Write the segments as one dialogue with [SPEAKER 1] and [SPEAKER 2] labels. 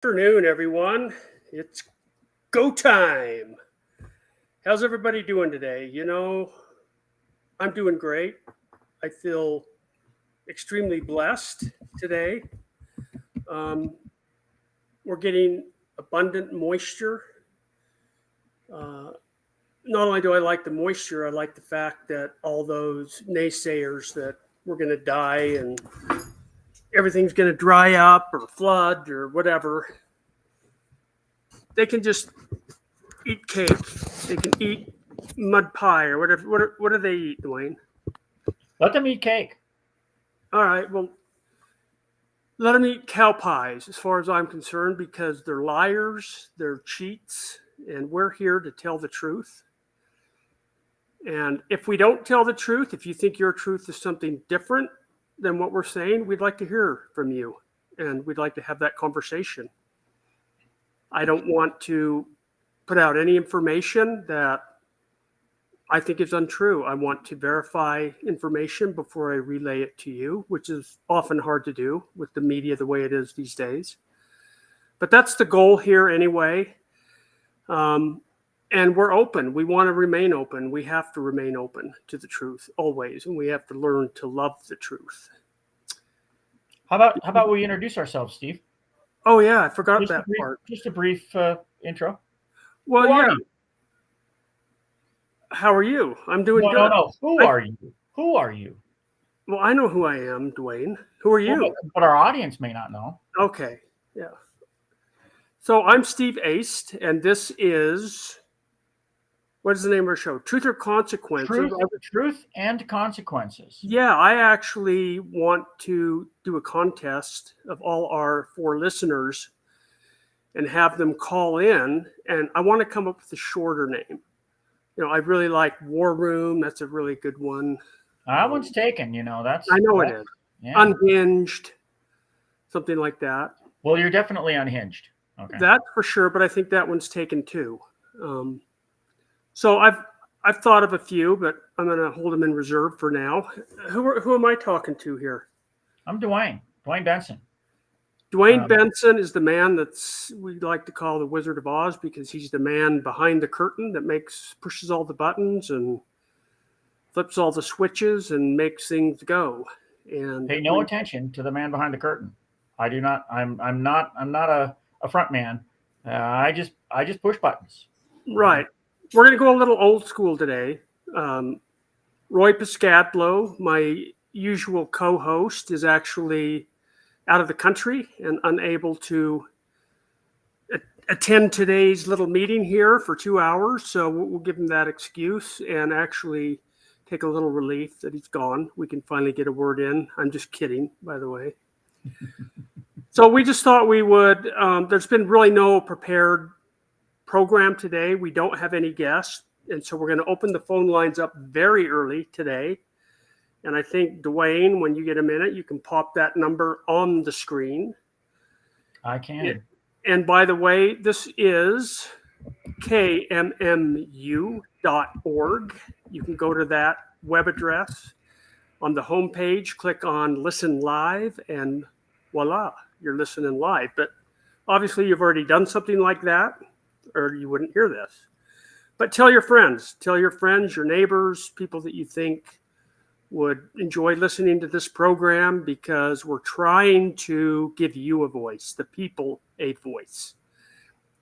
[SPEAKER 1] Afternoon, everyone. It's go time. How's everybody doing today? I'm doing great. I feel extremely blessed today. Um, we're getting abundant moisture. Uh, Not only do I like the moisture, I like the fact that all those naysayers that we're going to die and everything's going to dry up or flood or whatever, they can just eat cake. They can eat mud pie or whatever. What do they eat, Dwayne?
[SPEAKER 2] Let them eat cake.
[SPEAKER 1] All right. Well, let them eat cow pies, as far as I'm concerned, because they're liars, they're cheats, and we're here to tell the truth. And if we don't tell the truth, if you think your truth is something different than what we're saying, we'd like to hear from you, and we'd like to have that conversation. I don't want to put out any information that I think is untrue. I want to verify information before I relay it to you, which is often hard to do with the media the way it is these days. But that's the goal here anyway. And we're open. We want to remain open. We have to remain open to the truth always, and we have to learn to love the truth.
[SPEAKER 2] How about we introduce ourselves, Steve?
[SPEAKER 1] Oh yeah, I forgot
[SPEAKER 2] Just a
[SPEAKER 1] that
[SPEAKER 2] brief,
[SPEAKER 1] part.
[SPEAKER 2] just a brief intro.
[SPEAKER 1] Well,
[SPEAKER 2] Who are
[SPEAKER 1] yeah.
[SPEAKER 2] you?
[SPEAKER 1] How are you? I'm doing
[SPEAKER 2] No, no,
[SPEAKER 1] good.
[SPEAKER 2] no. Who
[SPEAKER 1] I,
[SPEAKER 2] are you? Who are you?
[SPEAKER 1] well, I know who I am, Dwayne. Who are
[SPEAKER 2] Well,
[SPEAKER 1] you?
[SPEAKER 2] but our audience may not know.
[SPEAKER 1] Okay, yeah. So I'm Steve Aste, and this is what is the name of our show? Truth or Consequences?
[SPEAKER 2] Truth, and consequences.
[SPEAKER 1] Yeah, I actually want to do a contest of all our four listeners and have them call in, and I want to come up with a shorter name. I really like War Room. That's a really good one.
[SPEAKER 2] That one's taken.
[SPEAKER 1] I know it
[SPEAKER 2] That's
[SPEAKER 1] is.
[SPEAKER 2] yeah.
[SPEAKER 1] Unhinged, something like that.
[SPEAKER 2] Well, you're definitely unhinged. Okay.
[SPEAKER 1] That's for sure, but I think that one's taken too. Um, so I've thought of a few, but I'm going to hold them in reserve for now. Who am I talking to here?
[SPEAKER 2] I'm Dwayne. Dwayne Benson.
[SPEAKER 1] Dwayne
[SPEAKER 2] Um,
[SPEAKER 1] Benson is the man that's we like to call the Wizard of Oz because he's the man behind the curtain that pushes all the buttons and flips all the switches and makes things go. And
[SPEAKER 2] Pay no attention to the man behind the curtain. I do not. I'm not a front man. I just push buttons.
[SPEAKER 1] right, we're going to go a little old school today. Um, Roy Piskadlo, my usual co-host, is actually out of the country and unable to attend today's little meeting here for 2 hours. So we'll give him that excuse and actually take a little relief that he's gone. We can finally get a word in. I'm just kidding, by the way. So we just thought we would. There's been really no prepared program today. We don't have any guests. And so we're going to open the phone lines up very early today. And I think, Dwayne, when you get a minute, you can pop that number on the screen.
[SPEAKER 2] I can.
[SPEAKER 1] And by the way, this is KMMU.org. You can go to that web address. On the homepage, click on Listen Live, and voila, you're listening live. But obviously, you've already done something like that, or you wouldn't hear this. But tell your friends, your neighbors, people that you think would enjoy listening to this program, because we're trying to give you a voice, the people a voice.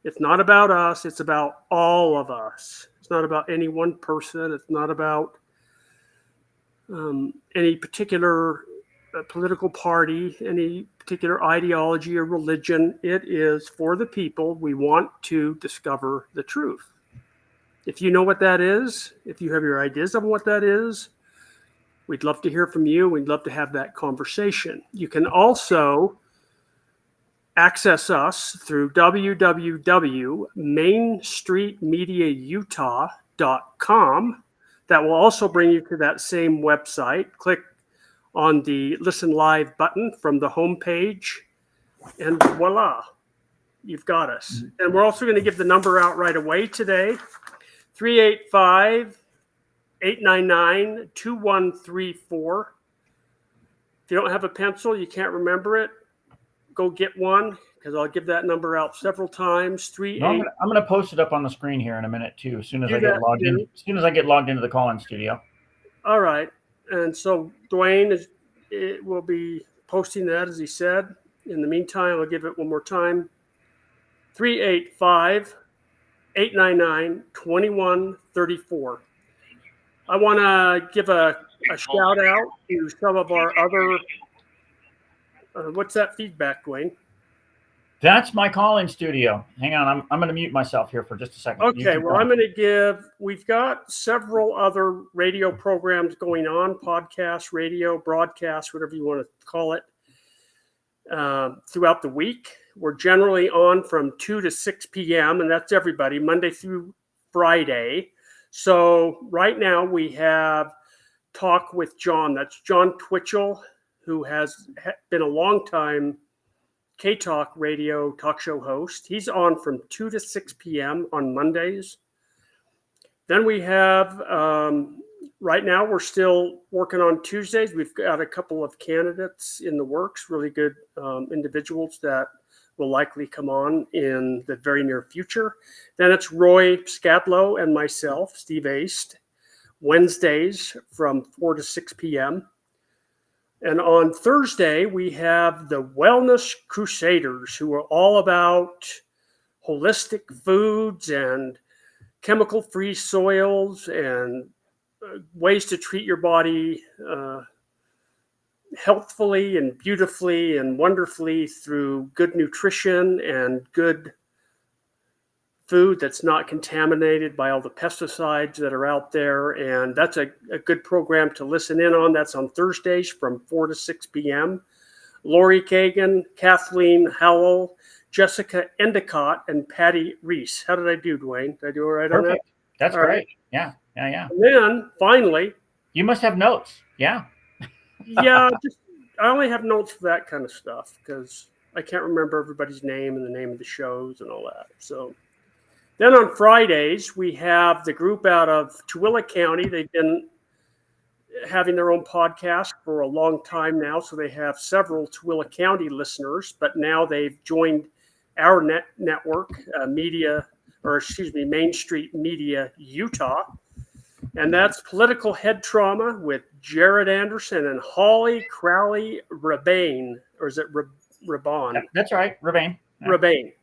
[SPEAKER 1] It's not about us, it's about all of us. It's not about any one person, it's not about any particular political party, any particular ideology or religion. It is for the people. We want to discover the truth. If you know what that is, if you have your ideas on what that is, we'd love to hear from you. We'd love to have that conversation. You can also access us through www.mainstreetmediautah.com. That will also bring you to that same website. Click on the Listen Live button from the homepage, and voila, you've got us. And we're also going to give the number out right away today, 385-899-2134. If you don't have a pencil, you can't remember it, go get one. because I'll give that number out several times.
[SPEAKER 2] No, I'm gonna post it up on the screen here in a minute too. As soon as I get logged in. As soon as I get logged into the call-in studio.
[SPEAKER 1] All right. And so Dwayne will be posting that, as he said. In the meantime, I'll give it one more time. 385-899-2134. I want to give a shout out to some of our other. What's that feedback, Dwayne?
[SPEAKER 2] That's my call-in studio. Hang on, I'm going to mute myself here for just a second.
[SPEAKER 1] Okay, well, I'm going to give. We've got several other radio programs going on, podcast, radio, broadcast, whatever you want to call it, throughout the week. We're generally on from 2 to 6 p.m., and that's everybody, Monday through Friday. So right now we have Talk with John. That's John Twitchell, who has been a long time K-Talk radio talk show host. He's on from 2 to 6 p.m. on Mondays. Then we have, right now we're still working on Tuesdays. We've got a couple of candidates in the works, really good individuals that will likely come on in the very near future. Then it's Roy Piskadlo and myself, Steve Aste, Wednesdays from 4 to 6 p.m. And on Thursday, we have the Wellness Crusaders, who are all about holistic foods and chemical-free soils and ways to treat your body healthfully and beautifully and wonderfully through good nutrition and good food that's not contaminated by all the pesticides that are out there. And that's a good program to listen in on. That's on Thursdays from 4 to 6 p.m. Lori Kagan, Kathleen Howell, Jessica Endicott, and Patty Reese. How did I do, Dwayne? Did I do all right?
[SPEAKER 2] Perfect.
[SPEAKER 1] On that?
[SPEAKER 2] That's
[SPEAKER 1] all
[SPEAKER 2] great.
[SPEAKER 1] Right.
[SPEAKER 2] Yeah.
[SPEAKER 1] And then finally,
[SPEAKER 2] you must have notes. Yeah.
[SPEAKER 1] Yeah, I only have notes for that kind of stuff because I can't remember everybody's name and the name of the shows and all that. So then on Fridays, we have the group out of Tooele County. They've been having their own podcast for a long time now, so they have several Tooele County listeners, but now they've joined our network, Main Street Media Utah. And that's Political Head Trauma with Jared Anderson and Holly Crowley Rabane, or is it Rabon?
[SPEAKER 2] That's right, Rabane.
[SPEAKER 1] Yeah. Rabane.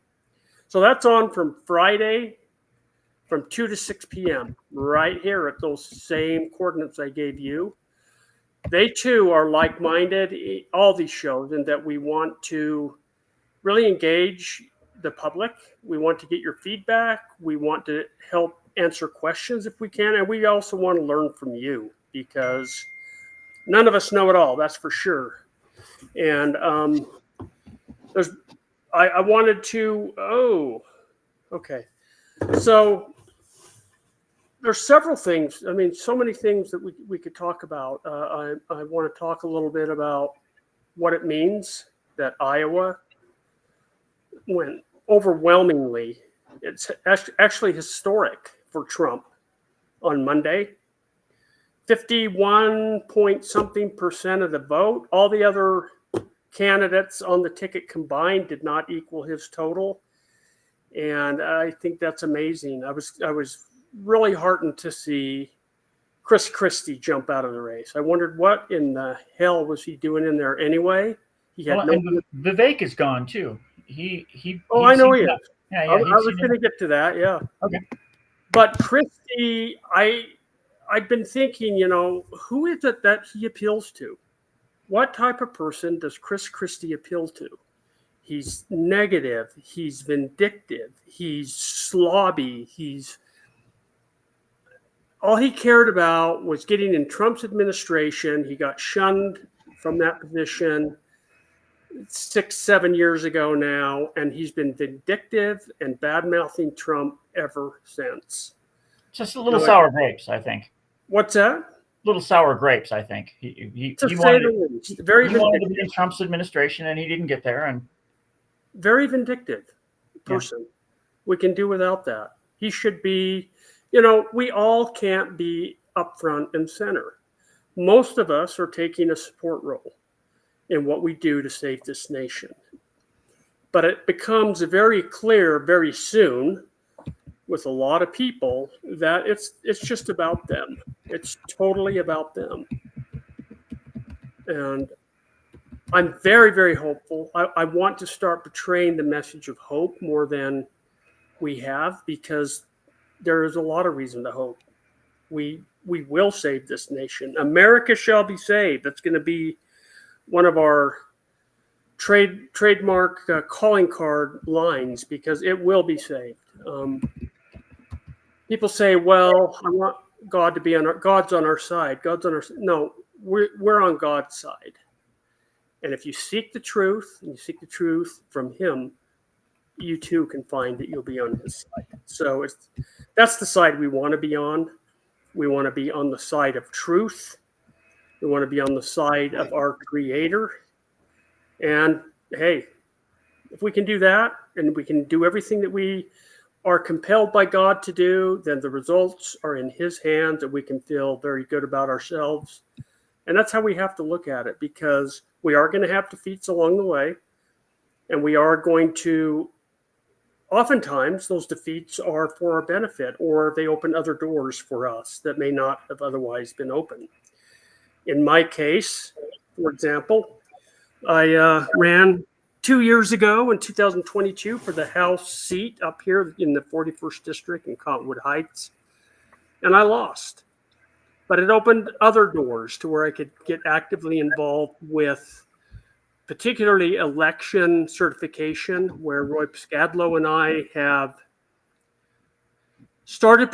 [SPEAKER 1] So that's on from Friday from 2 to 6 p.m. right here at those same coordinates I gave you. They too are like-minded, all these shows, in that we want to really engage the public. We want to get your feedback. We want to help answer questions if we can. And we also want to learn from you because none of us know it all, that's for sure. And I wanted to, okay. So there's several things. I mean, so many things that we could talk about. I want to talk a little bit about what it means that Iowa went overwhelmingly. It's actually historic for Trump on Monday. 51 point something % of the vote. All the other candidates on the ticket combined did not equal his total. And I think that's amazing. I was really heartened to see Chris Christie jump out of the race. I wondered what in the hell was he doing in there anyway. He had
[SPEAKER 2] and Vivek is gone too.
[SPEAKER 1] I know he is.
[SPEAKER 2] Yeah,
[SPEAKER 1] I was going to get to that. Yeah.
[SPEAKER 2] Okay.
[SPEAKER 1] But Christie, I've been thinking, who is it that he appeals to? What type of person does Chris Christie appeal to? He's negative. He's vindictive. He's slobby. All he cared about was getting in Trump's administration. He got shunned from that position 6-7 years ago now, and he's been vindictive and bad-mouthing Trump ever since.
[SPEAKER 2] Just a little sour grapes, I think.
[SPEAKER 1] What's that?
[SPEAKER 2] Little sour grapes, I think. He
[SPEAKER 1] wanted
[SPEAKER 2] to be in Trump's administration, and he didn't get there. And
[SPEAKER 1] very vindictive person. Yeah. We can do without that. He should be, we all can't be up front and center. Most of us are taking a support role in what we do to save this nation. But it becomes very clear very soon with a lot of people that it's just about them. It's totally about them. And I'm very, very hopeful. I want to start portraying the message of hope more than we have, because there is a lot of reason to hope. We will save this nation. America shall be saved. That's going to be one of our trademark calling card lines, because it will be saved. People say, "Well, I want God to be on God's on our side. God's on our side." No, we're on God's side. And if you seek the truth and you seek the truth from Him, you too can find that you'll be on His side. So that's the side we want to be on. We want to be on the side of truth. We want to be on the side of our Creator. And hey, if we can do that, and we can do everything that we are compelled by God to do, then the results are in His hands, and we can feel very good about ourselves. And that's how we have to look at it, because we are going to have defeats along the way, and we are going to, oftentimes, those defeats are for our benefit, or they open other doors for us that may not have otherwise been open. In my case, for example, I ran 2 years ago in 2022 for the House seat up here in the 41st District in Cottonwood Heights, and I lost. But it opened other doors to where I could get actively involved with particularly election certification, where Roy Piskadlo and I have started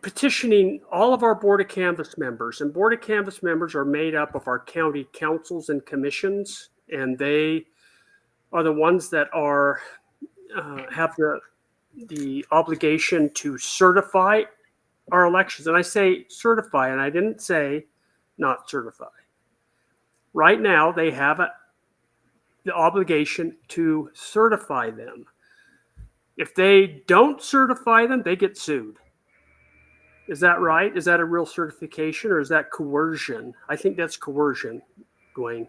[SPEAKER 1] petitioning all of our Board of Canvass members. And Board of Canvass members are made up of our county councils and commissions, and they are the ones that are have the obligation to certify our elections. And I say certify, and I didn't say not certify. Right now, they have the obligation to certify them. If they don't certify them, they get sued. Is that right? Is that a real certification, or is that coercion? I think that's coercion, Dwayne.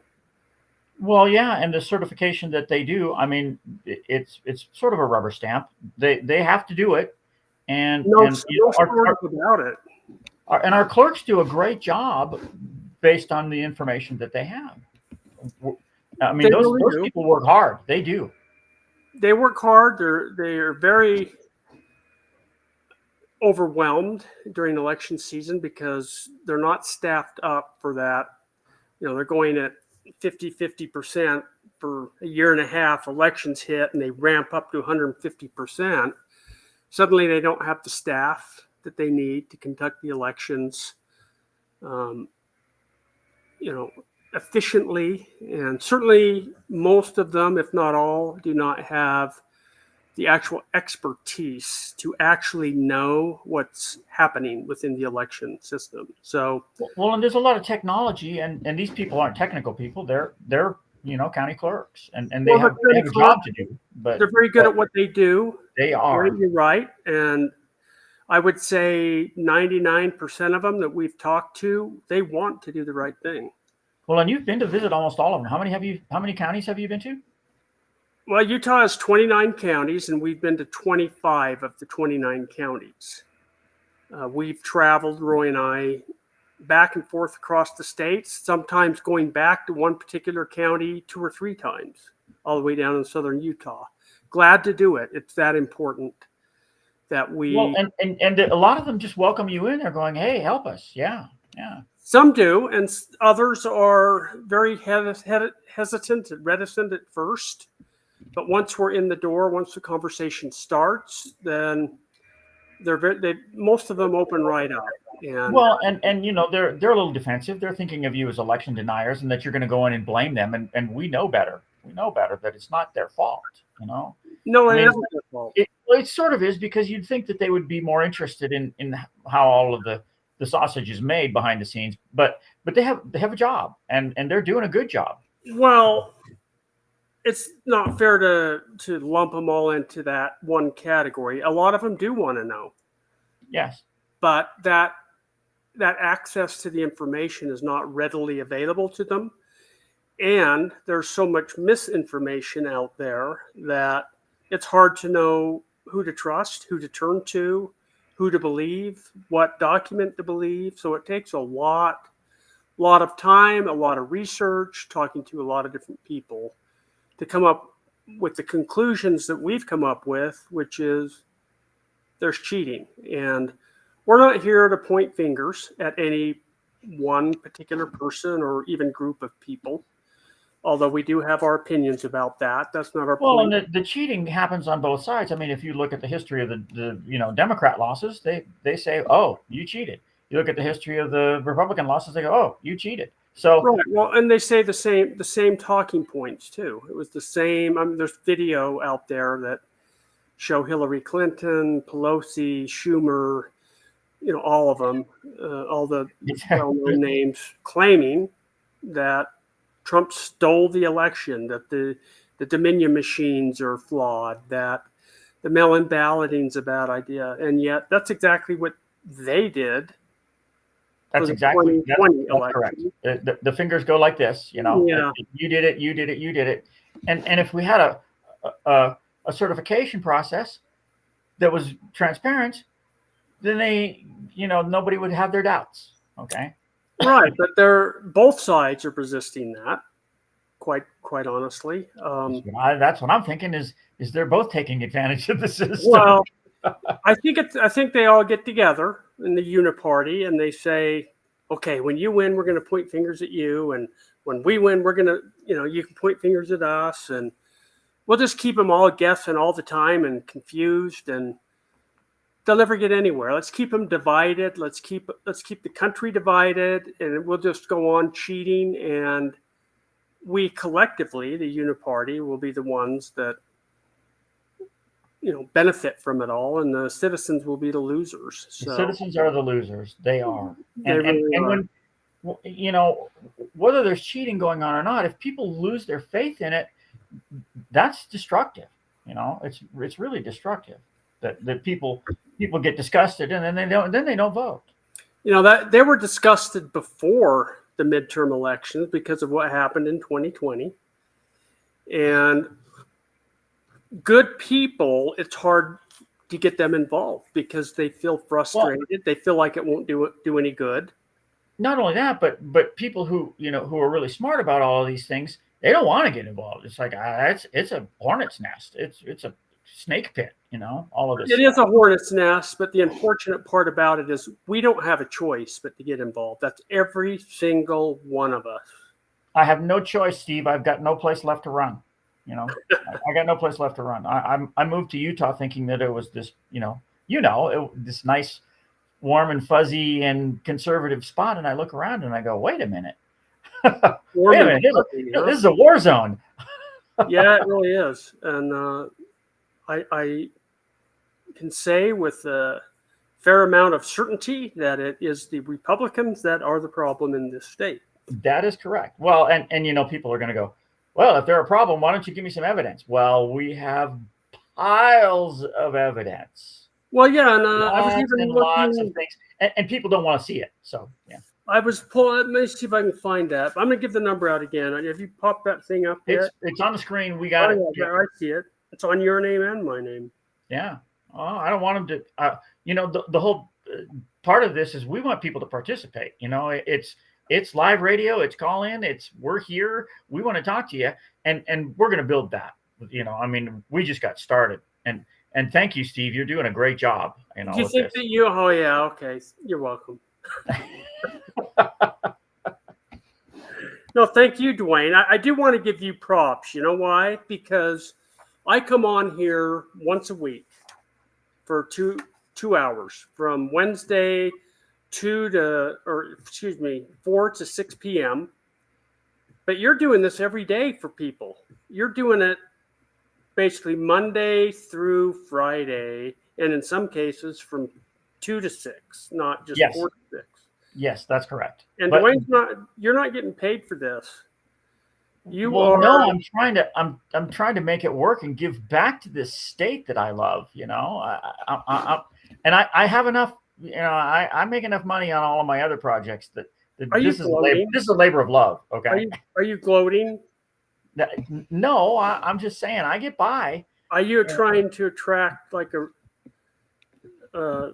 [SPEAKER 2] Well, yeah, and the certification that they do, I mean, it's sort of a rubber stamp. They have to do it, and
[SPEAKER 1] No,
[SPEAKER 2] and you know,
[SPEAKER 1] about it.
[SPEAKER 2] Our clerks do a great job based on the information that they have. I mean, those people work hard. They do.
[SPEAKER 1] They work hard. They're very overwhelmed during election season because they're not staffed up for that. You know, they're going at 50% for a year and a half. Elections hit and they ramp up to 150%. Suddenly they don't have the staff that they need to conduct the elections, efficiently. And certainly most of them, if not all, do not have the actual expertise to actually know what's happening within the election system. So,
[SPEAKER 2] well, and there's a lot of technology, and these people aren't technical people. They're county clerks, and they have a job to do. But
[SPEAKER 1] they're very good at what they do.
[SPEAKER 2] They are.
[SPEAKER 1] You're right, and I would say 99% of them that we've talked to, they want to do the right thing.
[SPEAKER 2] Well, and you've been to visit almost all of them. How many counties have you been to?
[SPEAKER 1] Well, Utah has 29 counties, and we've been to 25 of the 29 counties. We've traveled, Roy and I, back and forth across the states, sometimes going back to one particular county 2 or 3 times, all the way down in southern Utah. Glad to do it. It's that important that we...
[SPEAKER 2] Well, and a lot of them just welcome you in. They're going, hey, help us. Yeah.
[SPEAKER 1] Some do, and others are very hesitant and reticent at first. But once we're in the door, once the conversation starts, then most of them open right up. And
[SPEAKER 2] well, and they're a little defensive. They're thinking of you as election deniers, and that you're going to go in and blame them. And we know better. We know better that it's not their fault. No,
[SPEAKER 1] it isn't their fault.
[SPEAKER 2] It sort of is, because you'd think that they would be more interested in how all of the sausage is made behind the scenes. But they have a job, and they're doing a good job.
[SPEAKER 1] Well, it's not fair to lump them all into that one category. A lot of them do want to know.
[SPEAKER 2] Yes.
[SPEAKER 1] But that access to the information is not readily available to them. And there's so much misinformation out there that it's hard to know who to trust, who to turn to, who to believe, what document to believe. So it takes a lot of time, a lot of research, talking to a lot of different people to come up with the conclusions that we've come up with, which is there's cheating. And we're not here to point fingers at any one particular person or even group of people, although we do have our opinions about that. That's not our
[SPEAKER 2] Well,
[SPEAKER 1] point.
[SPEAKER 2] and the cheating happens on both sides. I mean, if you look at the history of the Democrat losses, they say, "Oh, you cheated." You look at the history of the Republican losses, they go, "Oh, you cheated." So
[SPEAKER 1] Right. Well, and they say the same talking points too. It was the same. There's video out there that show Hillary Clinton, Pelosi, Schumer, all of them, all the well-known names, claiming that Trump stole the election, that the Dominion machines are flawed, that the mail-in balloting's a bad idea, and yet that's exactly what they did for
[SPEAKER 2] that's
[SPEAKER 1] the
[SPEAKER 2] exactly
[SPEAKER 1] 2020
[SPEAKER 2] that's correct.
[SPEAKER 1] election.
[SPEAKER 2] The fingers go like this,
[SPEAKER 1] Yeah.
[SPEAKER 2] You did it, you did it, you did it, and if we had a certification process that was transparent, then nobody would have their doubts. Okay.
[SPEAKER 1] Right, but both sides are resisting that. Quite honestly.
[SPEAKER 2] That's what I'm thinking is they're both taking advantage of the system.
[SPEAKER 1] Well, I think they all get together in the uniparty and they say, okay, when you win, we're going to point fingers at you, and when we win, we're going to, you can point fingers at us, and we'll just keep them all guessing all the time and confused, and they'll never get anywhere. Let's keep them divided. Let's keep the country divided, and we'll just go on cheating, and we collectively, the uniparty, will be the ones that benefit from it all, and the citizens will be the losers. So
[SPEAKER 2] the citizens are the losers. They are.
[SPEAKER 1] they really are.
[SPEAKER 2] When whether there's cheating going on or not, if people lose their faith in it, that's destructive. It's really destructive that people get disgusted and then they don't vote.
[SPEAKER 1] That they were disgusted before the midterm elections because of what happened in 2020, and good people, it's hard to get them involved because they feel frustrated. Well, they feel like it won't do any good.
[SPEAKER 2] Not only that, but people who are really smart about all of these things, they don't want to get involved. It's like it's a hornet's nest. It's a snake pit. All of this.
[SPEAKER 1] It is a hornet's nest, but the unfortunate part about it is we don't have a choice but to get involved. That's every single one of us.
[SPEAKER 2] I have no choice, Steve. I've got no place left to run. I got no place left to run. I moved to Utah thinking that it was this, this nice, warm and fuzzy and conservative spot. And I look around and I go, wait a minute. Wait a minute. This is a war zone.
[SPEAKER 1] Yeah, it really is. And I can say with a fair amount of certainty that it is the Republicans that are the problem in this state.
[SPEAKER 2] That is correct. Well, and people are going to go, well, if they're a problem, why don't you give me some evidence? Well, we have piles of evidence.
[SPEAKER 1] Well, yeah, and I was even looking,
[SPEAKER 2] lots of things, and people don't want to see it. So, yeah.
[SPEAKER 1] I was pulling. Let me see if I can find that. I'm going to give the number out again. Have you popped that thing up yet?
[SPEAKER 2] It's on the screen. We got it.
[SPEAKER 1] Yeah, I see it. It's on your name and my name.
[SPEAKER 2] Yeah. Oh, I don't want them to. The whole part of this is we want people to participate. It's live radio. It's call in. We're here. We want to talk to you, and we're going to build that. We just got started, and thank you, Steve. You're doing a great job.
[SPEAKER 1] Do you think that you? Oh yeah, okay. You're welcome. No, thank you, Dwayne. I do want to give you props. You know why? Because I come on here once a week for two hours from Wednesday 4 to 6 p.m. But you're doing this every day for people. You're doing it basically Monday through Friday, and in some cases from 2 to 6, not just 4 to 6.
[SPEAKER 2] Yes, that's correct.
[SPEAKER 1] And Dwayne's you're not getting paid for this.
[SPEAKER 2] No, I'm trying to make it work and give back to this state that I love. I have enough. I make enough money on all of my other projects
[SPEAKER 1] Are you
[SPEAKER 2] This is a labor.
[SPEAKER 1] gloating?
[SPEAKER 2] This is a labor of love. Okay.
[SPEAKER 1] Are you gloating?
[SPEAKER 2] No, I'm just saying I get by.
[SPEAKER 1] Are you trying to attract like a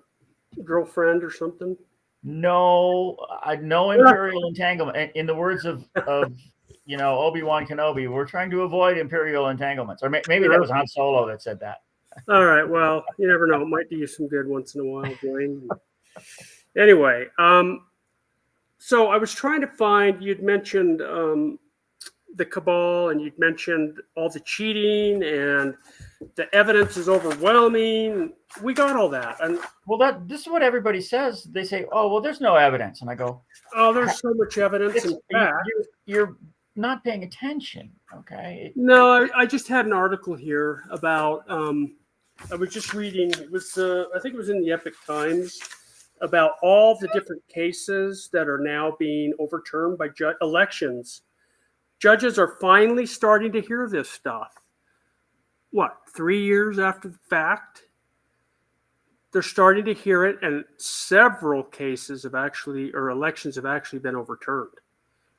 [SPEAKER 1] girlfriend or something?
[SPEAKER 2] No, no imperial entanglement. In the words of Obi-Wan Kenobi, we're trying to avoid imperial entanglements. Or maybe that was Han Solo that said that.
[SPEAKER 1] All right. Well, you never know. It might do you some good once in a while, Dwayne. Anyway, so I was trying to find. You'd mentioned the cabal, and you'd mentioned all the cheating, and the evidence is overwhelming. We got all that, and
[SPEAKER 2] well, this is what everybody says. They say, "Oh, well, there's no evidence," and I go,
[SPEAKER 1] "Oh, there's so much evidence." In fact,
[SPEAKER 2] you're not paying attention. Okay.
[SPEAKER 1] No, I just had an article here about. I was just reading. It was I think it was in the Epic Times about all the different cases that are now being overturned by elections. Judges are finally starting to hear this stuff. What, 3 years after the fact? They're starting to hear it, and several cases have elections have actually been overturned.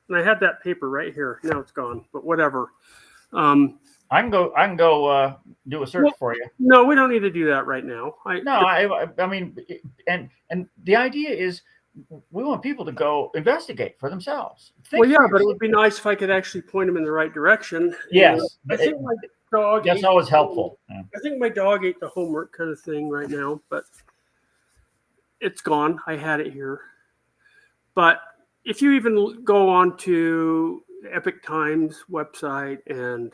[SPEAKER 1] And I had that paper right here. Now it's gone, but whatever.
[SPEAKER 2] I can go do a search for you.
[SPEAKER 1] No, we don't need to do that right now.
[SPEAKER 2] I mean, and the idea is we want people to go investigate for themselves.
[SPEAKER 1] But it would be nice if I could actually point them in the right direction.
[SPEAKER 2] Yes,
[SPEAKER 1] I think my dog.
[SPEAKER 2] That's always helpful.
[SPEAKER 1] I think my dog ate the homework kind of thing right now, but it's gone. I had it here. But if you even go on to Epic Times website and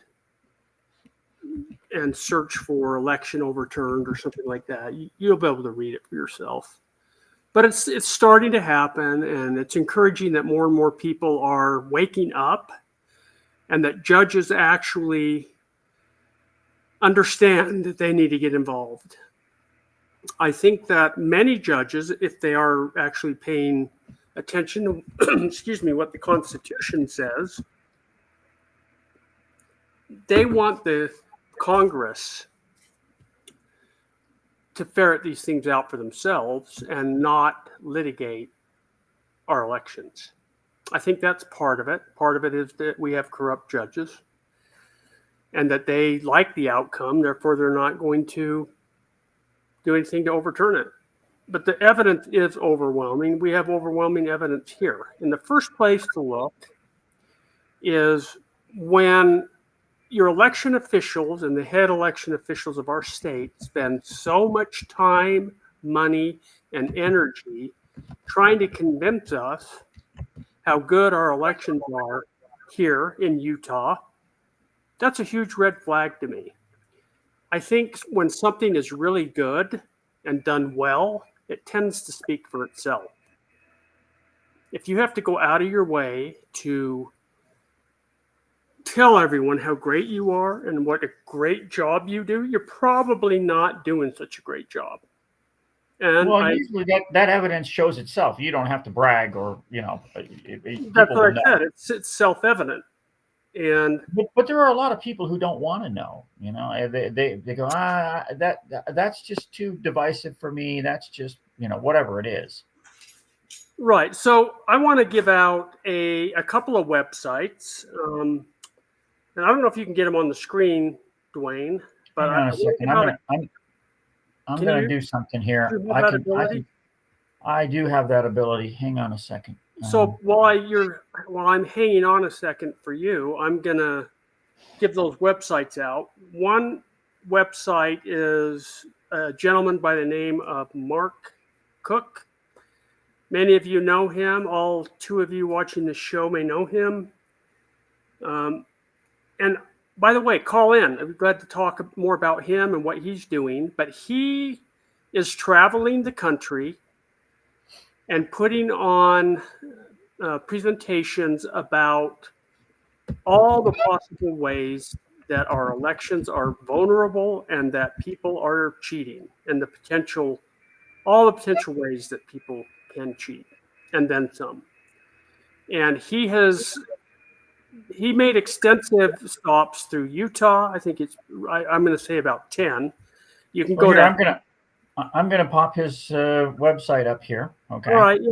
[SPEAKER 1] search for election overturned or something like that, you'll be able to read it for yourself. But it's starting to happen, and it's encouraging that more and more people are waking up, and that judges actually understand that they need to get involved. I think that many judges, if they are actually paying attention to excuse me, what the Constitution says, they want the Congress to ferret these things out for themselves and not litigate our elections. I think that's part of it. Part of it is that we have corrupt judges and that they like the outcome, therefore they're not going to do anything to overturn it. But the evidence is overwhelming. We have overwhelming evidence here. In the first place to look is when your election officials and the head election officials of our state spend so much time, money, and energy trying to convince us how good our elections are here in Utah, that's a huge red flag to me. I think when something is really good and done well, it tends to speak for itself. If you have to go out of your way to tell everyone how great you are and what a great job you do, you're probably not doing such a great job. And
[SPEAKER 2] usually that evidence shows itself. You don't have to brag, or
[SPEAKER 1] that's what I said. It's self-evident.
[SPEAKER 2] But there are a lot of people who don't want to know. They go, that's just too divisive for me. That's just whatever it is.
[SPEAKER 1] Right. So I want to give out a couple of websites. And I don't know if you can get them on the screen, Dwayne. But
[SPEAKER 2] hang on a second. I'm going to do something here. I do have that ability. Hang on a second.
[SPEAKER 1] So while I'm hanging on a second for you, I'm going to give those websites out. One website is a gentleman by the name of Mark Cook. Many of you know him. All two of you watching the show may know him. And by the way, call in. I'd be glad to talk more about him and what he's doing. But he is traveling the country and putting on presentations about all the possible ways that our elections are vulnerable and that people are cheating, and all the potential ways that people can cheat, and then some. And he made extensive stops through Utah. I think I'm going to say about 10. You can go
[SPEAKER 2] here, I'm going to pop his website up here. Okay.
[SPEAKER 1] All right. Yeah.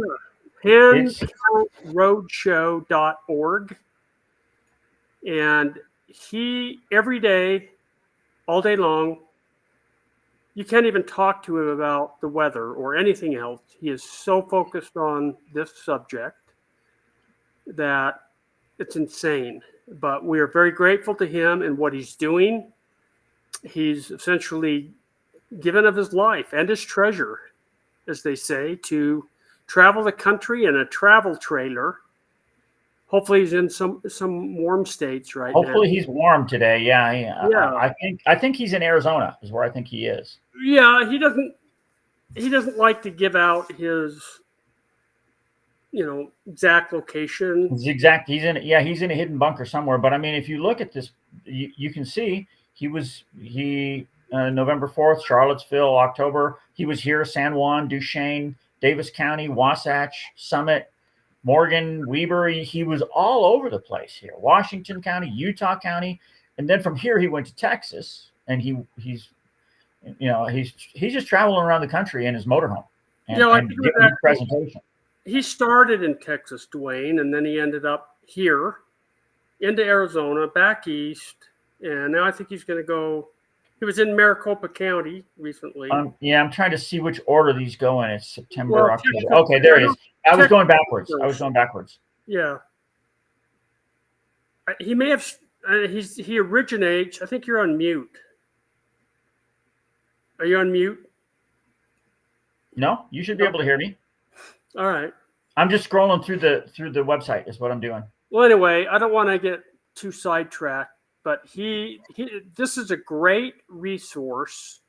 [SPEAKER 1] pencountroadshow.org. And he, every day, all day long, you can't even talk to him about the weather or anything else. He is so focused on this subject that it's insane. But we are very grateful to him and what he's doing. He's essentially given of his life and his treasure, as they say, to travel the country in a travel trailer. Hopefully he's in some warm states right now.
[SPEAKER 2] Hopefully he's warm today. Yeah,
[SPEAKER 1] Yeah.
[SPEAKER 2] I think he's in Arizona is where I think he is.
[SPEAKER 1] Yeah, he doesn't like to give out his exact location.
[SPEAKER 2] He's in a hidden bunker somewhere. But I mean, if you look at this, you can see November 4th, Charlottesville, October. He was here, San Juan, Duchesne, Davis County, Wasatch, Summit, Morgan, Weber. He was all over the place here. Washington County, Utah County. And then from here, he went to Texas, and he's just traveling around the country in his motorhome and giving his presentation.
[SPEAKER 1] He started in Texas, Dwayne, and then he ended up here into Arizona, back east. And now I think he's going to go. He was in Maricopa County recently.
[SPEAKER 2] I'm trying to see which order these go in. It's September, October. Okay, there it is. I was going backwards.
[SPEAKER 1] Yeah. He may have. He originates. I think you're on mute. Are you on mute?
[SPEAKER 2] No, you should be able to hear me.
[SPEAKER 1] All right.
[SPEAKER 2] I'm just scrolling through the website is what I'm doing.
[SPEAKER 1] Well, anyway, I don't want to get too sidetracked, but this is a great resource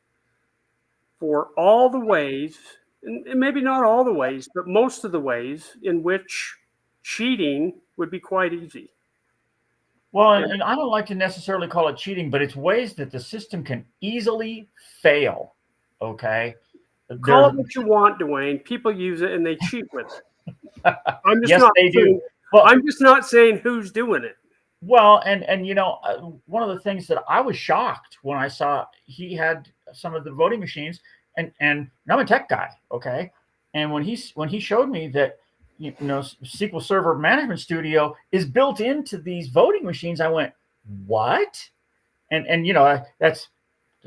[SPEAKER 1] for all the ways, and maybe not all the ways, but most of the ways in which cheating would be quite easy.
[SPEAKER 2] Well, and I don't like to necessarily call it cheating, but it's ways that the system can easily fail. Okay.
[SPEAKER 1] Call it what you want, Dwayne. People use it and they cheat with it.
[SPEAKER 2] Yes, they do.
[SPEAKER 1] Well, I'm just not saying who's doing it.
[SPEAKER 2] Well, and one of the things that I was shocked when I saw he had some of the voting machines, and I'm a tech guy, okay, and when he showed me that SQL Server Management Studio is built into these voting machines, I went, what? And that's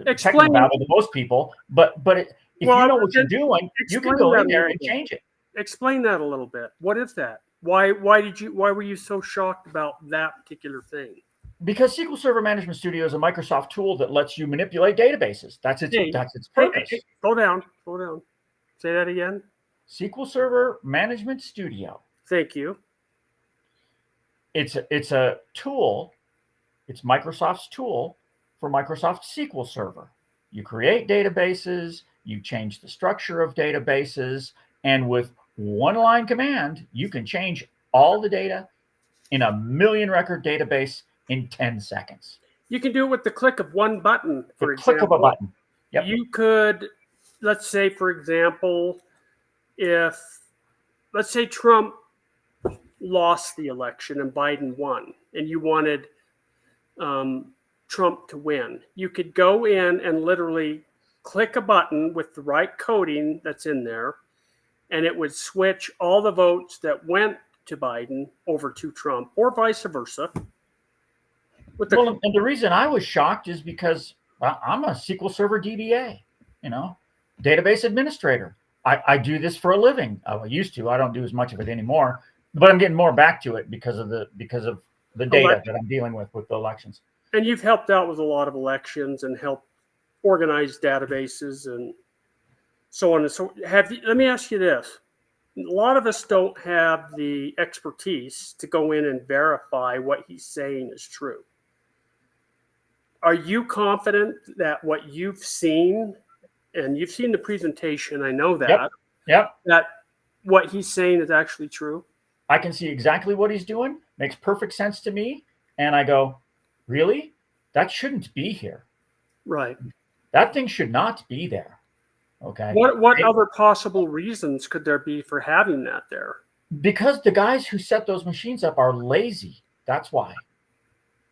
[SPEAKER 2] technical babble to most people, but if you know what you're doing, you can go in there and change it.
[SPEAKER 1] Explain that a little bit. What is that? Why were you so shocked about that particular thing?
[SPEAKER 2] Because SQL Server Management Studio is a Microsoft tool that lets you manipulate databases. That's its purpose.
[SPEAKER 1] Hey, slow down. Say that again.
[SPEAKER 2] SQL Server Management Studio.
[SPEAKER 1] Thank you.
[SPEAKER 2] It's a tool. It's Microsoft's tool for Microsoft SQL Server. You create databases, you change the structure of databases, and with one line command, you can change all the data in a 1,000,000 record database in 10 seconds.
[SPEAKER 1] You can do it with the click of one button, for example.
[SPEAKER 2] Click of a button. Yep.
[SPEAKER 1] You could, let's say, for example, let's say Trump lost the election and Biden won, and you wanted Trump to win, you could go in and literally click a button with the right coding that's in there, and it would switch all the votes that went to Biden over to Trump, or vice versa.
[SPEAKER 2] And the reason I was shocked is because I'm a SQL Server DBA, database administrator. I do this for a living. I used to. I don't do as much of it anymore, but I'm getting more back to it because of the data that I'm dealing with the elections.
[SPEAKER 1] And you've helped out with a lot of elections and helped organize databases and so on and so. Let me ask you this. A lot of us don't have the expertise to go in and verify what he's saying is true. Are you confident that what you've seen, and you've seen the presentation, I know that,
[SPEAKER 2] Yep.
[SPEAKER 1] that what he's saying is actually true?
[SPEAKER 2] I can see exactly what he's doing. Makes perfect sense to me. And I go, really? That shouldn't be here.
[SPEAKER 1] Right.
[SPEAKER 2] That thing should not be there. Okay.
[SPEAKER 1] What other possible reasons could there be for having that there?
[SPEAKER 2] Because the guys who set those machines up are lazy. That's why.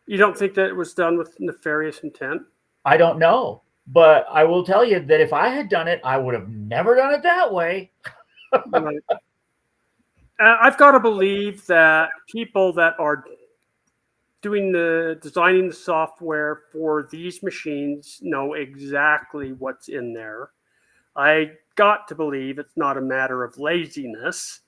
[SPEAKER 1] You don't think that it was done with nefarious intent?
[SPEAKER 2] I don't know. But I will tell you that if I had done it, I would have never done it that way.
[SPEAKER 1] Right. I've got to believe that people that are designing the software for these machines know exactly what's in there. I got to believe it's not a matter of laziness.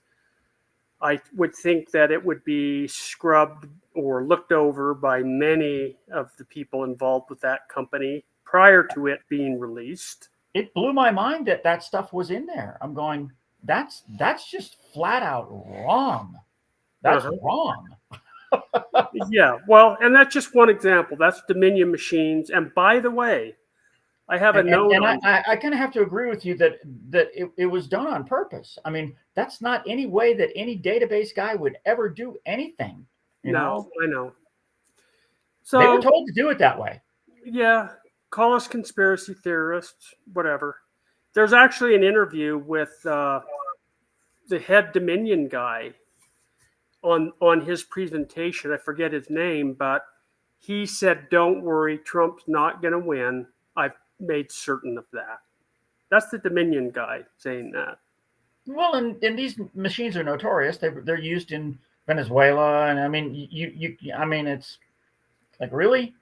[SPEAKER 1] I would think that it would be scrubbed or looked over by many of the people involved with that company prior to it being released.
[SPEAKER 2] It blew my mind that that stuff was in there. I'm going, that's just flat out wrong. That's
[SPEAKER 1] Uh-huh.
[SPEAKER 2] wrong.
[SPEAKER 1] Yeah, well, and that's just one example. That's Dominion machines. And by the way, I have a note
[SPEAKER 2] And
[SPEAKER 1] on.
[SPEAKER 2] I kind of have to agree with you that it was done on purpose. I mean, that's not any way that any database guy would ever do anything. You
[SPEAKER 1] No,
[SPEAKER 2] know,
[SPEAKER 1] I know.
[SPEAKER 2] they were
[SPEAKER 1] So,
[SPEAKER 2] told to do it that way.
[SPEAKER 1] yeah, call us conspiracy theorists, whatever. There's actually an interview with the head Dominion guy on his presentation. I forget his name, but he said, "Don't worry, Trump's not going to win. I've made certain of that." That's the Dominion guy saying that.
[SPEAKER 2] Well, and these machines are notorious. They're used in Venezuela, and I mean, I mean, it's like, really.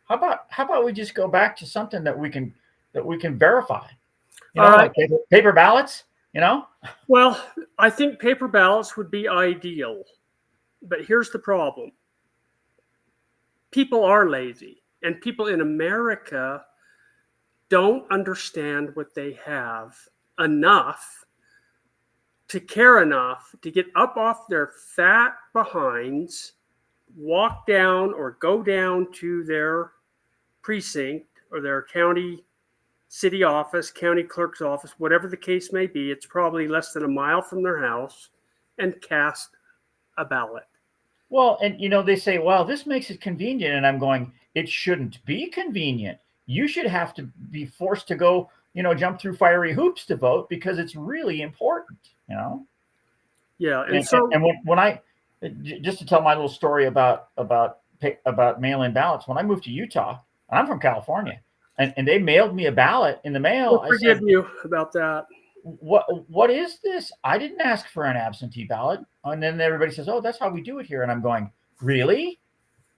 [SPEAKER 2] How about we just go back to something that we can verify? You
[SPEAKER 1] All
[SPEAKER 2] know,
[SPEAKER 1] right.
[SPEAKER 2] like paper ballots. You know.
[SPEAKER 1] Well, I think paper ballots would be ideal, but here's the problem: people are lazy, and people in America don't understand what they have enough to care enough to get up off their fat behinds, walk down or go down to their precinct or their county city office, county clerk's office, whatever the case may be. It's probably less than a mile from their house, and cast a ballot.
[SPEAKER 2] Well, and they say, well, this makes it convenient, and I'm going, it shouldn't be convenient. You should have to be forced to go, jump through fiery hoops to vote because it's really important.
[SPEAKER 1] Yeah, and
[SPEAKER 2] And
[SPEAKER 1] so
[SPEAKER 2] when I just to tell my little story about mail-in ballots, when I moved to Utah, and I'm from California, and they mailed me a ballot in the mail,
[SPEAKER 1] we'll
[SPEAKER 2] I
[SPEAKER 1] forgive
[SPEAKER 2] said,
[SPEAKER 1] you about that.
[SPEAKER 2] what is this? I didn't ask for an absentee ballot. And then everybody says, oh, that's how we do it here. And I'm going, really?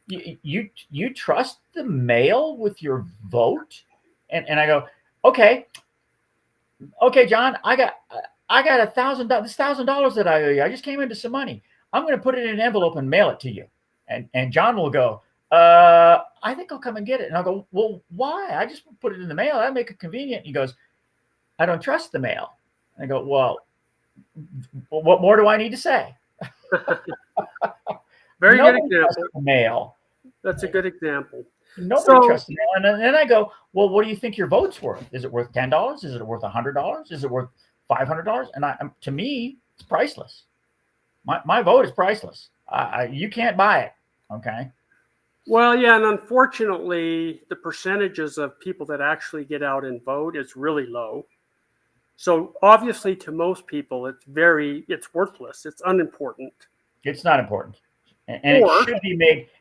[SPEAKER 2] You trust the mail with your vote? And I go, okay, John, I got $1,000 that I owe you. I just came into some money. I'm going to put it in an envelope and mail it to you. And John will go, I think I'll come and get it. And I'll go, well, why? I just put it in the mail. That'd make it convenient. And he goes, I don't trust the mail. And I go, well, what more do I need to say?
[SPEAKER 1] Very good
[SPEAKER 2] Nobody trusts
[SPEAKER 1] example.
[SPEAKER 2] the mail.
[SPEAKER 1] That's a good example.
[SPEAKER 2] Nobody
[SPEAKER 1] So,
[SPEAKER 2] trusts the mail. And then I go, well, what do you think your vote's worth? Is it worth $10? Is it worth $100? Is it worth $500? And to me, it's priceless. My vote is priceless. You can't buy it. Okay.
[SPEAKER 1] well, yeah, and unfortunately, the percentages of people that actually get out and vote is really low. So obviously, to most people, it's worthless. It's unimportant.
[SPEAKER 2] It's not important. And
[SPEAKER 1] Or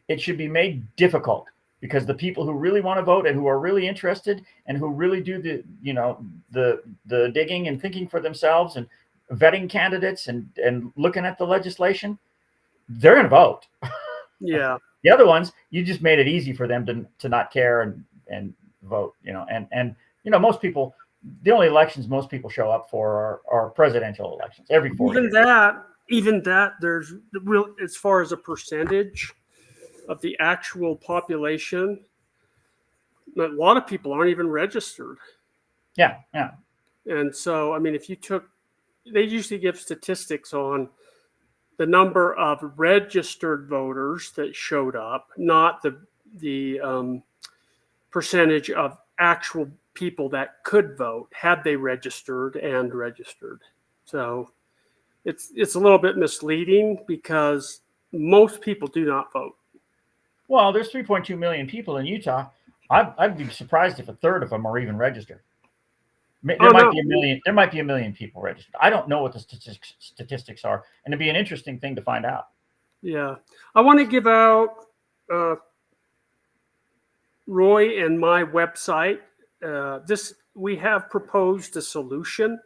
[SPEAKER 2] it should be made difficult, because the people who really want to vote and who are really interested and who really do the digging and thinking for themselves and vetting candidates and looking at the legislation, they're going to vote.
[SPEAKER 1] yeah,
[SPEAKER 2] The other ones, you just made it easy for them to not care and vote. And most people, the only elections most people show up for are presidential elections every 4 years.
[SPEAKER 1] even that, there's real as far as a percentage of the actual population. A lot of people aren't even registered,
[SPEAKER 2] Yeah.
[SPEAKER 1] and so I mean, if you took, they usually give statistics on the number of registered voters that showed up, not the percentage of actual people that could vote had they registered and registered. So it's a little bit misleading because most people do not vote.
[SPEAKER 2] Well, there's 3.2 million people in Utah. I'd be surprised if a third of them are even registered. There might be a million. There might be a million people registered. I don't know what the statistics are, and it'd be an interesting thing to find out.
[SPEAKER 1] Yeah, I want to give out Roy and my website. We have proposed a solution.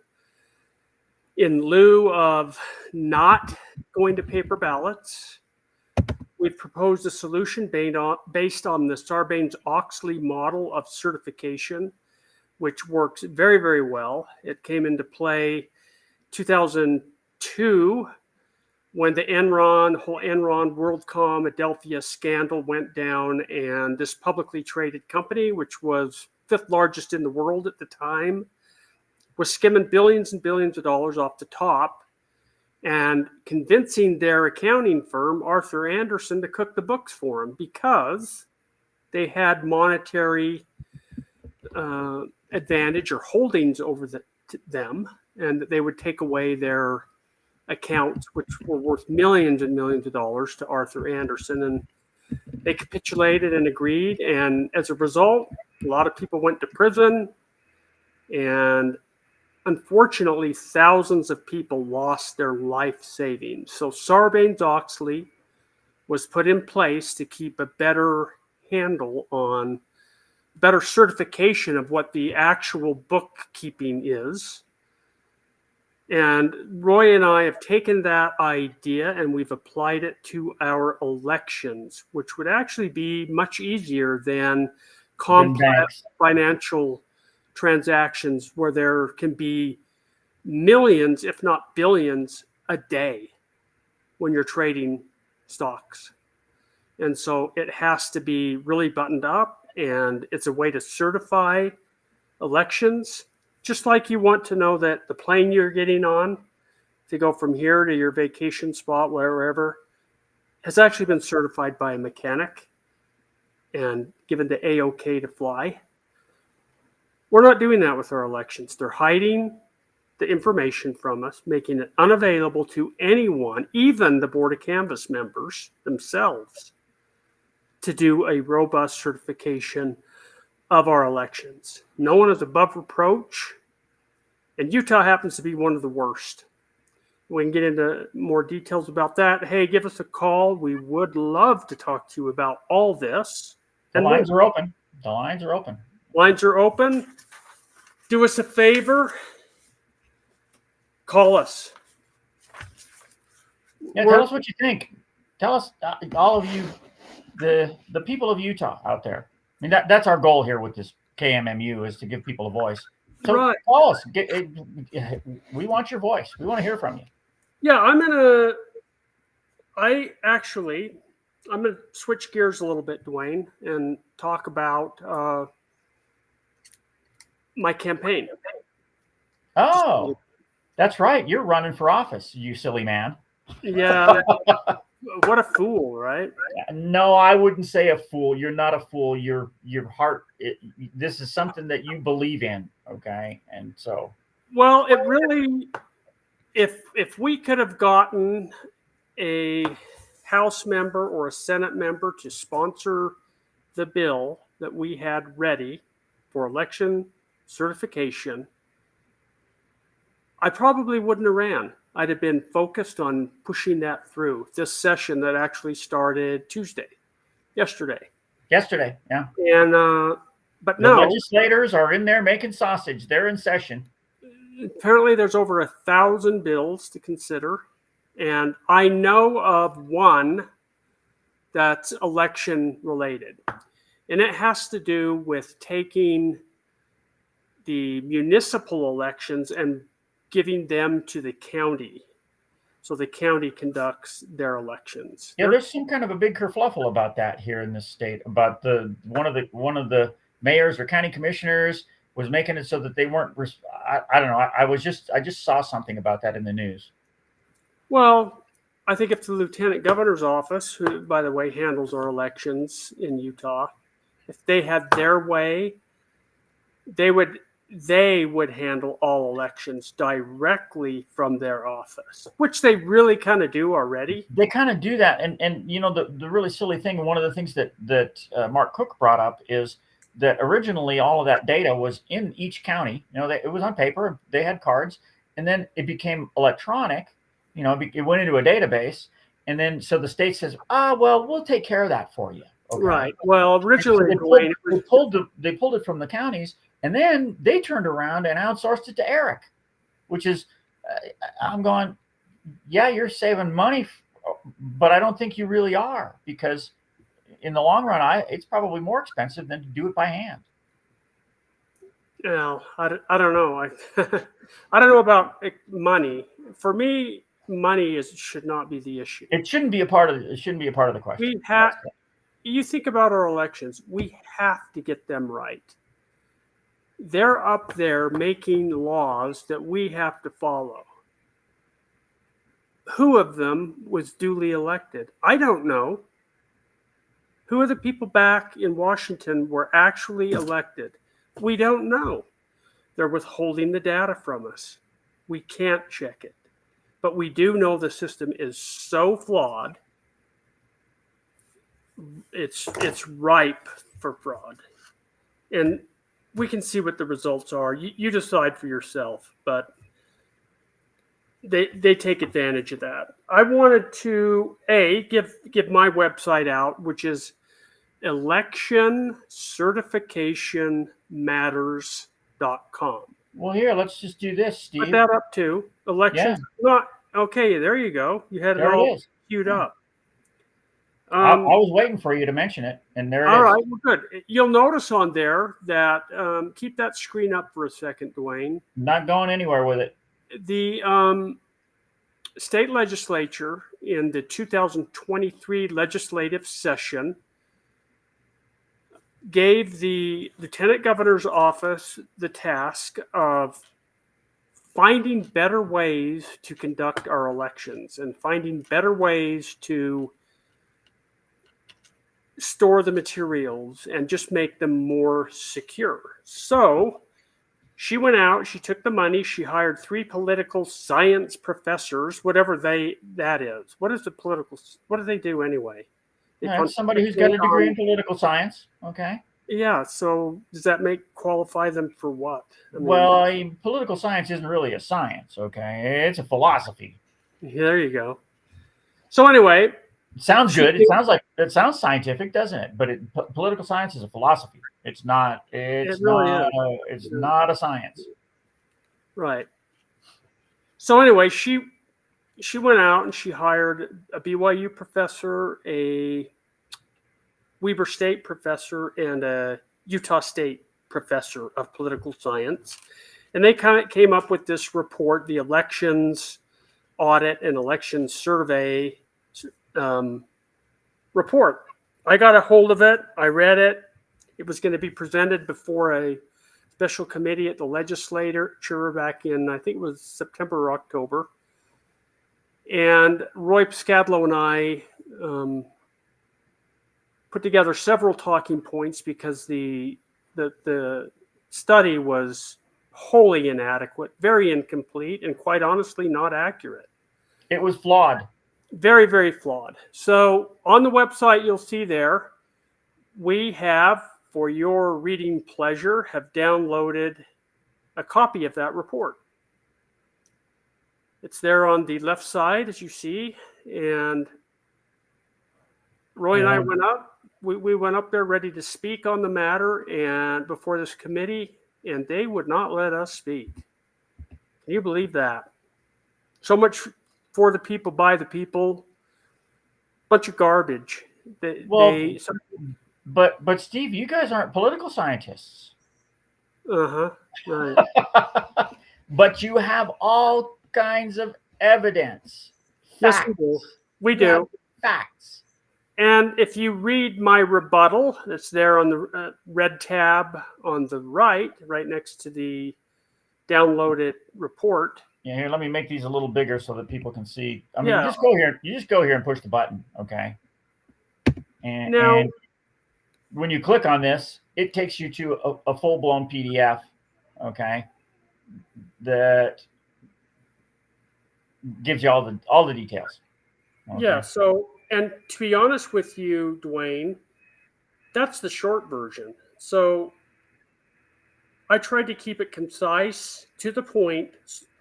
[SPEAKER 1] In lieu of not going to paper ballots, we've proposed a solution based on the Sarbanes-Oxley model of certification, which works very, very well. It came into play 2002 when the whole Enron WorldCom Adelphia scandal went down, and this publicly traded company, which was fifth largest in the world at the time, was skimming billions and billions of dollars off the top and convincing their accounting firm, Arthur Andersen, to cook the books for them because they had monetary advantage or holdings over them, and that they would take away their accounts, which were worth millions and millions of dollars to Arthur Andersen. And they capitulated and agreed. And as a result, a lot of people went to prison. And unfortunately, thousands of people lost their life savings. So Sarbanes-Oxley was put in place to keep a better handle on better certification of what the actual bookkeeping is. And Roy and I have taken that idea and we've applied it to our elections, which would actually be much easier than complex financial transactions where there can be millions, if not billions, a day when you're trading stocks. And so it has to be really buttoned up, and it's a way to certify elections. Just like you want to know that the plane you're getting on to go from here to your vacation spot, wherever, has actually been certified by a mechanic and given the A-OK to fly. We're not doing that with our elections. They're hiding the information from us, making it unavailable to anyone, even the Board of Canvass members themselves, to do a robust certification of our elections. No one is above reproach, and Utah happens to be one of the worst. We can get into more details about that. Hey, give us a call. We would love to talk to you about all this.
[SPEAKER 2] The lines are open. The lines are open.
[SPEAKER 1] Lines are open. Do us a favor. Call us.
[SPEAKER 2] Yeah, tell us what you think. Tell us, all of you, the people of Utah out there. I mean, that's our goal here with this KMMU, is to give people a voice. So
[SPEAKER 1] right.
[SPEAKER 2] Call us. We want your voice. We want to hear from you.
[SPEAKER 1] Yeah, I'm gonna switch gears a little bit, Dwayne, and talk about my campaign.
[SPEAKER 2] Oh, that's right. You're running for office, you silly man.
[SPEAKER 1] Yeah. What a fool, right?
[SPEAKER 2] No, I wouldn't say a fool. You're not a fool. Your heart. This is something that you believe in, okay? And so.
[SPEAKER 1] Well, it really, if we could have gotten a House member or a Senate member to sponsor the bill that we had ready for election certification, I probably wouldn't have ran. I'd have been focused on pushing that through this session that actually started yesterday.
[SPEAKER 2] Yesterday, yeah.
[SPEAKER 1] And but
[SPEAKER 2] the
[SPEAKER 1] no,
[SPEAKER 2] legislators are in there making sausage. They're in session.
[SPEAKER 1] Apparently, there's over 1,000 bills to consider, and I know of one that's election related, and it has to do with taking the municipal elections and giving them to the county, so the county conducts their elections.
[SPEAKER 2] Yeah, there's some kind of a big kerfluffle about that here in this state. About one of the mayors or county commissioners was making it so that they weren't. I don't know. I just saw something about that in the news.
[SPEAKER 1] Well, I think if the lieutenant governor's office, who by the way handles our elections in Utah, if they had their way, they would handle all elections directly from their office, which they really kind of do already.
[SPEAKER 2] They kind of do that. And you know, the really silly thing, one of the things that Mark Cook brought up is that originally all of that data was in each county. You know, it was on paper, they had cards, and then it became electronic. You know, it went into a database, and then so the state says, well, we'll take care of that for you. Okay?
[SPEAKER 1] Right. Well, originally
[SPEAKER 2] they pulled it from the counties. And then they turned around and outsourced it to Eric, which is I'm going, yeah, you're saving money, but I don't think you really are, because in the long run, it's probably more expensive than to do it by hand.
[SPEAKER 1] Now, I don't know. I don't know about money. For me, money should not be the issue.
[SPEAKER 2] It shouldn't be a part of the question.
[SPEAKER 1] We have. You think about our elections. We have to get them right. They're up there making laws that we have to follow. Who of them was duly elected? I don't know. Who are the people back in Washington were actually elected? We don't know. They're withholding the data from us. We can't check it. But we do know the system is so flawed. It's ripe for fraud. And we can see what the results are. You decide for yourself, but they take advantage of that. I wanted to give my website out, which is electioncertificationmatters.com.
[SPEAKER 2] Well, here, let's just do this, Steve.
[SPEAKER 1] Put that up too. Elections.
[SPEAKER 2] Yeah.
[SPEAKER 1] Not okay. There you go. You had it
[SPEAKER 2] There
[SPEAKER 1] all
[SPEAKER 2] it is.
[SPEAKER 1] queued
[SPEAKER 2] Yeah.
[SPEAKER 1] up.
[SPEAKER 2] I was waiting for you to mention it, and there it is.
[SPEAKER 1] All right, well, good. You'll notice on there that keep that screen up for a second, Dwayne.
[SPEAKER 2] Not going anywhere with it.
[SPEAKER 1] The state legislature in the 2023 legislative session gave the lieutenant governor's office the task of finding better ways to conduct our elections and finding better ways to store the materials and just make them more secure. So she went out, she took the money, she hired 3 political science professors, whatever that is. What is the political, what do they do anyway?
[SPEAKER 2] Somebody who's got a degree in political science. Okay.
[SPEAKER 1] Yeah, so does that qualify them for what?
[SPEAKER 2] Political science isn't really a science, okay? It's a philosophy.
[SPEAKER 1] There you go. So anyway,
[SPEAKER 2] it sounds good. It sounds scientific, doesn't it? But political science is a philosophy. It's not. It's not a science.
[SPEAKER 1] Right. So anyway, she went out and she hired a BYU professor, a Weber State professor, and a Utah State professor of political science. And they kind of came up with this report, the elections audit and election survey report. I got a hold of it. I read it. It was going to be presented before a special committee at the legislature back in, I think it was September or October. And Roy Piskadlo and I put together several talking points because the study was wholly inadequate, very incomplete, and quite honestly, not accurate.
[SPEAKER 2] It was flawed.
[SPEAKER 1] Very, very flawed. So on the website, you'll see there, we have, for your reading pleasure, have downloaded a copy of that report. It's there on the left side, as you see, and Roy and I went up. We went up there ready to speak on the matter and before this committee, and they would not let us speak. Can you believe that? So much for the people, by the people, bunch of garbage.
[SPEAKER 2] But Steve, you guys aren't political scientists.
[SPEAKER 1] Right.
[SPEAKER 2] But you have all kinds of evidence.
[SPEAKER 1] Yes, we do. We do.
[SPEAKER 2] Facts.
[SPEAKER 1] And if you read my rebuttal, it's there on the red tab on the right next to the downloaded report.
[SPEAKER 2] Yeah, here, let me make these a little bigger so that people can see. I mean, you just go here and push the button, okay? And when you click on this, it takes you to a full-blown PDF, okay, that gives you all the details. Okay?
[SPEAKER 1] Yeah, so, and to be honest with you, Dwayne, that's the short version. So I tried to keep it concise, to the point,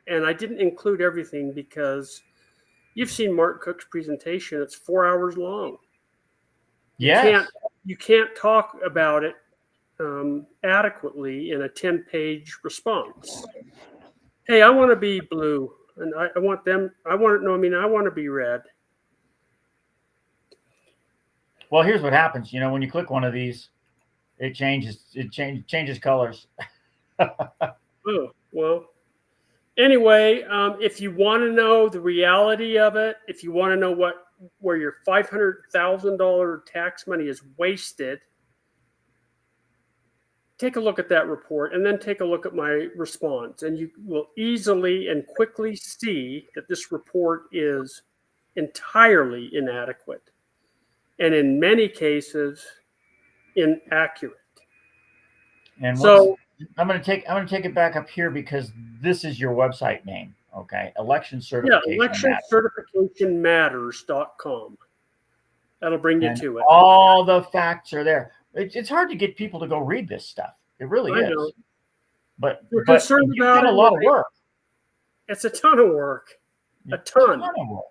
[SPEAKER 1] and I didn't include everything because you've seen Mark Cook's presentation. It's 4 hours long.
[SPEAKER 2] Yes.
[SPEAKER 1] You can't talk about it adequately in a 10-page response. Hey, I want to be blue. and I want them. I want to know. I mean, I want to be read.
[SPEAKER 2] Well, here's what happens. When you click one of these, it changes colors.
[SPEAKER 1] Oh well. Anyway, if you want to know the reality of it, if you want to know where your $500,000 tax money is wasted, take a look at that report and then take a look at my response, and you will easily and quickly see that this report is entirely inadequate and in many cases inaccurate.
[SPEAKER 2] And
[SPEAKER 1] So
[SPEAKER 2] I'm going to take it back up here because this is your website name. Okay. Election
[SPEAKER 1] yeah,
[SPEAKER 2] certification
[SPEAKER 1] electioncertificationmatters.com. That'll bring you
[SPEAKER 2] and
[SPEAKER 1] to it.
[SPEAKER 2] all the facts are there. It's hard to get people to go read this stuff. It really
[SPEAKER 1] I
[SPEAKER 2] is.
[SPEAKER 1] know.
[SPEAKER 2] But
[SPEAKER 1] You're
[SPEAKER 2] but
[SPEAKER 1] concerned
[SPEAKER 2] you've
[SPEAKER 1] about
[SPEAKER 2] done a
[SPEAKER 1] it.
[SPEAKER 2] lot of work.
[SPEAKER 1] It's a ton of work. A
[SPEAKER 2] A
[SPEAKER 1] ton.
[SPEAKER 2] ton of work.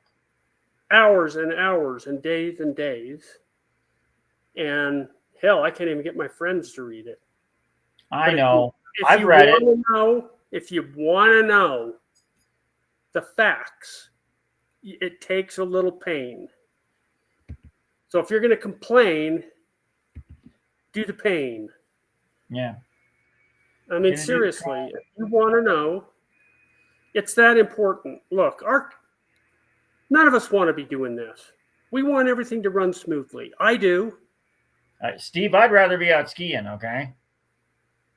[SPEAKER 1] Hours and hours and days and days. And hell, I can't even get my friends to read it.
[SPEAKER 2] I know.
[SPEAKER 1] If
[SPEAKER 2] I've
[SPEAKER 1] you
[SPEAKER 2] read
[SPEAKER 1] want
[SPEAKER 2] it.
[SPEAKER 1] to know, if you want to know the facts, it takes a little pain. So if you're going to complain, do the pain.
[SPEAKER 2] Yeah.
[SPEAKER 1] I mean, seriously, if you want to know, it's that important. Look, none of us want to be doing this. We want everything to run smoothly. I do.
[SPEAKER 2] Steve, I'd rather be out skiing. Okay.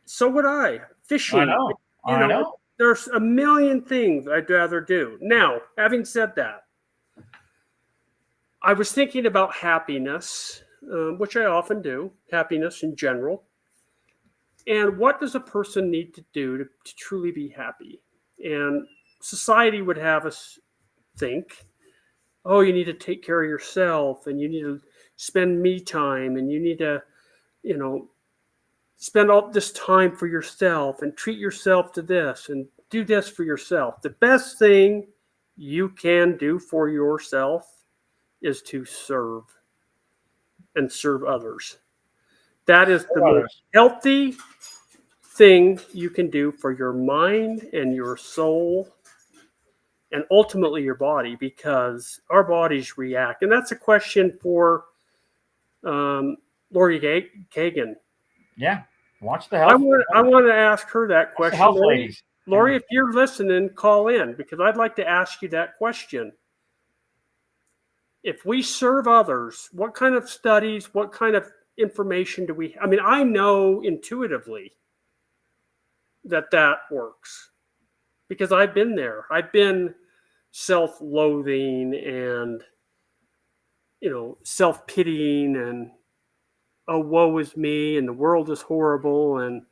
[SPEAKER 1] So would I. Fishing.
[SPEAKER 2] I know. I know.
[SPEAKER 1] There's a million things I'd rather do. Now, having said that, I was thinking about happiness, which I often do, happiness in general. And what does a person need to do to truly be happy? And society would have us think, oh, you need to take care of yourself and you need to spend me time and you need to, spend all this time for yourself and treat yourself to this and do this for yourself. The best thing you can do for yourself is to serve and serve others. That is the most healthy thing you can do for your mind and your soul and ultimately your body, because our bodies react. And that's a question for Lori Kagan.
[SPEAKER 2] Yeah. Watch the health.
[SPEAKER 1] I want to ask her that question.
[SPEAKER 2] Health ladies.
[SPEAKER 1] Lori,
[SPEAKER 2] Yeah.
[SPEAKER 1] if you're listening, call in because I'd like to ask you that question. If we serve others, what kind of studies, what kind of information do we? I mean, I know intuitively that works because I've been there. I've been self-loathing and self-pitying and oh, woe is me and the world is horrible and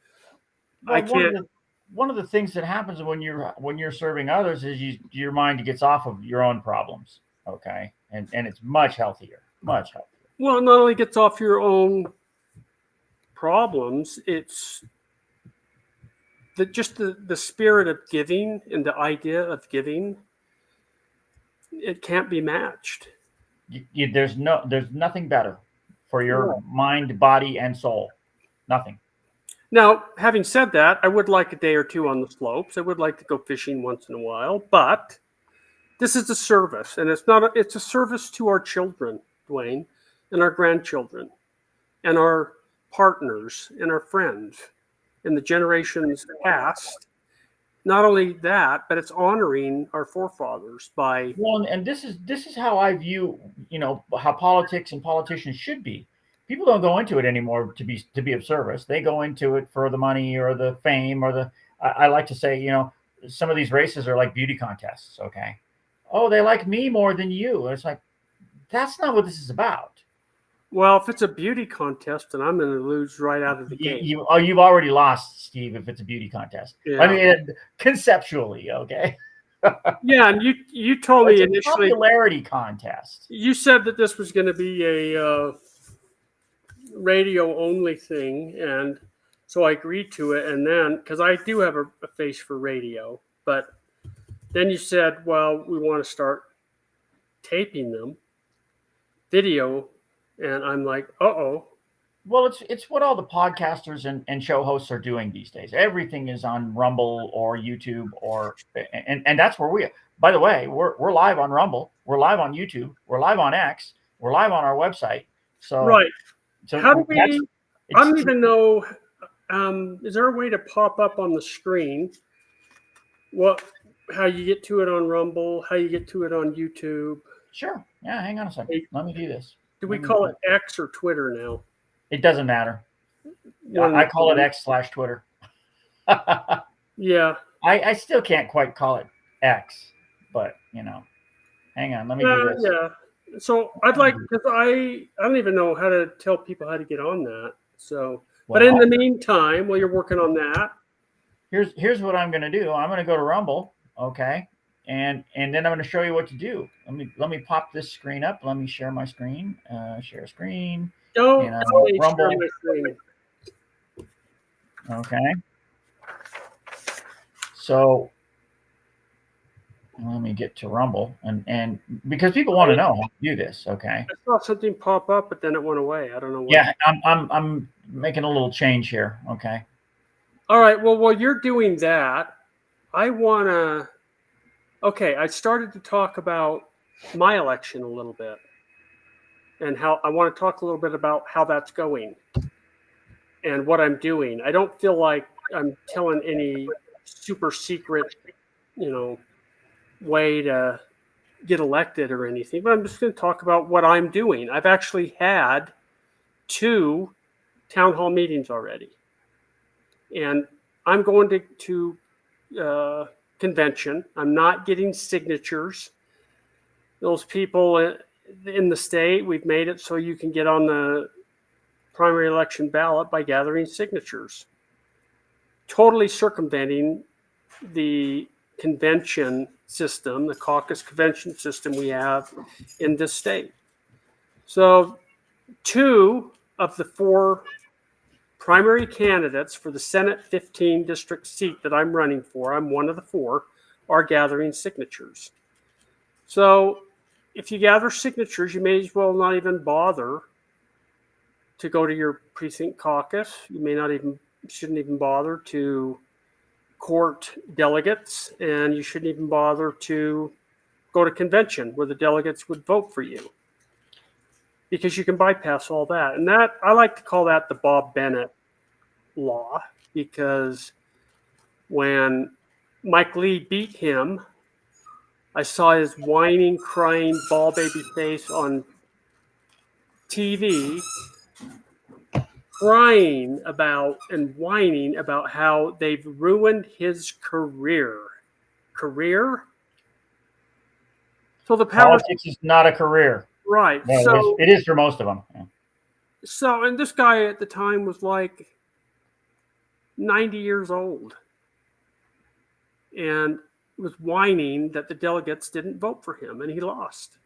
[SPEAKER 2] Well,
[SPEAKER 1] I can't.
[SPEAKER 2] One of the things that happens when you're serving others is your mind gets off of your own problems. Okay, and it's much healthier.
[SPEAKER 1] Well, it not only gets off your own problems, it's the spirit of giving and the idea of giving. It can't be matched.
[SPEAKER 2] There's nothing better for your mind, body, and soul. Nothing.
[SPEAKER 1] Now, having said that, I would like a day or two on the slopes. I would like to go fishing once in a while, but this is a service, and it's a service to our children, Dwayne, and our grandchildren, and our partners, and our friends, and the generations past. Not only that, but it's honoring our forefathers by.
[SPEAKER 2] Well, and this is how I view how politics and politicians should be. People don't go into it anymore to be of service. They go into it for the money or the fame or the. I like to say, some of these races are like beauty contests. Okay, oh, they like me more than you. And it's like that's not what this is about.
[SPEAKER 1] Well, if it's a beauty contest, then I'm going to lose right out of the gate.
[SPEAKER 2] You've already lost, Steve. If it's a beauty contest,
[SPEAKER 1] Yeah.
[SPEAKER 2] I mean conceptually, okay.
[SPEAKER 1] Yeah, and you told me
[SPEAKER 2] it's
[SPEAKER 1] initially
[SPEAKER 2] a popularity contest.
[SPEAKER 1] You said that this was going to be a radio only thing, and so I agreed to it. And then because I do have a face for radio, but then you said, well, we want to start taping them video, and I'm like, uh-oh,
[SPEAKER 2] Well, it's what all the podcasters and show hosts are doing these days. Everything is on Rumble or YouTube and that's where we. By the way, we're live on Rumble, we're live on YouTube, we're live on X, we're live on our website.
[SPEAKER 1] Right.
[SPEAKER 2] So
[SPEAKER 1] How do
[SPEAKER 2] that's
[SPEAKER 1] we? I don't even know. Is there a way to pop up on the screen what how you get to it on Rumble, how you get to it on YouTube?
[SPEAKER 2] sure. Yeah, hang on a second. Let me do this.
[SPEAKER 1] Do we call it X or Twitter now?
[SPEAKER 2] It doesn't matter.
[SPEAKER 1] One
[SPEAKER 2] I call it X/Twitter.
[SPEAKER 1] Yeah.
[SPEAKER 2] I still can't quite call it X, but hang on. Let me do this.
[SPEAKER 1] Yeah. So I'd like because I don't even know how to tell people how to get on that. So, but in the meantime, while you're working on that,
[SPEAKER 2] here's what I'm going to do. I'm going to go to Rumble, okay, and then I'm going to show you what to do. Let me pop this screen up. Let me share my screen. Share screen.
[SPEAKER 1] Don't
[SPEAKER 2] Rumble.
[SPEAKER 1] share my screen.
[SPEAKER 2] Okay. So let me get to Rumble and because people want to know how to do this, okay?
[SPEAKER 1] I saw something pop up, but then it went away. I don't know what.
[SPEAKER 2] Yeah, I'm making a little change here, okay?
[SPEAKER 1] All right. Well, while you're doing that, I wanna. Okay, I started to talk about my election a little bit, and how I want to talk a little bit about how that's going and what I'm doing. I don't feel like I'm telling any super secret, way to get elected or anything, but I'm just going to talk about what I'm doing. I've actually had 2 town hall meetings already, and I'm going to convention. I'm not getting signatures. Those people in the state, we've made it so you can get on the primary election ballot by gathering signatures, totally circumventing the convention system, the caucus convention system we have in this state. So 2 of the 4 primary candidates for the Senate 15 district seat that I'm running for, I'm one of the 4, are gathering signatures. So if you gather signatures, you may as well not even bother to go to your precinct caucus. You shouldn't even bother to court delegates, and you shouldn't even bother to go to convention where the delegates would vote for you, because you can bypass all that. And that, I like to call that the Bob Bennett law, because when Mike Lee beat him, I saw his whining, crying, ball baby face on TV, crying about and whining about how they've ruined his career. So the
[SPEAKER 2] politics is not a career,
[SPEAKER 1] right?
[SPEAKER 2] Well,
[SPEAKER 1] so
[SPEAKER 2] it is for most of them. Yeah.
[SPEAKER 1] So, and this guy at the time was like 90 years old, and was whining that the delegates didn't vote for him, and he lost.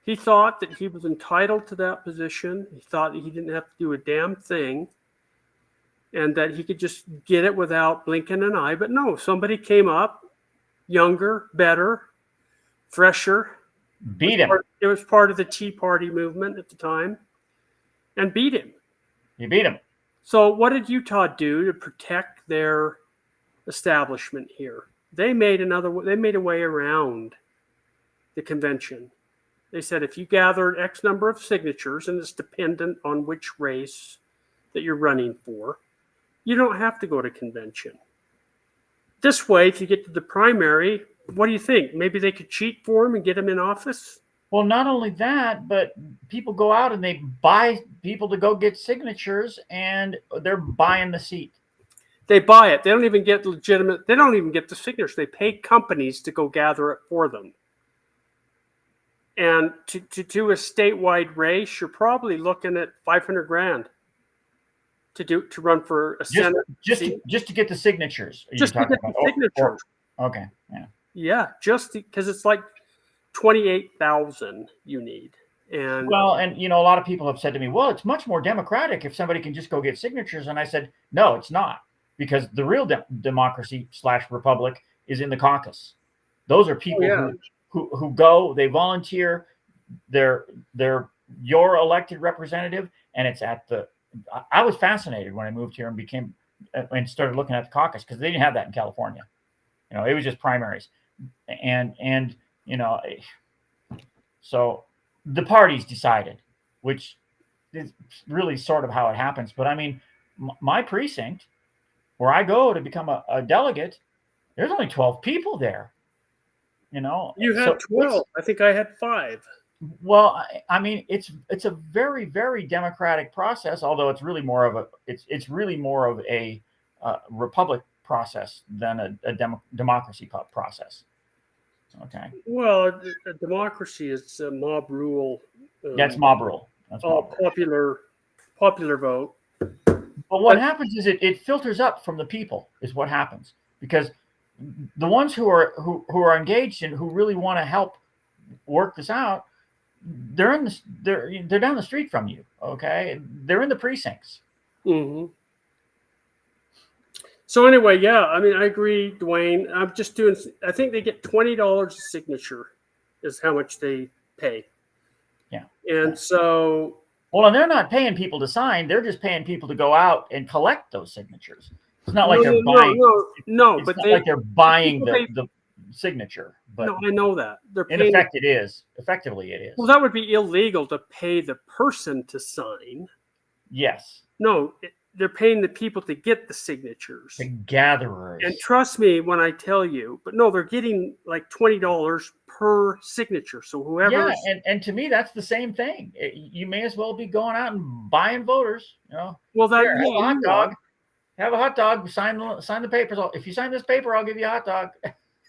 [SPEAKER 1] He thought that he was entitled to that position. He thought that he didn't have to do a damn thing, and that he could just get it without blinking an eye. But no, somebody came up, younger, better, fresher.
[SPEAKER 2] Beat him.
[SPEAKER 1] It was part of the Tea Party movement at the time, and beat him.
[SPEAKER 2] You beat him.
[SPEAKER 1] So what did Utah do to protect their establishment here? They made a way around the convention. They said if you gathered X number of signatures, and it's dependent on which race that you're running for, you don't have to go to convention. This way, if you get to the primary, what do you think? Maybe they could cheat for him and get him in office?
[SPEAKER 2] Well, not only that, but people go out and they buy people to go get signatures, and they're buying the seat.
[SPEAKER 1] They buy it. They don't even get they don't even get the signatures. They pay companies to go gather it for them. And to do a statewide race, you're probably looking at $500,000 to run for a Senate
[SPEAKER 2] just to get the signatures.
[SPEAKER 1] Just to get the signatures.
[SPEAKER 2] Okay. Yeah.
[SPEAKER 1] Yeah, just because it's like 28,000 you need. And
[SPEAKER 2] well, and a lot of people have said to me, well, it's much more democratic if somebody can just go get signatures. And I said, no, it's not, because the real democracy / republic is in the caucus. Those are people who go, they volunteer, they're your elected representative, and it's at the. I was fascinated when I moved here and started looking at the caucus, because they didn't have that in California. It was just primaries, and so the parties decided, which is really sort of how it happens. But I mean, my precinct, where I go to become a delegate, there's only 12 people there.
[SPEAKER 1] You had 12. I think I had 5.
[SPEAKER 2] Well, I memean, it's a very, very democratic process, although it's really more of a republic process than a democracy process. Okay.
[SPEAKER 1] Well, a democracy is mob rule.
[SPEAKER 2] That's mob rule. That's
[SPEAKER 1] all
[SPEAKER 2] mob rule.
[SPEAKER 1] popular vote.
[SPEAKER 2] But what happens is it filters up from the people, is what happens, because the ones who are engaged and who really want to help work this out, they're down the street from you. Okay, they're in the precincts.
[SPEAKER 1] Mm-hmm. So anyway, yeah, I mean, I agree, Dwayne. I'm just doing. I think they get $20 a signature, is how much they pay.
[SPEAKER 2] Yeah.
[SPEAKER 1] And so.
[SPEAKER 2] Well, and they're not paying people to sign; they're just paying people to go out and collect those signatures. It's not like they're buying.
[SPEAKER 1] No,
[SPEAKER 2] but like they're buying the signature. But
[SPEAKER 1] no, I know that. They're
[SPEAKER 2] in effect, it is. Effectively, it is.
[SPEAKER 1] Well, that would be illegal to pay the person to sign.
[SPEAKER 2] Yes.
[SPEAKER 1] No, they're paying the people to get the signatures.
[SPEAKER 2] The gatherers.
[SPEAKER 1] And trust me when I tell you, but no, they're getting like $20 per signature. So whoever.
[SPEAKER 2] Yeah, and to me, that's the same thing. You may as well be going out and buying voters.
[SPEAKER 1] Well, that
[SPEAKER 2] have a hot dog. Have a hot dog. Sign the papers. If you sign this paper, I'll give you a hot dog.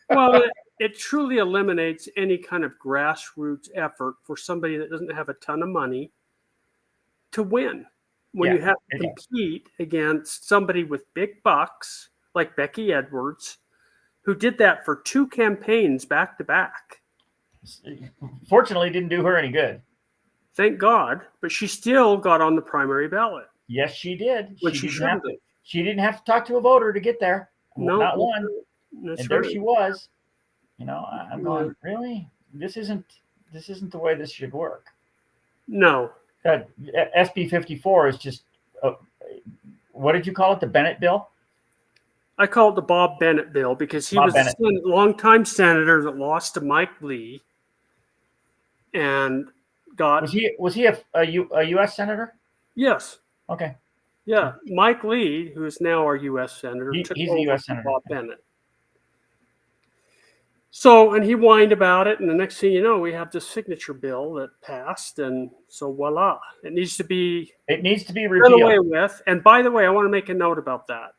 [SPEAKER 1] Well, it truly eliminates any kind of grassroots effort for somebody that doesn't have a ton of money to win. When you have to compete against somebody with big bucks like Becky Edwards, who did that for 2 campaigns back to back.
[SPEAKER 2] Fortunately, didn't do her any good.
[SPEAKER 1] Thank God, but she still got on the primary ballot.
[SPEAKER 2] Yes, she did.
[SPEAKER 1] Which she shouldn't have.
[SPEAKER 2] She didn't have to talk to a voter to get there.
[SPEAKER 1] No,
[SPEAKER 2] not one.
[SPEAKER 1] That's
[SPEAKER 2] and
[SPEAKER 1] right.
[SPEAKER 2] there she was. I'm going, really? This isn't the way this should work.
[SPEAKER 1] No.
[SPEAKER 2] SB 54 is just, what did you call it? The Bennett bill?
[SPEAKER 1] I call it the Bob Bennett bill because he was a longtime senator that lost to Mike Lee, and got.
[SPEAKER 2] Was he a U.S. senator?
[SPEAKER 1] Yes.
[SPEAKER 2] Okay.
[SPEAKER 1] Yeah, Mike Lee, who is now our U.S. senator,
[SPEAKER 2] he's the U.S. senator.
[SPEAKER 1] Bob Bennett. So, and he whined about it, and the next thing you know, we have this signature bill that passed, and so voila, it needs to be
[SPEAKER 2] repealed.
[SPEAKER 1] Done away with. And by the way, I want to make a note about that.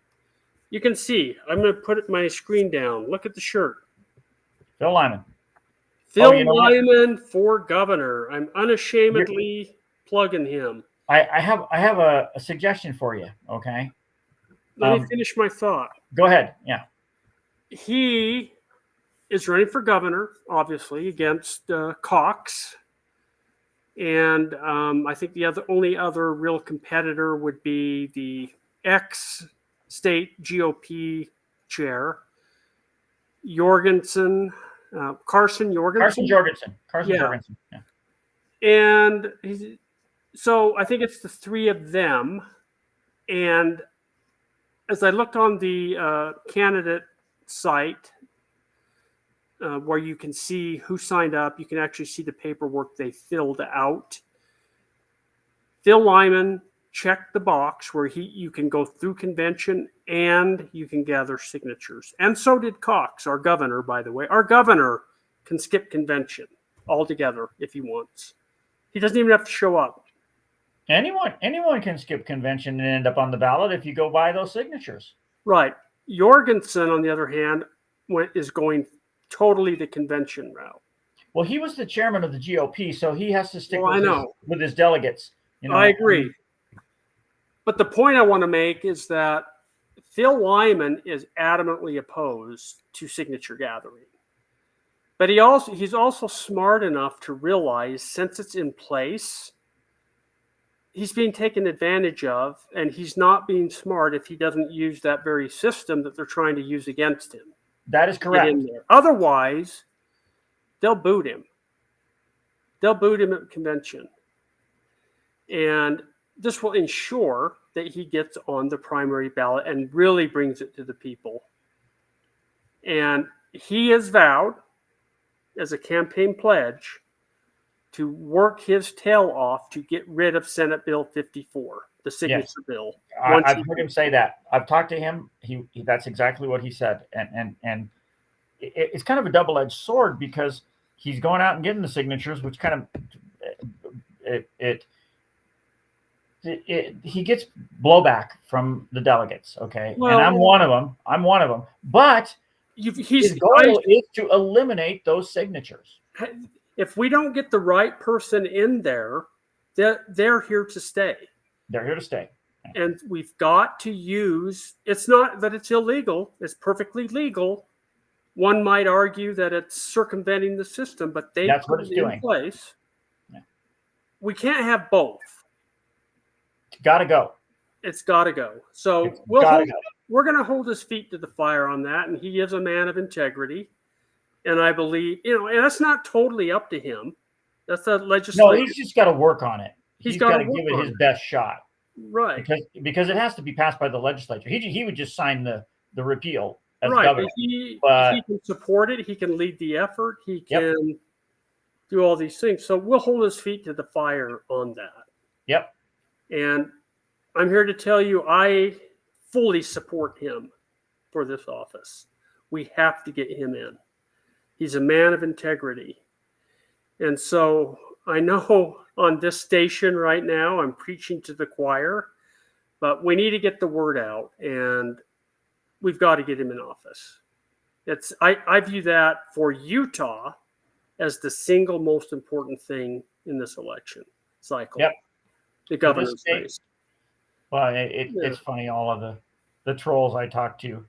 [SPEAKER 1] You can see, I'm going to put my screen down. Look at the shirt.
[SPEAKER 2] Phil Lyman.
[SPEAKER 1] Phil Lyman for governor. I'm unashamedly plugging him.
[SPEAKER 2] I have a suggestion for you. Okay.
[SPEAKER 1] Let me finish my thought.
[SPEAKER 2] Go ahead. Yeah.
[SPEAKER 1] He is running for governor, obviously, against Cox. And I think the only other real competitor would be the ex-state GOP chair, Jorgensen, Carson Jorgensen.
[SPEAKER 2] Carson Jorgensen. Yeah.
[SPEAKER 1] And so I think it's the 3 of them. And as I looked on the candidate site, where you can see who signed up, you can actually see the paperwork they filled out. Phil Lyman checked the box where you can go through convention and you can gather signatures. And so did Cox, our governor, by the way. Our governor can skip convention altogether if he wants. He doesn't even have to show up.
[SPEAKER 2] Anyone can skip convention and end up on the ballot if you go by those signatures.
[SPEAKER 1] Right. Jorgensen, on the other hand, is going totally the convention route.
[SPEAKER 2] Well, he was the chairman of the GOP, so he has to stick with his delegates.
[SPEAKER 1] I agree. But the point I want to make is that Phil Lyman is adamantly opposed to signature gathering. But he's also smart enough to realize, since it's in place, he's being taken advantage of, and he's not being smart if he doesn't use that very system that they're trying to use against him.
[SPEAKER 2] That is correct.
[SPEAKER 1] Otherwise, they'll boot him. They'll boot him at convention. And this will ensure that he gets on the primary ballot and really brings it to the people. And he has vowed, as a campaign pledge, to work his tail off to get rid of Senate Bill 54, the signature bill.
[SPEAKER 2] I've heard him say that. I've talked to him. He that's exactly what he said. And it's kind of a double-edged sword, because he's going out and getting the signatures, which kind of he gets blowback from the delegates. Okay, well, and I'm one of them. But his goal is to eliminate those signatures.
[SPEAKER 1] If we don't get the right person in there, they're here to stay.
[SPEAKER 2] They're here to stay.
[SPEAKER 1] And we've got to use, it's not that it's illegal, it's perfectly legal. One might argue that it's circumventing the system, but that's what it's doing in place. Yeah. We can't have both.
[SPEAKER 2] It's got to go.
[SPEAKER 1] It's got to go. So we're going to hold his feet to the fire on that. And he is a man of integrity. And I believe, and that's not totally up to him. That's the legislature.
[SPEAKER 2] No, he's just got to work on it. He's got to give it his best shot.
[SPEAKER 1] Right.
[SPEAKER 2] Because it has to be passed by the legislature. He would just sign the repeal as
[SPEAKER 1] right.
[SPEAKER 2] governor.
[SPEAKER 1] He can support it. He can lead the effort. He can do all these things. So we'll hold his feet to the fire on that.
[SPEAKER 2] Yep.
[SPEAKER 1] And I'm here to tell you, I fully support him for this office. We have to get him in. He's a man of integrity. And so I know on this station right now, I'm preaching to the choir, but we need to get the word out, and we've got to get him in office. I view that for Utah as the single most important thing in this election cycle.
[SPEAKER 2] Yep.
[SPEAKER 1] The governor's race.
[SPEAKER 2] Well, it's funny, all of the trolls I talk to,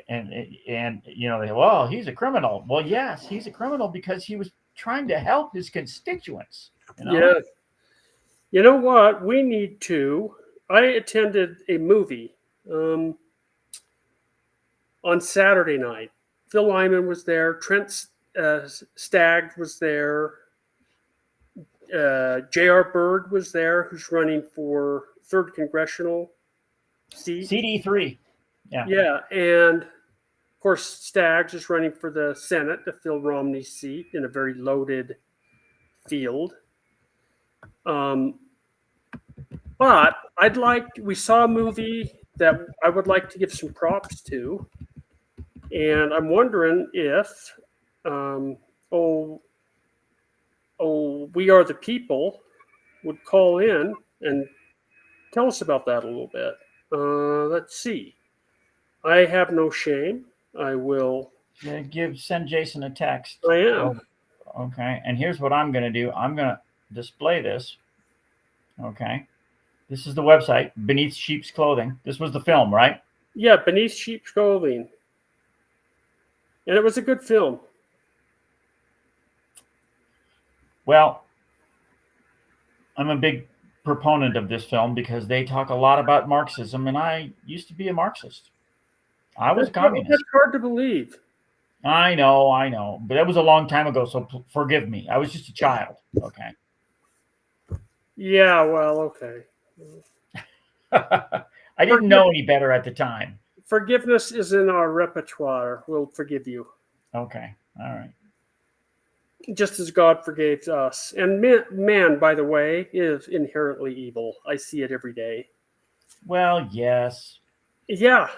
[SPEAKER 2] and they, well, he's a criminal. Well, yes, he's a criminal because he was trying to help his constituents.
[SPEAKER 1] Yeah. You know what? We need to. I attended a movie on Saturday night. Phil Lyman was there. Trent Stagg was there. J.R. Byrd was there, who's running for 3rd Congressional seat.
[SPEAKER 2] CD3. Yeah.
[SPEAKER 1] Yeah. And, of course, Staggs is running for the Senate to fill Romney's seat in a very loaded field. But we saw a movie that I would like to give some props to. And I'm wondering if, We Are the People would call in and tell us about that a little bit. Let's see. I have no shame. I will
[SPEAKER 2] send Jason a text.
[SPEAKER 1] I am.
[SPEAKER 2] Okay. And here's what I'm going to do. I'm going to display this. Okay. This is the website, Beneath Sheep's Clothing. This was the film, right?
[SPEAKER 1] Yeah, Beneath Sheep's Clothing. And it was a good film.
[SPEAKER 2] Well, I'm a big proponent of this film because they talk a lot about Marxism, and I used to be a Marxist. I was communist.
[SPEAKER 1] That's hard to believe.
[SPEAKER 2] I know. But that was a long time ago, so forgive me. I was just a child. Okay.
[SPEAKER 1] Yeah, well, okay.
[SPEAKER 2] I didn't know any better at the time.
[SPEAKER 1] Forgiveness is in our repertoire. We'll forgive you.
[SPEAKER 2] Okay. All right.
[SPEAKER 1] Just as God forgave us. And man, by the way, is inherently evil. I see it every day.
[SPEAKER 2] Well, yes.
[SPEAKER 1] Yeah.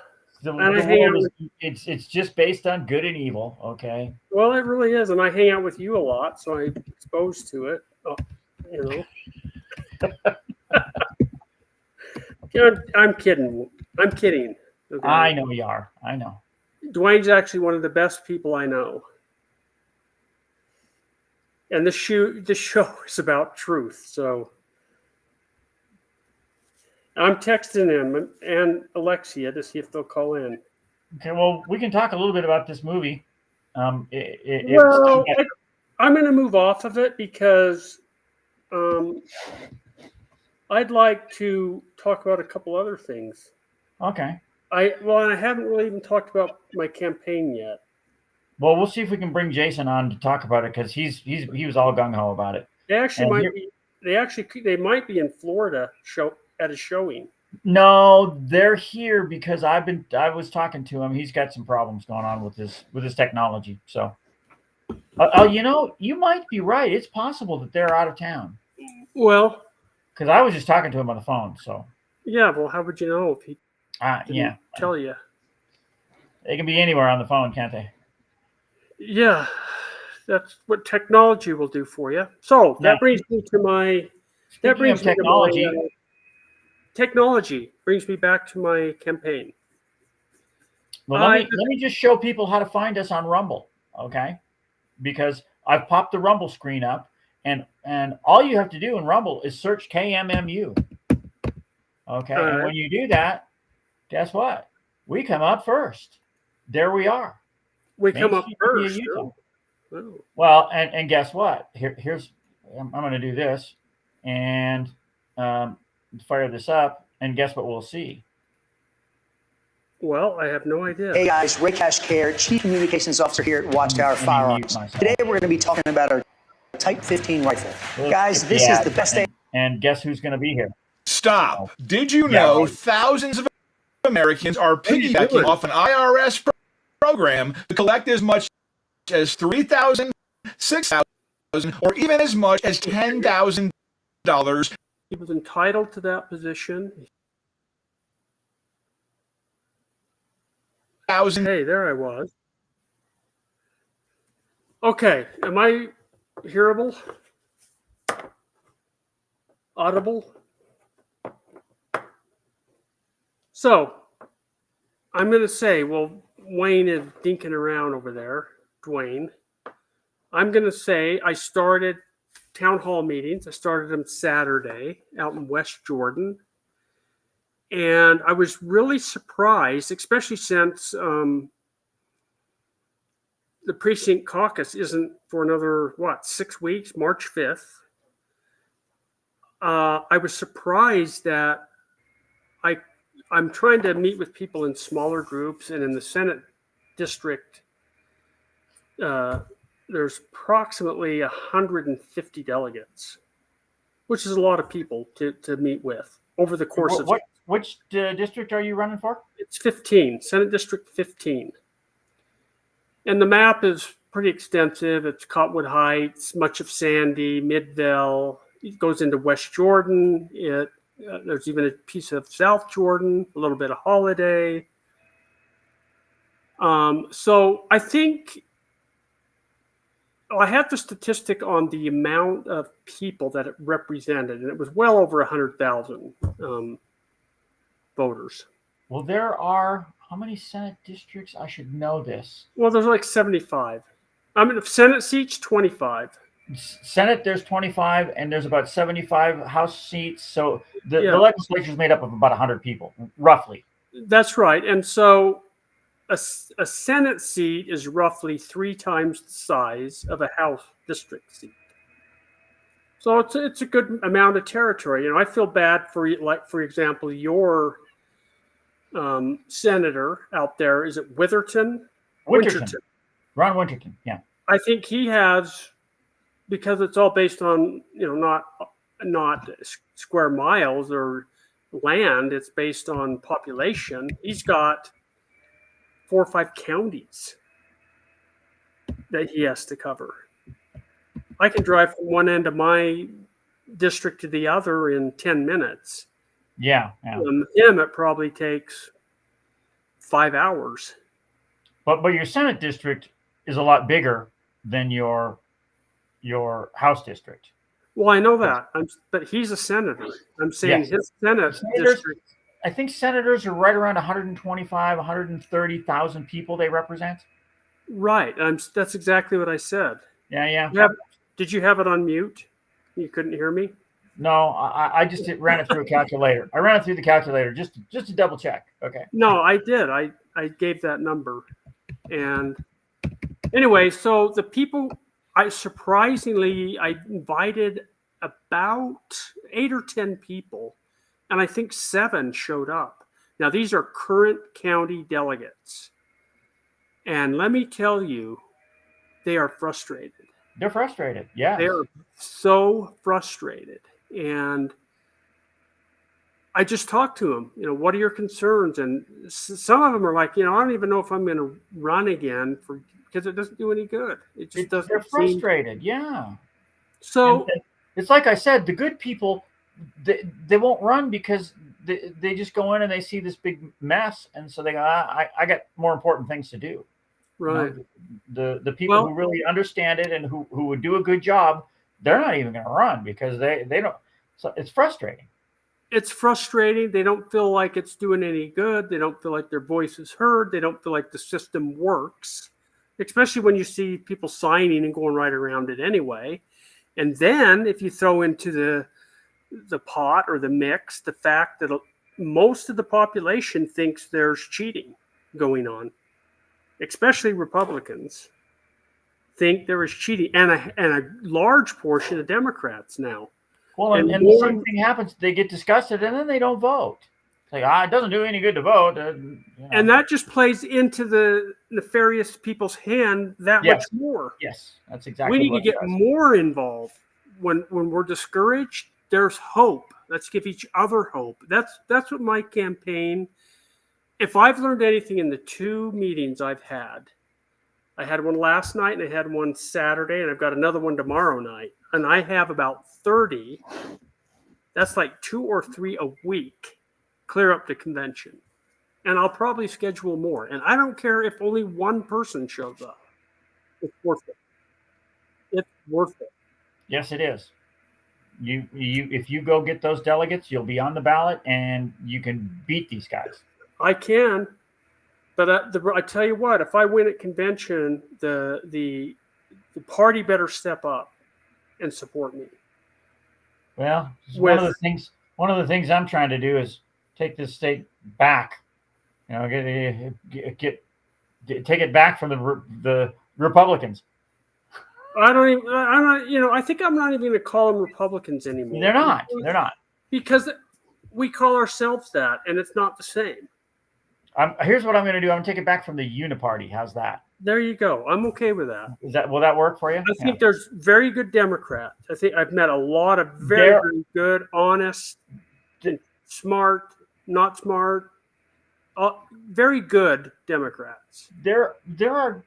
[SPEAKER 2] The world it's just based on good and evil, okay?
[SPEAKER 1] Well, it really is. And I hang out with you a lot, so I'm exposed to it. I'm kidding. Okay?
[SPEAKER 2] I know you are. I know.
[SPEAKER 1] Dwayne's actually one of the best people I know. And the show is about truth. So I'm texting him and Alexia to see if they'll call in.
[SPEAKER 2] Okay, well, we can talk a little bit about this movie.
[SPEAKER 1] I'm going to move off of it because I'd like to talk about a couple other things.
[SPEAKER 2] Okay.
[SPEAKER 1] I haven't really even talked about my campaign yet.
[SPEAKER 2] Well, we'll see if we can bring Jason on to talk about it because he was all gung ho about it.
[SPEAKER 1] They actually might be in Florida at a showing.
[SPEAKER 2] No, they're here because I was talking to him. He's got some problems going on with his technology. So, you might be right. It's possible that they're out of town
[SPEAKER 1] Well,
[SPEAKER 2] because I was just talking to him on the phone. So,
[SPEAKER 1] yeah. Well, how would you know if he didn't
[SPEAKER 2] yeah,
[SPEAKER 1] tell you?
[SPEAKER 2] they can be anywhere on the phone, can't they?
[SPEAKER 1] Yeah, that's what technology will do for you. So
[SPEAKER 2] Now,
[SPEAKER 1] that brings me to my. That
[SPEAKER 2] speaking of
[SPEAKER 1] brings me to
[SPEAKER 2] technology,
[SPEAKER 1] my. Technology brings me back to my campaign.
[SPEAKER 2] well, let me just show people how to find us on Rumble, okay? Because I've popped the Rumble screen up, and all you have to do in Rumble is search KMMU, okay? And when you do that, guess what? We come up first. There we are.
[SPEAKER 1] We
[SPEAKER 2] Main
[SPEAKER 1] come up
[SPEAKER 2] Street Media,
[SPEAKER 1] first.
[SPEAKER 2] Utah.
[SPEAKER 1] Oh.
[SPEAKER 2] Well, and guess what? Here's I'm going to do this, and fire this up, and guess what we'll see?
[SPEAKER 1] Well, I have no idea.
[SPEAKER 3] Hey guys, Ray Cash Care, Chief Communications Officer here at Watchtower Firearms. Today we're going to be talking about our Type 15 rifle. Guys, this is the best day.
[SPEAKER 2] And guess who's going to be here?
[SPEAKER 4] Stop. Did you know thousands of Americans are piggybacking off an IRS program to collect as much as $3,000, $6,000, or even as much as $10,000?
[SPEAKER 1] He was entitled to that position. Hey, there I was. Okay, am I hearable? Audible? So, I'm going to say, well, Wayne is dinking around over there, Dwayne. I'm going to say I started town hall meetings. I started them Saturday out in West Jordan. And I was really surprised, especially since the precinct caucus isn't for another, 6 weeks, March 5th. I was surprised that I'm trying to meet with people in smaller groups, and in the Senate district, there's approximately 150 delegates, which is a lot of people to meet with over the course of.
[SPEAKER 2] Which district are you running for?
[SPEAKER 1] It's 15, Senate District 15. And the map is pretty extensive. It's Cottonwood Heights, much of Sandy, Midvale. It goes into West Jordan. There's even a piece of South Jordan, a little bit of Holiday. So I think I have the statistic on the amount of people that it represented, and it was well over 100,000 voters.
[SPEAKER 2] Well, there are how many Senate districts? I should know this.
[SPEAKER 1] Well, there's like 75. I mean, Senate seats, 25.
[SPEAKER 2] Senate, there's 25, and there's about 75 House seats. So the legislature is made up of about 100 people, roughly.
[SPEAKER 1] That's right. And so a Senate seat is roughly 3 times the size of a House district seat. So it's a good amount of territory. You know, I feel bad for, like, for example, your senator out there. Is it Winterton?
[SPEAKER 2] Ron Winterton, yeah.
[SPEAKER 1] I think he has, because it's all based on, not square miles or land. It's based on population. He's got 4 or 5 counties that he has to cover. I can drive from one end of my district to the other in 10 minutes.
[SPEAKER 2] Yeah.
[SPEAKER 1] Him, it probably takes 5 hours.
[SPEAKER 2] But your Senate district is a lot bigger than your House district.
[SPEAKER 1] Well, I know that, but he's a senator. I'm saying his Senate district.
[SPEAKER 2] I think senators are right around 125, 130,000 people they represent.
[SPEAKER 1] Right. That's exactly what I said.
[SPEAKER 2] Yeah.
[SPEAKER 1] Did you have it on mute? You couldn't hear me?
[SPEAKER 2] No, I just ran it through a calculator. I ran it through the calculator just to double check. Okay.
[SPEAKER 1] No, I did. I gave that number. And anyway, so the people, I invited about 8 or 10 people, and I think 7 showed up. Now, these are current county delegates. And let me tell you, they are frustrated.
[SPEAKER 2] They're frustrated. Yeah.
[SPEAKER 1] They are so frustrated. And I just talked to them. What are your concerns? And some of them are like, I don't even know if I'm going to run again because it doesn't do any good. It just doesn't.
[SPEAKER 2] They're frustrated. Yeah.
[SPEAKER 1] So
[SPEAKER 2] and it's like I said, the good people, they won't run because they just go in and they see this big mess, and so they go, I got more important things to do.
[SPEAKER 1] Right.
[SPEAKER 2] The people who really understand it and who would do a good job, they're not even going to run because they don't. So it's frustrating.
[SPEAKER 1] It's frustrating. They don't feel like it's doing any good. They don't feel like their voice is heard. They don't feel like the system works, especially when you see people signing and going right around it anyway. And then if you throw into the pot or the mix the fact that most of the population thinks there's cheating going on, especially Republicans think there is cheating, and a large portion of Democrats now.
[SPEAKER 2] Well, and the same thing happens. They get disgusted and then they don't vote. It's like, it doesn't do any good to vote.
[SPEAKER 1] And that just plays into the nefarious people's hand that much more.
[SPEAKER 2] Yes, that's exactly.
[SPEAKER 1] We need to get more involved. When we're discouraged, there's hope. Let's give each other hope. That's what my campaign. If I've learned anything in the 2 meetings I've had, I had one last night and I had one Saturday, and I've got another one tomorrow night. And I have about 30. That's like 2 or 3 a week clear up the convention. And I'll probably schedule more. And I don't care if only one person shows up. It's worth it. It's worth it.
[SPEAKER 2] Yes, it is. You if you go get those delegates, you'll be on the ballot and you can beat these guys.
[SPEAKER 1] I can. But I tell you what, if I win at convention, the party better step up and support me.
[SPEAKER 2] Well, one of the things I'm trying to do is take this state back. Take it back from the Republicans.
[SPEAKER 1] I think I'm not even going to call them Republicans anymore.
[SPEAKER 2] They're not. They're not.
[SPEAKER 1] Because we call ourselves that, and it's not the same.
[SPEAKER 2] Here's what I'm going to do. I'm going to take it back from the Uniparty. How's that?
[SPEAKER 1] There you go. I'm okay with that.
[SPEAKER 2] Will that work for you?
[SPEAKER 1] I think there's very good Democrats. I think I've met a lot of very good, honest, smart, not smart, very good Democrats.
[SPEAKER 2] There are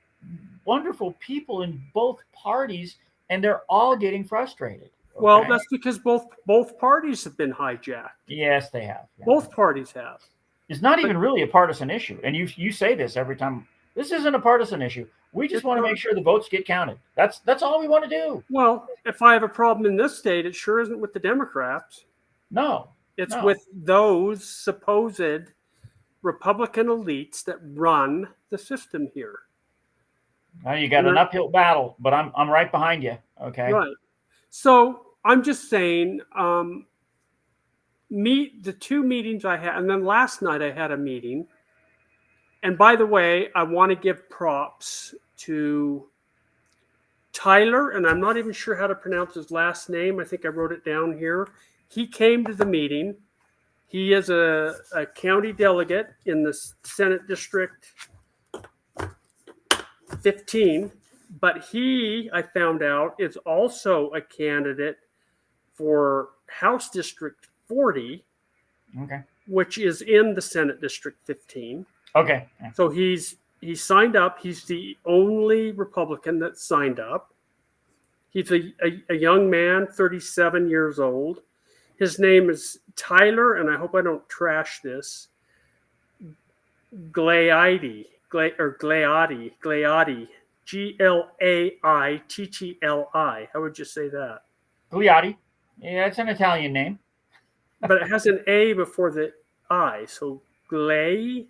[SPEAKER 2] wonderful people in both parties, and they're all getting frustrated. Okay?
[SPEAKER 1] Well, that's because both parties have been hijacked.
[SPEAKER 2] Yes, they have. Yeah.
[SPEAKER 1] Both parties have.
[SPEAKER 2] It's not even really a partisan issue. And you say this every time. This isn't a partisan issue. We just want to make sure the votes get counted. That's all we want to do.
[SPEAKER 1] Well, if I have a problem in this state, it sure isn't with the Democrats.
[SPEAKER 2] No.
[SPEAKER 1] It's with those supposed Republican elites that run the system here.
[SPEAKER 2] Now you got an uphill battle, but I'm right behind you. Okay.
[SPEAKER 1] Right. So I'm just saying, the 2 meetings I had, and then last night I had a meeting. And by the way, I want to give props to Tyler, and I'm not even sure how to pronounce his last name. I think I wrote it down here. He came to the meeting. He is a county delegate in the Senate District 15, but I found out, is also a candidate for House District 40, which is in the Senate District 15.
[SPEAKER 2] Okay.
[SPEAKER 1] So he's signed up. He's the only Republican that signed up. He's a young man, 37 years old. His name is Tyler, and I hope I don't trash this, Glaiati, Glaiati, Glaittli. How would you say that?
[SPEAKER 2] Glaiati. Yeah, it's an Italian name.
[SPEAKER 1] But it has an A before the I, so Glaiati.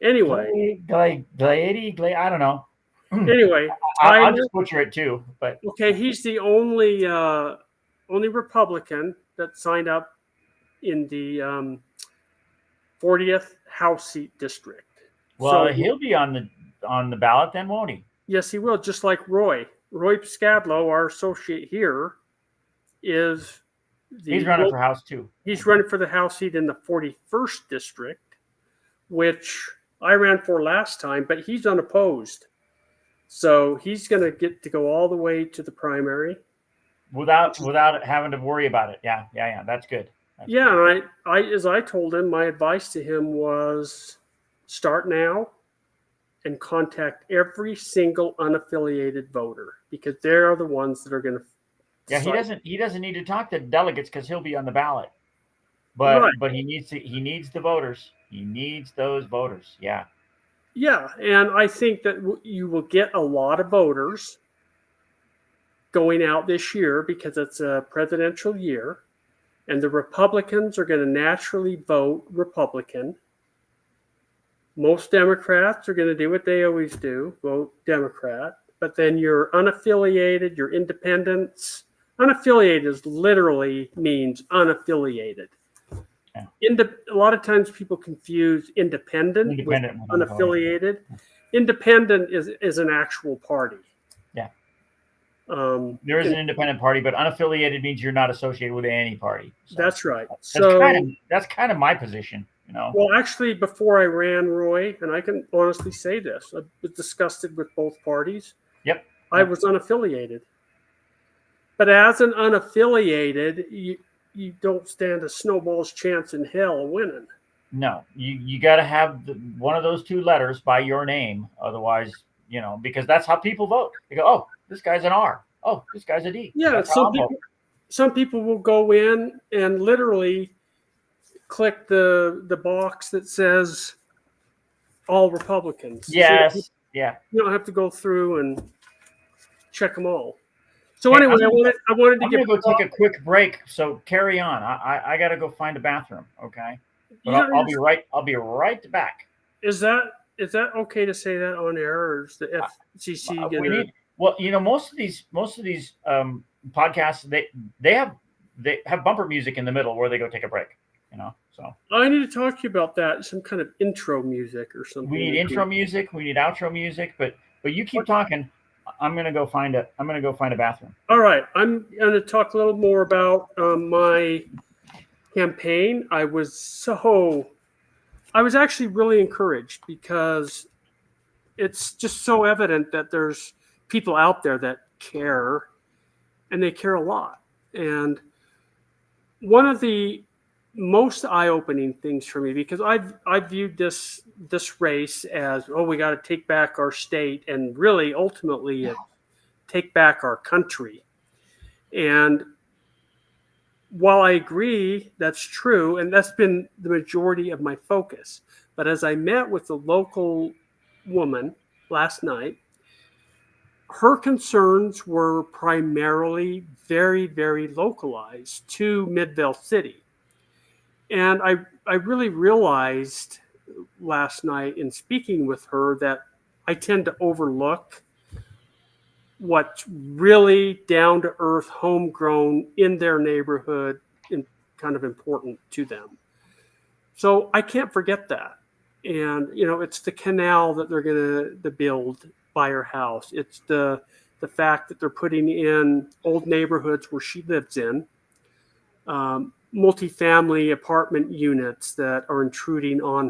[SPEAKER 1] Anyway.
[SPEAKER 2] Glaiati, I don't know.
[SPEAKER 1] Anyway.
[SPEAKER 2] I'll just butcher it too. But
[SPEAKER 1] okay, he's the only Republican that signed up in the 40th House seat district.
[SPEAKER 2] Well, so he'll be on the ballot then, won't he?
[SPEAKER 1] Yes, he will, just like Roy. Roy Piskadlo, our associate here, he's
[SPEAKER 2] running for House too.
[SPEAKER 1] He's running for the House seat in the 41st district, which I ran for last time, but he's unopposed. So he's going to get to go all the way to the primary.
[SPEAKER 2] without having to worry about it. Yeah. That's good. That's
[SPEAKER 1] Yeah,
[SPEAKER 2] good.
[SPEAKER 1] and I as I told him, my advice to him was start now and contact every single unaffiliated voter because they're the ones that are going to.
[SPEAKER 2] Yeah, he doesn't need to talk to delegates because he'll be on the ballot.
[SPEAKER 1] Right.
[SPEAKER 2] But he needs the voters. He needs those voters. Yeah.
[SPEAKER 1] Yeah, and I think that you will get a lot of voters going out this year because it's a presidential year, and the Republicans are going to naturally vote Republican. Most Democrats are going to do what they always do, vote Democrat. But then your unaffiliated, your independents, unaffiliated is literally means unaffiliated.
[SPEAKER 2] Yeah.
[SPEAKER 1] A lot of times people confuse independent with unaffiliated. Independent is an actual party.
[SPEAKER 2] Yeah. There is an independent party, but unaffiliated means you're not associated with any party.
[SPEAKER 1] So that's right.
[SPEAKER 2] That's kind of my position. You know.
[SPEAKER 1] Well, actually, before I ran, Roy, and I can honestly say this, I was disgusted with both parties.
[SPEAKER 2] Yep.
[SPEAKER 1] I was unaffiliated. But as an unaffiliated, you don't stand a snowball's chance in hell of winning.
[SPEAKER 2] No, you got to have one of those two letters by your name. Otherwise, because that's how people vote. They go, oh, this guy's an R. Oh, this guy's a D.
[SPEAKER 1] Yeah, some people will go in and literally click the box that says all Republicans.
[SPEAKER 2] Yes.
[SPEAKER 1] So
[SPEAKER 2] yeah.
[SPEAKER 1] You don't have to go through and check them all. So anyway, I wanted to
[SPEAKER 2] go take a quick break. So carry on. I got to go find a bathroom. Okay. But I'll be right. I'll be right back.
[SPEAKER 1] Is that okay to say that on air, or is the FCC gonna?
[SPEAKER 2] Most of these podcasts they have bumper music in the middle where they go take a break. So
[SPEAKER 1] I need to talk to you about that. Some kind of intro music or something.
[SPEAKER 2] We need intro music. We need outro music. But you keep talking. I'm gonna go find a bathroom.
[SPEAKER 1] All right. I'm gonna talk a little more about my campaign. I was actually really encouraged because it's just so evident that there's people out there that care, and they care a lot. And one of the most eye-opening things for me, because I viewed this race as, we got to take back our state, and really ultimately take back our country. And while I agree that's true, and that's been the majority of my focus, but as I met with the local woman last night, her concerns were primarily very, very localized to Midvale City. And I really realized last night in speaking with her that I tend to overlook what's really down-to-earth, homegrown in their neighborhood and kind of important to them. So I can't forget that. And, it's the canal that they're going to build by her house. It's the fact that they're putting in old neighborhoods where she lives in, multifamily apartment units that are intruding on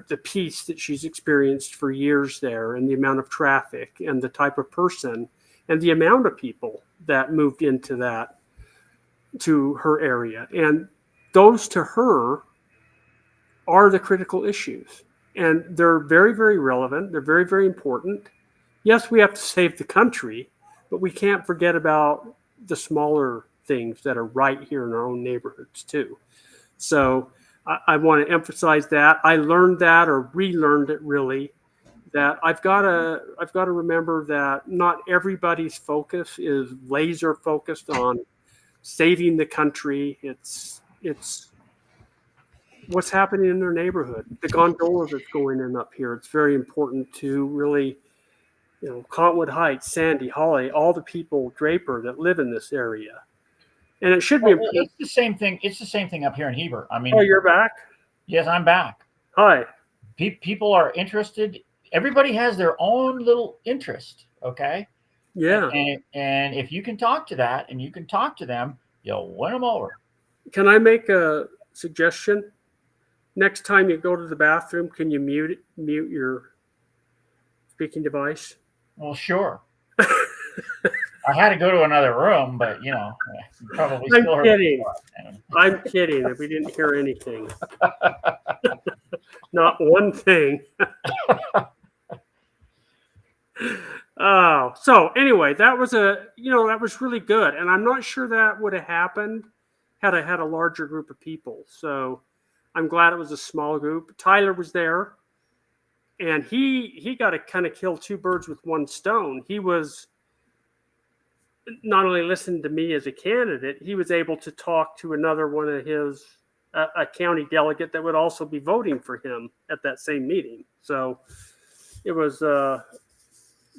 [SPEAKER 1] the peace that she's experienced for years there, and the amount of traffic and the type of person and the amount of people that moved into to her area. And those to her are the critical issues. And they're very, very relevant. They're very, very important. Yes, we have to save the country, but we can't forget about the smaller things that are right here in our own neighborhoods too. So I want to emphasize that. I learned that, or relearned it really, that I've got to remember that not everybody's focus is laser focused on saving the country. It's what's happening in their neighborhood. The gondola that's going in up here. It's very important to really, Cottonwood Heights, Sandy, Holly, all the people, Draper, that live in this area. And it should be.
[SPEAKER 2] It's the same thing. It's the same thing up here in Heber. I mean.
[SPEAKER 1] Oh, you're back?
[SPEAKER 2] Yes, I'm back.
[SPEAKER 1] Hi.
[SPEAKER 2] People are interested. Everybody has their own little interest. Okay.
[SPEAKER 1] Yeah.
[SPEAKER 2] And if you can talk to that, and you can talk to them, you'll win them over.
[SPEAKER 1] Can I make a suggestion? Next time you go to the bathroom, can you mute your speaking device?
[SPEAKER 2] Well, sure. I had to go to another room, but you probably
[SPEAKER 1] I'm
[SPEAKER 2] still heard.
[SPEAKER 1] kidding. I'm kidding. If we didn't hear anything, not one thing. Oh, so anyway, that was that was really good, and I'm not sure that would have happened had I had a larger group of people. So I'm glad it was a small group. Tyler was there, and he got to kind of kill two birds with one stone. He was not only listened to me as a candidate, he was able to talk to another one of his a county delegate that would also be voting for him at that same meeting. So it was a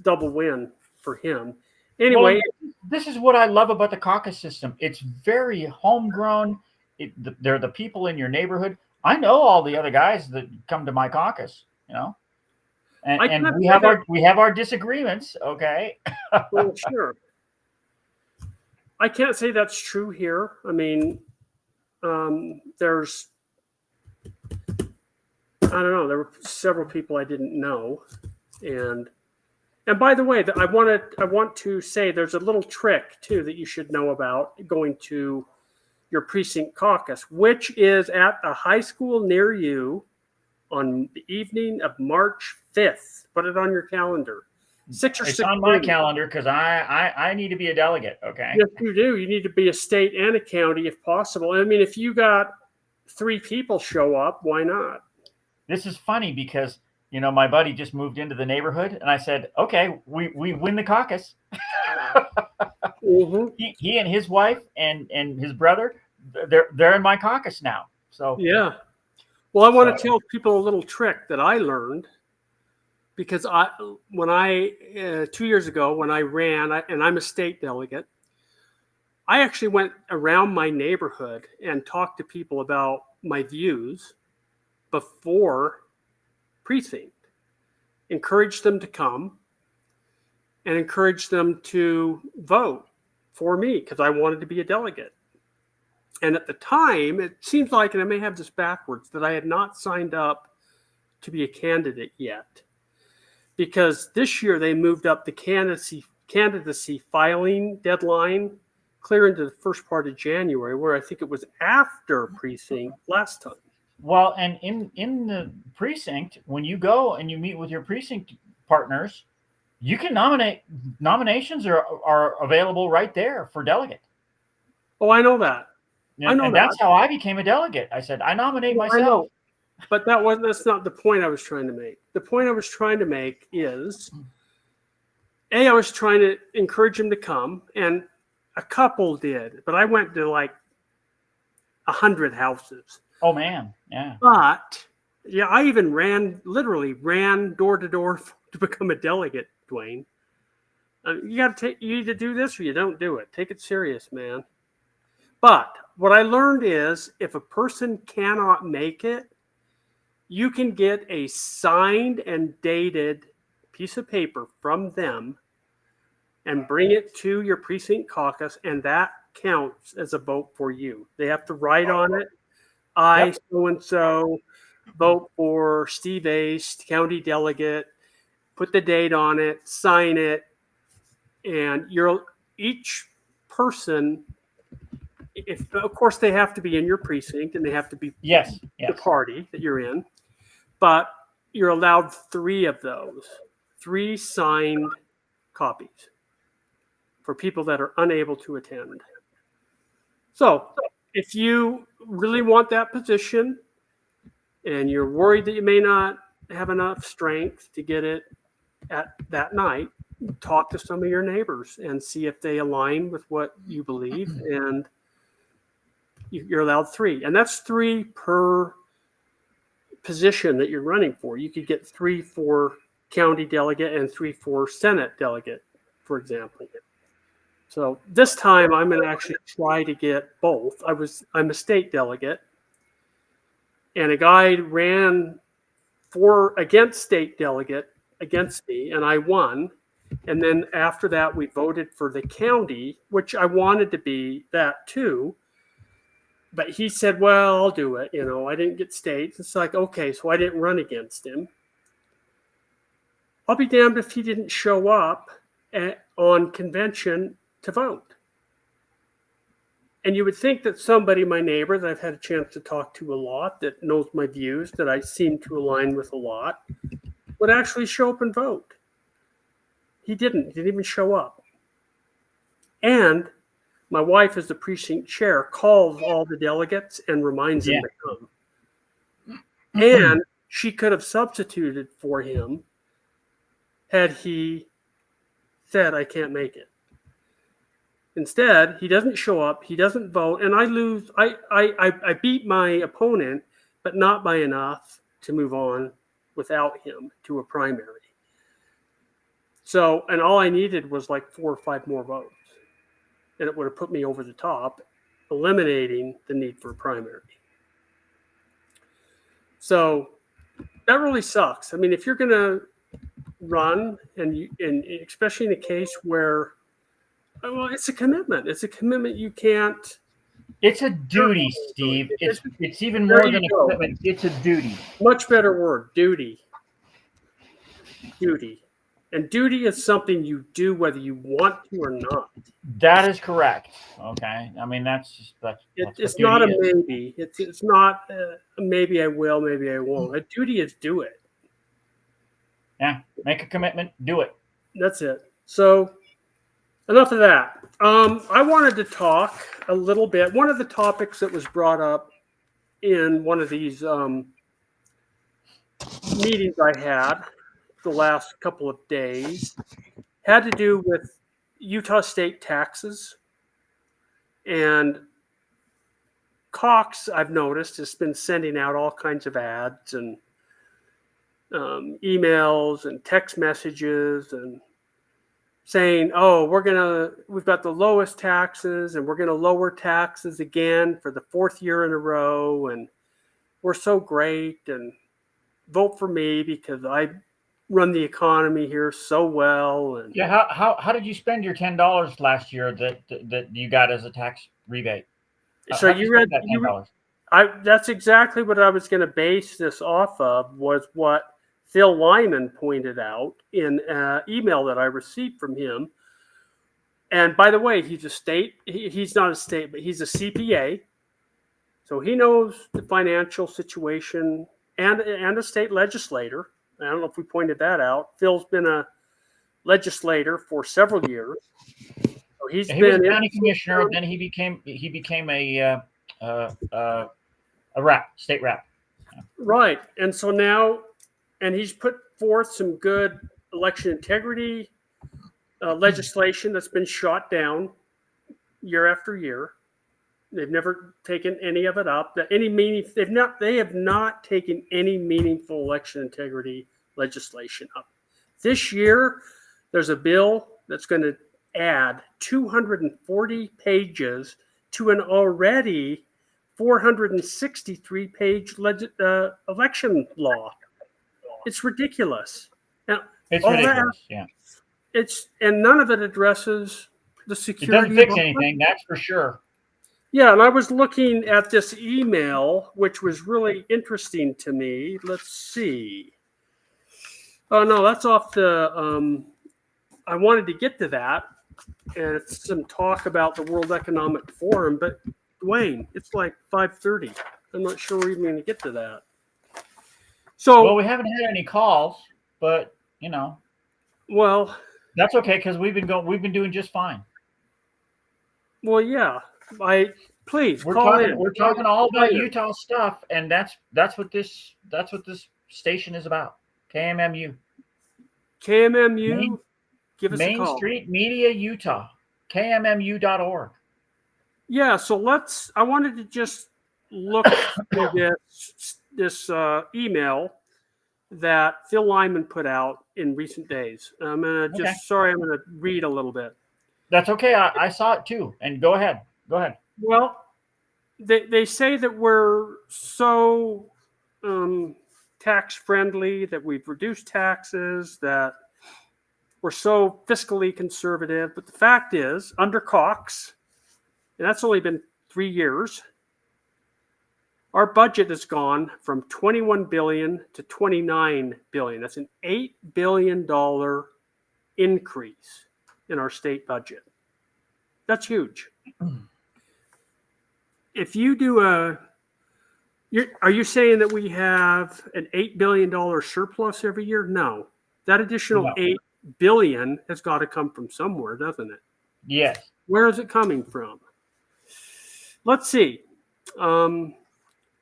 [SPEAKER 1] double win for him. Anyway,
[SPEAKER 2] well, this is what I love about the caucus system. It's very homegrown. They're the people in your neighborhood. I know all the other guys that come to my caucus, and we have our disagreements. Okay.
[SPEAKER 1] Well, sure. I can't say that's true here. I mean, there's, I don't know, there were several people I didn't know. And by the way, I want to say there's a little trick too that you should know about going to your precinct caucus, which is at a high school near you on the evening of March 5th. Put it on your calendar.
[SPEAKER 2] It's on my calendar because I need to be a delegate. Okay.
[SPEAKER 1] Yes, you do. You need to be a state and a county if possible. I mean, if you got 3 people show up, why not?
[SPEAKER 2] This is funny because my buddy just moved into the neighborhood, and I said, "Okay, we win the caucus."
[SPEAKER 1] Mm-hmm.
[SPEAKER 2] He and his wife and his brother, they're in my caucus now. So
[SPEAKER 1] yeah. Well, I want to tell people a little trick that I learned. Because 2 years ago, when I ran, and I'm a state delegate, I actually went around my neighborhood and talked to people about my views before precinct, encouraged them to come and encouraged them to vote for me because I wanted to be a delegate. And at the time, it seems like, and I may have this backwards, that I had not signed up to be a candidate yet. Because this year they moved up the candidacy filing deadline clear into the first part of January, where I think it was after precinct last time.
[SPEAKER 2] Well, and in the precinct, when you go and you meet with your precinct partners, you can nominate. Nominations are available right there for delegate.
[SPEAKER 1] Oh, I know that.
[SPEAKER 2] And that's how I became a delegate. I said, I nominate myself. I know.
[SPEAKER 1] But that's not the point I was trying to make. The point I was trying to make is, I was trying to encourage him to come, and a couple did, but I went to like 100 houses.
[SPEAKER 2] Oh man, yeah.
[SPEAKER 1] But yeah, I even literally ran door to door to become a delegate, Dwayne. You either do this or you don't do it. Take it serious, man. But what I learned is, if a person cannot make it, you can get a signed and dated piece of paper from them and bring it to your precinct caucus, and that counts as a vote for you. They have to write on it, I, so-and-so, vote for Steve Aste, county delegate, put the date on it, sign it, and each person, of course, they have to be in your precinct, and they have to be the party that you're in. But you're allowed 3 of those, 3 signed copies for people that are unable to attend. So if you really want that position and you're worried that you may not have enough strength to get it at that night, talk to some of your neighbors and see if they align with what you believe. And you're allowed 3. And that's 3 per position that you're running for. You could get 3 for county delegate and 3 for Senate delegate, for example. So this time I'm going to actually try to get both. I'm a state delegate, and a guy ran against state delegate against me, and I won. And then after that, we voted for the county, which I wanted to be that too. But he said, well, I'll do it. I didn't get states. It's like, okay, so I didn't run against him. I'll be damned if he didn't show up on convention to vote. And you would think that somebody, my neighbor that I've had a chance to talk to a lot, that knows my views, that I seem to align with a lot, would actually show up and vote. He didn't. He didn't even show up. And my wife, as the precinct chair, calls all the delegates and reminds them to come. And she could have substituted for him had he said, I can't make it. Instead, he doesn't show up, he doesn't vote, and I lose. I beat my opponent, but not by enough to move on without him to a primary. So, and all I needed was like 4 or 5 more votes, and it would have put me over the top, eliminating the need for a primary. So that really sucks. I mean, if you're going to run, and especially in a case where, well, it's a commitment. It's a commitment you can't.
[SPEAKER 2] It's a duty, Steve. It's even more than a commitment. It's a duty.
[SPEAKER 1] Much better word, duty. Duty. And duty is something you do whether you want to or not.
[SPEAKER 2] That is correct. Okay. I mean, that's
[SPEAKER 1] it's not a maybe. It's not a maybe I will, maybe I won't. A duty is do it.
[SPEAKER 2] Yeah. Make a commitment. Do it.
[SPEAKER 1] That's it. So enough of that. I wanted to talk a little bit. One of the topics that was brought up in one of these meetings I had the last couple of days had to do with Utah state taxes. And Cox, I've noticed, has been sending out all kinds of ads and emails and text messages and saying, oh, we've got the lowest taxes and we're going to lower taxes again for the 4th year in a row. And we're so great, and vote for me because I run the economy here so well. And
[SPEAKER 2] yeah, how did you spend your $10 last year that you got as a tax rebate?
[SPEAKER 1] So you read that $10? That's exactly what I was going to base this off of, was what Phil Lyman pointed out in an email that I received from him. And by the way, he's not a state, but he's a CPA. So he knows the financial situation and a state legislator. I don't know if we pointed that out. Phil's been a legislator for several years. So he was a
[SPEAKER 2] county commissioner, then he became a rep, state rep.
[SPEAKER 1] Right. And so now, and he's put forth some good election integrity legislation that's been shot down year after year. They've never taken any of it up. They have not taken any meaningful election integrity legislation up. This year, there's a bill that's going to add 240 pages to an already 463-page election law. It's ridiculous. Now,
[SPEAKER 2] it's ridiculous.
[SPEAKER 1] And none of it addresses the security.
[SPEAKER 2] It doesn't fix anything, that's for sure.
[SPEAKER 1] Yeah, and I was looking at this email, which was really interesting to me. Let's see. Oh, no, that's off the, I wanted to get to that. And it's some talk about the World Economic Forum. But, Dwayne, it's like 5:30. I'm not sure we're even going to get to that. So,
[SPEAKER 2] well, we haven't had any calls, but,
[SPEAKER 1] well,
[SPEAKER 2] that's okay because we've been doing just fine.
[SPEAKER 1] Well, yeah. Please
[SPEAKER 2] we're
[SPEAKER 1] call
[SPEAKER 2] talking,
[SPEAKER 1] in.
[SPEAKER 2] We're talking all about Utah stuff, and that's what this station is about. KMMU.
[SPEAKER 1] Give us a call.
[SPEAKER 2] Main Street Media Utah. KMMU.org.
[SPEAKER 1] Yeah, so I wanted to just look at this email that Phil Lyman put out in recent days. I'm going to read a little bit.
[SPEAKER 2] That's okay. I saw it too. And go ahead.
[SPEAKER 1] Well, they say that we're so tax friendly, that we've reduced taxes, that we're so fiscally conservative. But the fact is, under Cox, and that's only been 3 years, our budget has gone from $21 billion to $29 billion. That's an $8 billion increase. in our state budget. That's huge. If you do are you saying that we have an $8 billion surplus every year? No. That additional $8 billion has got to come from somewhere, doesn't it?
[SPEAKER 2] Yes.
[SPEAKER 1] Where is it coming from? Let's see. Blah,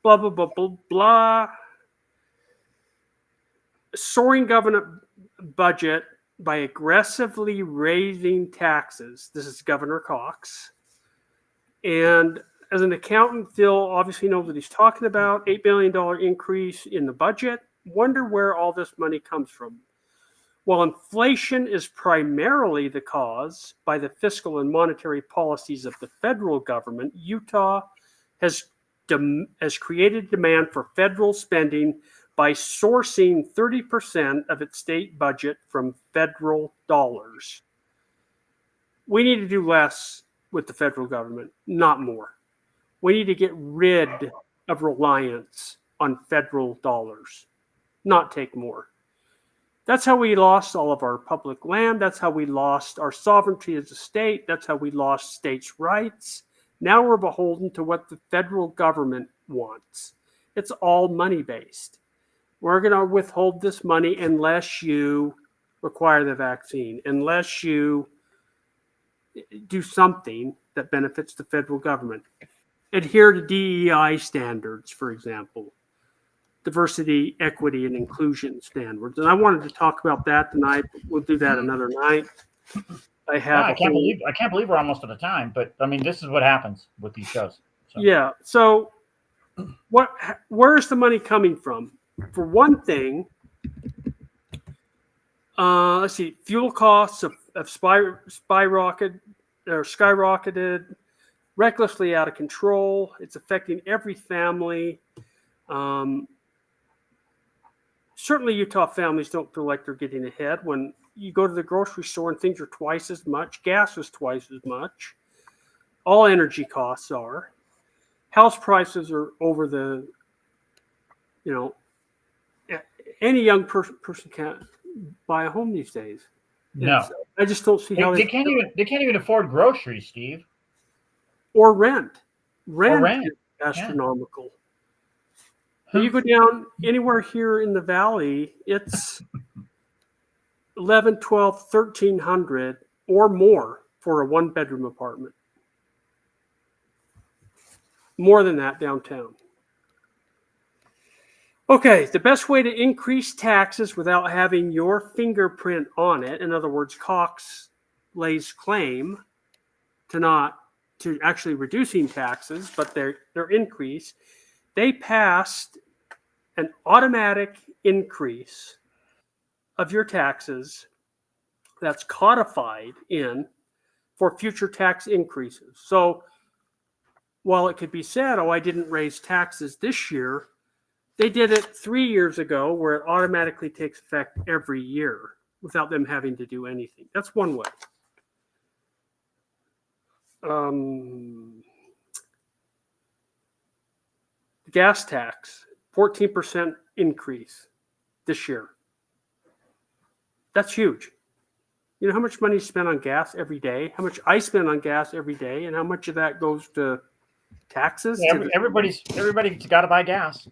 [SPEAKER 1] blah, blah, blah, blah. Soaring government budget by aggressively raising taxes. This is Governor Cox. And as an accountant, Phil obviously knows what he's talking about. $8 billion increase in the budget. Wonder where all this money comes from. While inflation is primarily the cause by the fiscal and monetary policies of the federal government, Utah has created demand for federal spending by sourcing 30% of its state budget from federal dollars. We need to do less with the federal government, not more. We need to get rid of reliance on federal dollars, not take more. That's how we lost all of our public land. That's how we lost our sovereignty as a state. That's how we lost states' rights. Now we're beholden to what the federal government wants. It's all money-based. We're going to withhold this money unless you require the vaccine, unless you do something that benefits the federal government. Adhere to DEI standards, for example. Diversity, equity, and inclusion standards. And I wanted to talk about that tonight, but we'll do that another night. I can't
[SPEAKER 2] believe we're almost out of time, but I mean, this is what happens with these shows.
[SPEAKER 1] So. Yeah. So where's the money coming from? For one thing, let's see, fuel costs have skyrocketed, recklessly out of control. It's affecting every family. Certainly Utah families don't feel like they're getting ahead. When you go to the grocery store and things are twice as much, gas is twice as much. All energy costs are. House prices are over the, any young person can't buy a home these days.
[SPEAKER 2] No.
[SPEAKER 1] I just don't see how
[SPEAKER 2] they can't even afford groceries, Steve.
[SPEAKER 1] Or rent. Rent is astronomical. Yeah. You go down anywhere here in the valley, it's $1,100, $1,200, $1,300 or more for a one-bedroom apartment. More than that downtown. Okay, the best way to increase taxes without having your fingerprint on it, in other words, Cox lays claim to actually reducing taxes, but their increase. They passed an automatic increase of your taxes that's codified for future tax increases. So while it could be said, I didn't raise taxes this year, they did it 3 years ago where it automatically takes effect every year without them having to do anything. That's one way. Gas tax, 14% increase this year. That's huge. You know how much money is spent on gas every day? How much I spend on gas every day, and how much of that goes to taxes?
[SPEAKER 2] Yeah, everybody's got to buy gas.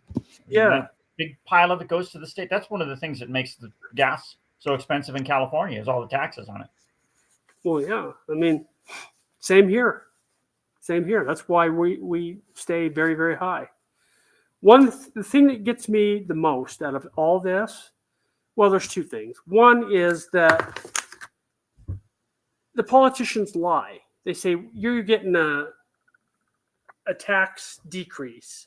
[SPEAKER 1] Yeah,
[SPEAKER 2] a big pile of it goes to the state. That's one of the things that makes the gas so expensive in California is all the taxes on it.
[SPEAKER 1] Well, yeah. I mean, same here. That's why we stay very, very high. The thing that gets me the most out of all this, well, there's two things. One is that the politicians lie. They say you're getting a tax decrease,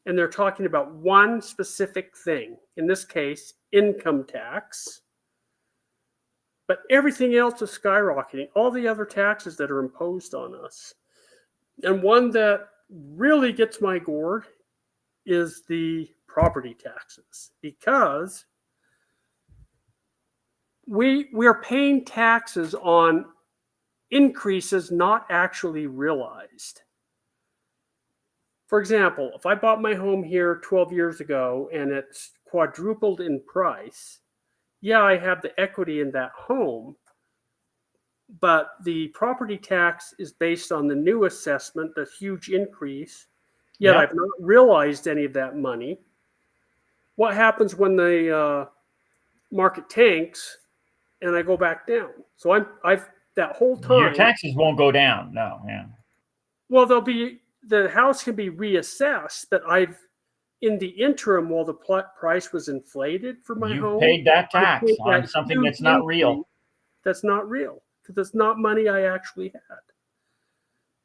[SPEAKER 1] and they're talking about one specific thing. In this case, income tax. But everything else is skyrocketing. All the other taxes that are imposed on us. And one that really gets my gourd is the property taxes, because we are paying taxes on increases not actually realized. For example, if I bought my home here 12 years ago and it's quadrupled in price, yeah, I have the equity in that home, but the property tax is based on the new assessment, the huge increase. Yet
[SPEAKER 2] Yep.
[SPEAKER 1] I've not realized any of that money. What happens when the market tanks and I go back down? So I've that whole time.
[SPEAKER 2] Your taxes won't go down. No, yeah.
[SPEAKER 1] Well, the house can be reassessed, but in the interim, while the price was inflated for my home,
[SPEAKER 2] You've paid that tax
[SPEAKER 1] paid
[SPEAKER 2] on
[SPEAKER 1] that
[SPEAKER 2] something
[SPEAKER 1] huge
[SPEAKER 2] that's not real.
[SPEAKER 1] increase. That's not real because it's not money I actually had.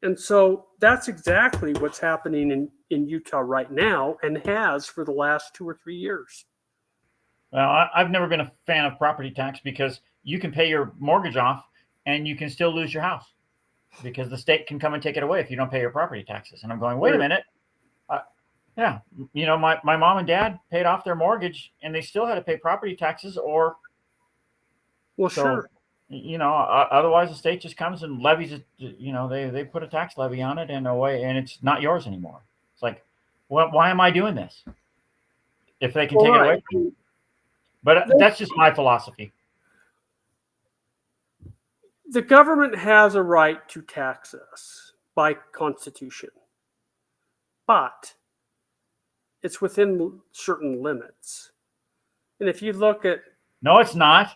[SPEAKER 1] And so that's exactly what's happening in Utah right now and has for the last 2 or 3 years.
[SPEAKER 2] Well, I've never been a fan of property tax because you can pay your mortgage off and you can still lose your house because the state can come and take it away if you don't pay your property taxes. And I'm going, wait a minute. Yeah, my mom and dad paid off their mortgage and they still had to pay property taxes
[SPEAKER 1] Well, sure.
[SPEAKER 2] Otherwise the state just comes and levies it. They put a tax levy on it and away, and it's not yours anymore. It's like, well, why am I doing this if they can take it away from me? But that's just my philosophy.
[SPEAKER 1] The government has a right to tax us by Constitution, but it's within certain limits. And if you look at...
[SPEAKER 2] No, it's not.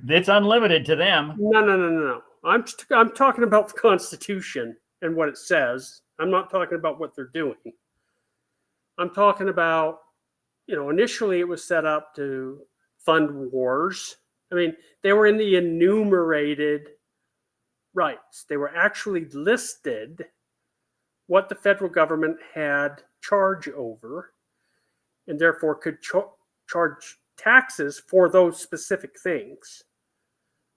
[SPEAKER 2] It's unlimited to them.
[SPEAKER 1] No. I'm talking about the Constitution and what it says. I'm not talking about what they're doing. I'm talking about, initially it was set up to fund wars. I mean, they were in the enumerated rights. They were actually listed what the federal government had charge over and therefore could charge taxes for those specific things,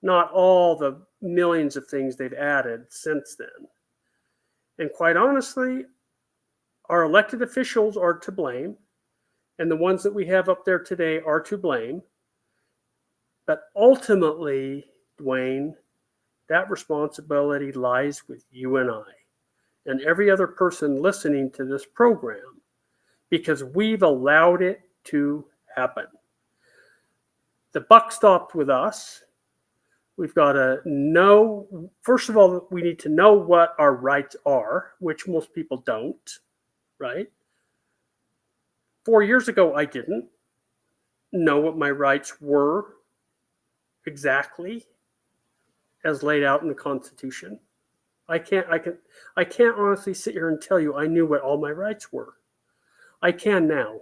[SPEAKER 1] not all the millions of things they've added since then. And quite honestly, our elected officials are to blame, and the ones that we have up there today are to blame. But ultimately, Dwayne, that responsibility lies with you and I and every other person listening to this program, because we've allowed it to happen. The buck stopped with us. We've got to know, first of all, we need to know what our rights are, which most people don't, right? 4 years ago, I didn't know what my rights were exactly as laid out in the Constitution. I can't honestly sit here and tell you I knew what all my rights were. I can now,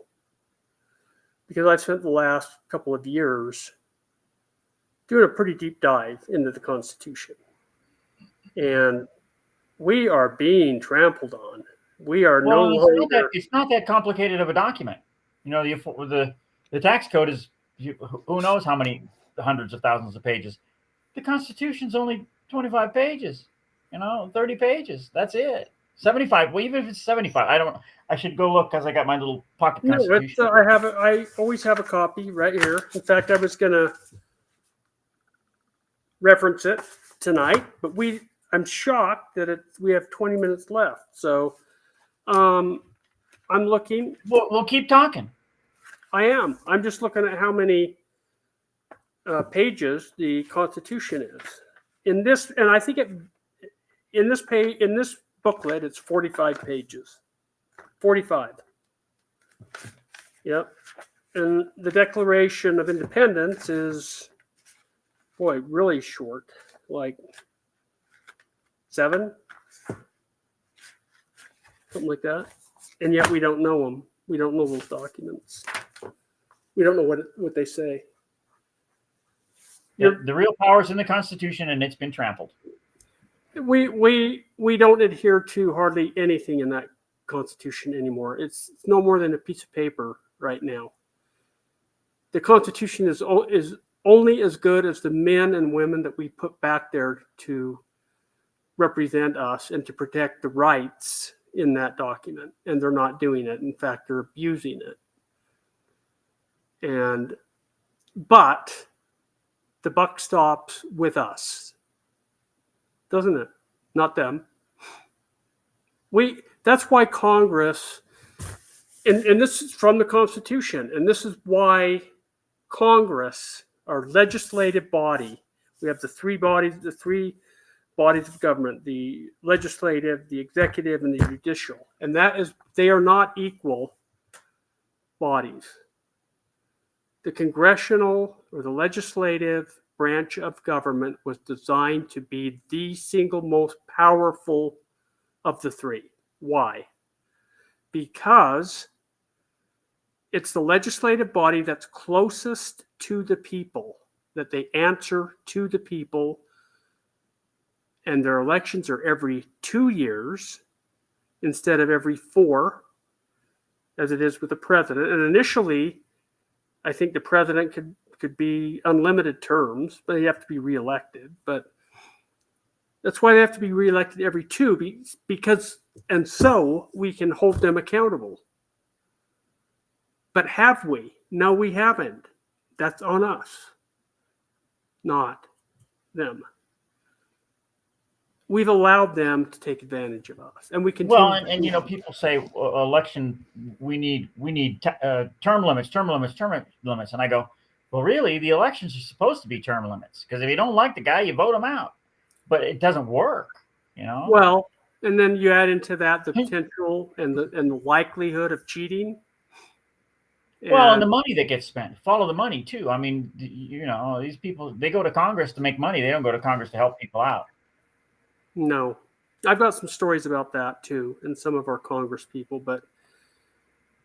[SPEAKER 1] because I've spent the last couple of years doing a pretty deep dive into the Constitution. And we are being trampled on. We are no longer...
[SPEAKER 2] It's not that complicated of a document. The tax code is, who knows how many hundreds of thousands of pages. The Constitution's only 25 pages, 30 pages. That's it. 75. Well, even if it's 75, I should go look because I got my little pocket Constitution.
[SPEAKER 1] No, I always have a copy right here. In fact, I was going to reference it tonight, but I'm shocked that we have 20 minutes left. So I'm looking.
[SPEAKER 2] We'll keep talking.
[SPEAKER 1] I am. I'm just looking at how many pages the Constitution is in this, and I think in this booklet it's 45 pages. 45. Yep. And the Declaration of Independence is, really short, like 7, something like that. And yet we don't know them. We don't know those documents. We don't know what they say.
[SPEAKER 2] The real power is in the Constitution, and it's been trampled.
[SPEAKER 1] We don't adhere to hardly anything in that Constitution anymore. It's no more than a piece of paper right now. The Constitution is only as good as the men and women that we put back there to represent us and to protect the rights in that document. And they're not doing it. In fact, they're abusing it. But the buck stops with us, doesn't it? Not them. That's why Congress, and this is from the Constitution, and this is why Congress, our legislative body, We have the three bodies of government: the legislative, the executive, and the judicial. And they are not equal bodies. The congressional or the legislative branch of government was designed to be the single most powerful of the three. Why? Because it's the legislative body that's closest to the people, that they answer to the people, and their elections are every 2 years instead of every 4, as it is with the president. And initially, I think the president could be unlimited terms, but they have to be reelected. But that's why they have to be reelected every 2, because, and so we can hold them accountable. But have we? No, we haven't. That's on us, not them. We've allowed them to take advantage of us, and we continue.
[SPEAKER 2] Well, and you know, people say election, we need term limits, and I go, well, really, the elections are supposed to be term limits, because if you don't like the guy, you vote him out. But it doesn't work, you know.
[SPEAKER 1] Well, and then you add into that the potential and the likelihood of cheating.
[SPEAKER 2] Well, and the money that gets spent. Follow the money too. I mean, you know, these people, they go to Congress to make money. They don't go to Congress to help people out.
[SPEAKER 1] No, I've got some stories about that too, and some of our Congress people, but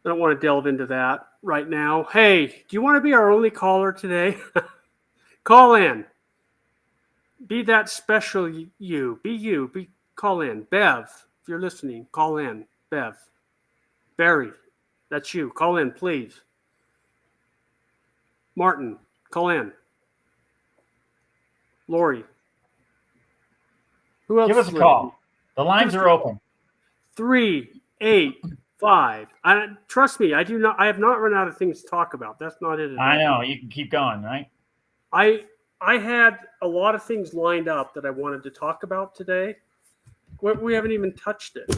[SPEAKER 1] I don't want to delve into that right now. Hey, do you want to be our only caller today? Call in. Be that special you. Be you. Call in. Bev, if you're listening, call in. Bev. Barry, that's you. Call in, please. Martin, call in. Lori. Who else?
[SPEAKER 2] Give us a call. The lines are open.
[SPEAKER 1] 385. Trust me, I have not run out of things to talk about. That's not it at all.
[SPEAKER 2] I know. You can keep going, right?
[SPEAKER 1] I had a lot of things lined up that I wanted to talk about today. We haven't even touched it.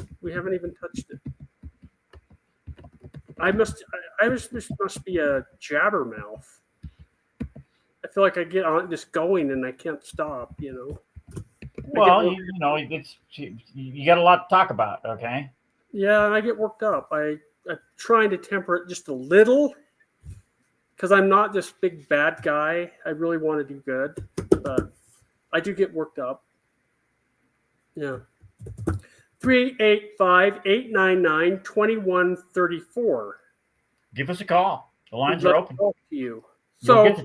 [SPEAKER 1] I must be a jabbermouth. I feel like I get on just going and I can't stop, you know.
[SPEAKER 2] Well, you know, you got a lot to talk about, okay?
[SPEAKER 1] Yeah, and I get worked up. I'm trying to temper it just a little, because I'm not this big bad guy. I really want to do good, but I do get worked up. Yeah. 385-899-2134.
[SPEAKER 2] Give us a call. The lines are open.
[SPEAKER 1] Talk to you.
[SPEAKER 2] So you'll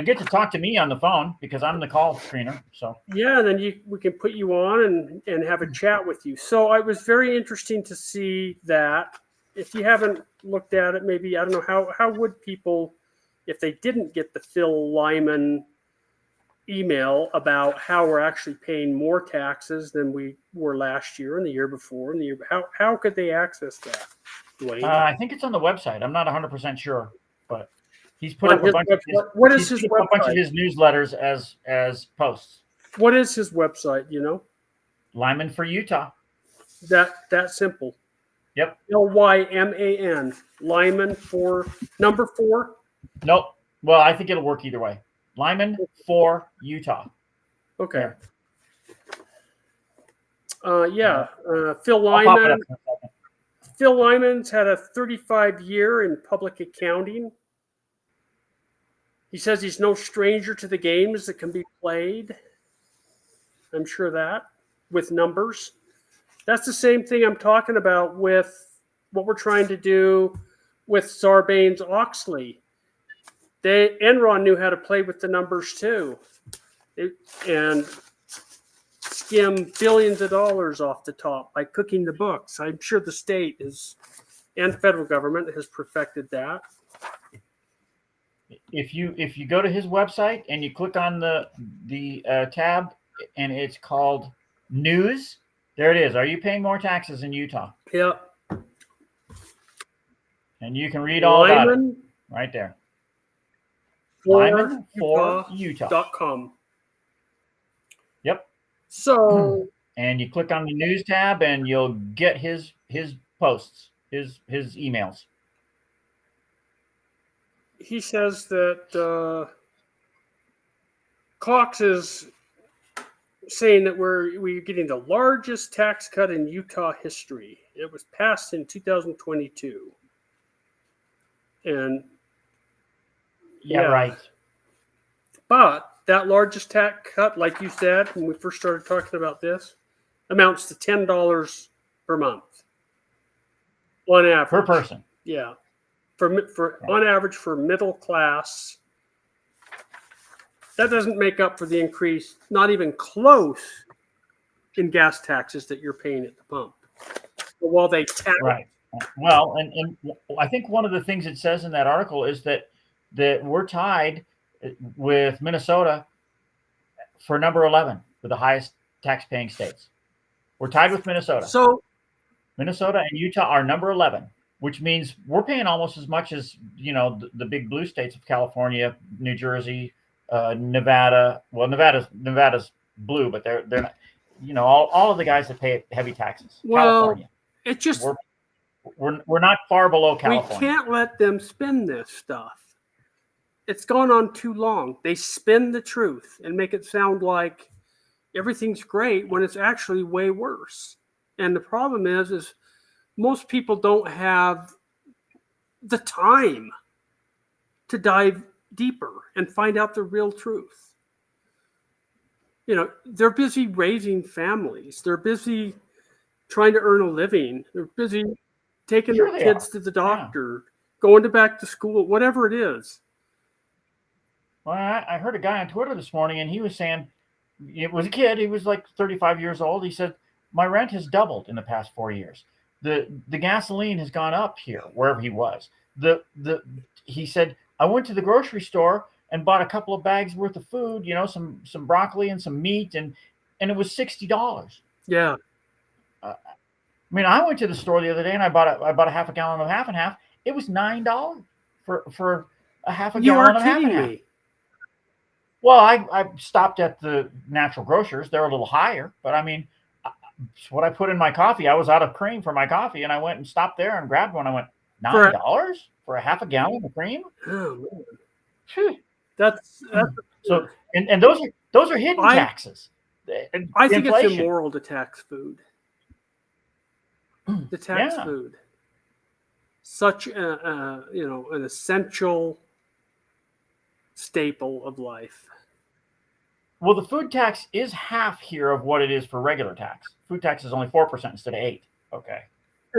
[SPEAKER 2] get to talk to me on the phone, because I'm the call screener. So
[SPEAKER 1] yeah, then we can put you on and have a chat with you. So it was very interesting to see that. If you haven't looked at it, maybe, I don't know, how would people, if they didn't get the Phil Lyman email about how we're actually paying more taxes than we were last year and the year before and the year, how could they access that, Dwayne?
[SPEAKER 2] I think it's on the website. I'm not 100% sure, but he's put up a bunch of his newsletters as posts.
[SPEAKER 1] What is his website, you know?
[SPEAKER 2] Lyman for Utah.
[SPEAKER 1] That simple.
[SPEAKER 2] Yep.
[SPEAKER 1] Lyman. Lyman for number 4?
[SPEAKER 2] Nope. Well, I think it'll work either way. Lyman for Utah.
[SPEAKER 1] Okay. Phil Lyman. Phil Lyman's had a 35-year in public accounting. He says he's no stranger to the games that can be played. I'm sure of that, with numbers. That's the same thing I'm talking about with what we're trying to do with Sarbanes-Oxley. Enron knew how to play with the numbers too, and skim billions of dollars off the top by cooking the books. I'm sure the state and federal government has perfected that.
[SPEAKER 2] If you go to his website and you click on the tab and it's called News, there it is. Are you paying more taxes in Utah?
[SPEAKER 1] Yep.
[SPEAKER 2] And you can read all about it right there. Lyman for Utah.com. Yep.
[SPEAKER 1] So,
[SPEAKER 2] and you click on the news tab and you'll get his posts, his emails.
[SPEAKER 1] He says that Cox is saying that we're getting the largest tax cut in Utah history. It was passed in 2022. And
[SPEAKER 2] Yeah, right.
[SPEAKER 1] But that largest tax cut, like you said when we first started talking about this, amounts to $10 per month on average.
[SPEAKER 2] Per person.
[SPEAKER 1] Yeah. For on average for middle class. That doesn't make up for the increase, not even close, in gas taxes that you're paying at the pump. But while they tax,
[SPEAKER 2] right. Well, and I think one of the things it says in that article is that we're tied with Minnesota for number 11 with the highest tax-paying states. We're tied with Minnesota.
[SPEAKER 1] So
[SPEAKER 2] Minnesota and Utah are number 11, which means we're paying almost as much as, you know, the big blue states of California, New Jersey, Nevada. Well, Nevada's blue, but they're not, you know, all of the guys that pay heavy taxes.
[SPEAKER 1] Well,
[SPEAKER 2] California.
[SPEAKER 1] it just
[SPEAKER 2] we're not far below California.
[SPEAKER 1] We can't let them spin this stuff. It's gone on too long. They spin the truth and make it sound like everything's great when it's actually way worse. And the problem is most people don't have the time to dive deeper and find out the real truth. You know, they're busy raising families. They're busy trying to earn a living. They're busy taking their kids to the doctor, going to back to school, whatever it is.
[SPEAKER 2] Well, I heard a guy on Twitter this morning, and he was saying, it was a kid. He was like 35 years old. He said, my rent has doubled in the past 4 years. The gasoline has gone up here, wherever he was. He said, I went to the grocery store and bought a couple of bags worth of food, you know, some broccoli and some meat, and it was $60.
[SPEAKER 1] Yeah.
[SPEAKER 2] I mean, I went to the store the other day and I bought a half a gallon of half and half. It was $9 for a half a gallon of half and half. Well, I stopped at the natural grocers. They're a little higher, but I mean, what I put in my coffee, I was out of cream for my coffee, and I went and stopped there and grabbed one. I went, $9 for a half a gallon of cream?
[SPEAKER 1] Oh, man. That's
[SPEAKER 2] so, and those are hidden taxes.
[SPEAKER 1] I think it's immoral to tax food. To tax food, such a an essential staple of life.
[SPEAKER 2] Well, the food tax is half here of what it is for regular tax. Food tax is only 4% instead of 8%. Okay,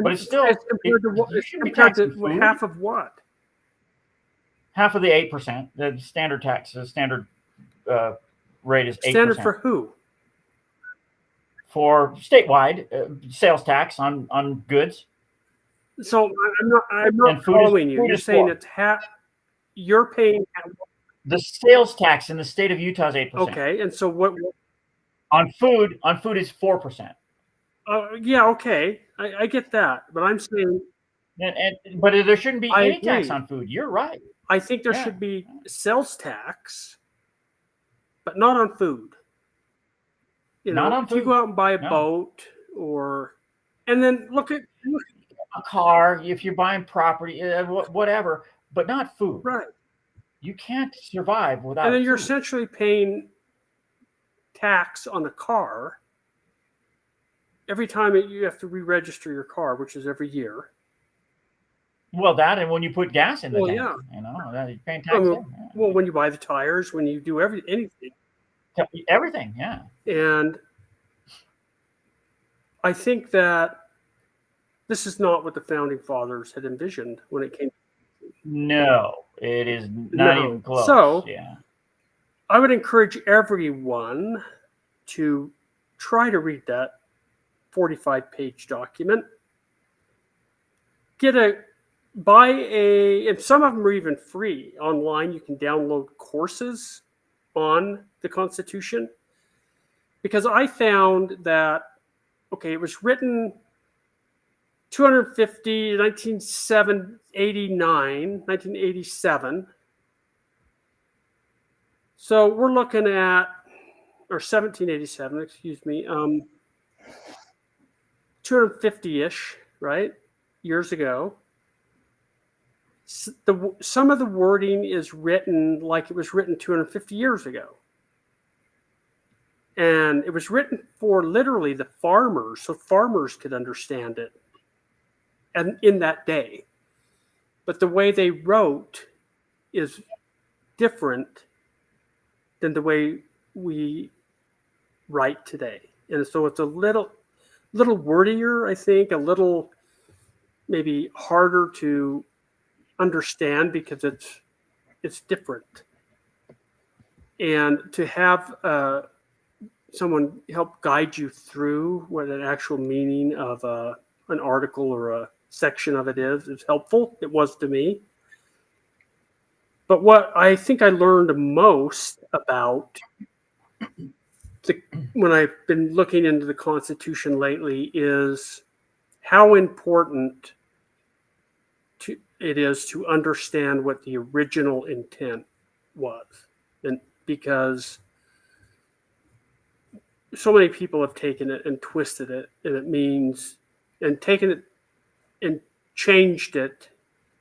[SPEAKER 2] but it's still
[SPEAKER 1] compared to half of what?
[SPEAKER 2] Half of the 8%. The standard tax, the standard rate is 8%.
[SPEAKER 1] Standard for who?
[SPEAKER 2] For statewide sales tax on goods.
[SPEAKER 1] So I'm not following you. You're saying it's half. You're paying.
[SPEAKER 2] The sales tax in the state of Utah is 8%.
[SPEAKER 1] Okay, and so what?
[SPEAKER 2] On food is 4%.
[SPEAKER 1] Yeah, okay, I get that, but I'm saying.
[SPEAKER 2] But there shouldn't be any tax on food. You're right.
[SPEAKER 1] I think there should be sales tax, but not on food. You know,
[SPEAKER 2] not on food.
[SPEAKER 1] If you go out and buy a boat, and then look at
[SPEAKER 2] a car, if you're buying property, whatever, but not food.
[SPEAKER 1] Right.
[SPEAKER 2] You can't survive without.
[SPEAKER 1] And then you're essentially paying tax on a car every time you have to re-register your car, which is every year.
[SPEAKER 2] Well, that and when you put gas in the tank, you know, you're paying tax.
[SPEAKER 1] Well, when you buy the tires, when you do anything.
[SPEAKER 2] Everything, yeah.
[SPEAKER 1] And I think that this is not what the founding fathers had envisioned when it came.
[SPEAKER 2] No, it is not even close.
[SPEAKER 1] So,
[SPEAKER 2] yeah,
[SPEAKER 1] I would encourage everyone to try to read that 45-page document. And some of them are even free online. You can download courses on the Constitution, because I found that, it was written 1987. So we're looking at, or 1787, excuse me, 250-ish, right, years ago. Some of the wording is written like it was written 250 years ago. And it was written for literally the farmers, so farmers could understand it, and in that day. But the way they wrote is different than the way we write today. And so it's a little wordier, I think, a little maybe harder to understand because it's different. And to have someone help guide you through what an actual meaning of an article or a section of it is helpful. It was to me. But what I think I learned most about when I've been looking into the Constitution lately is how important it is to understand what the original intent was. And because so many people have taken it and twisted it, and it means, and taken it and changed it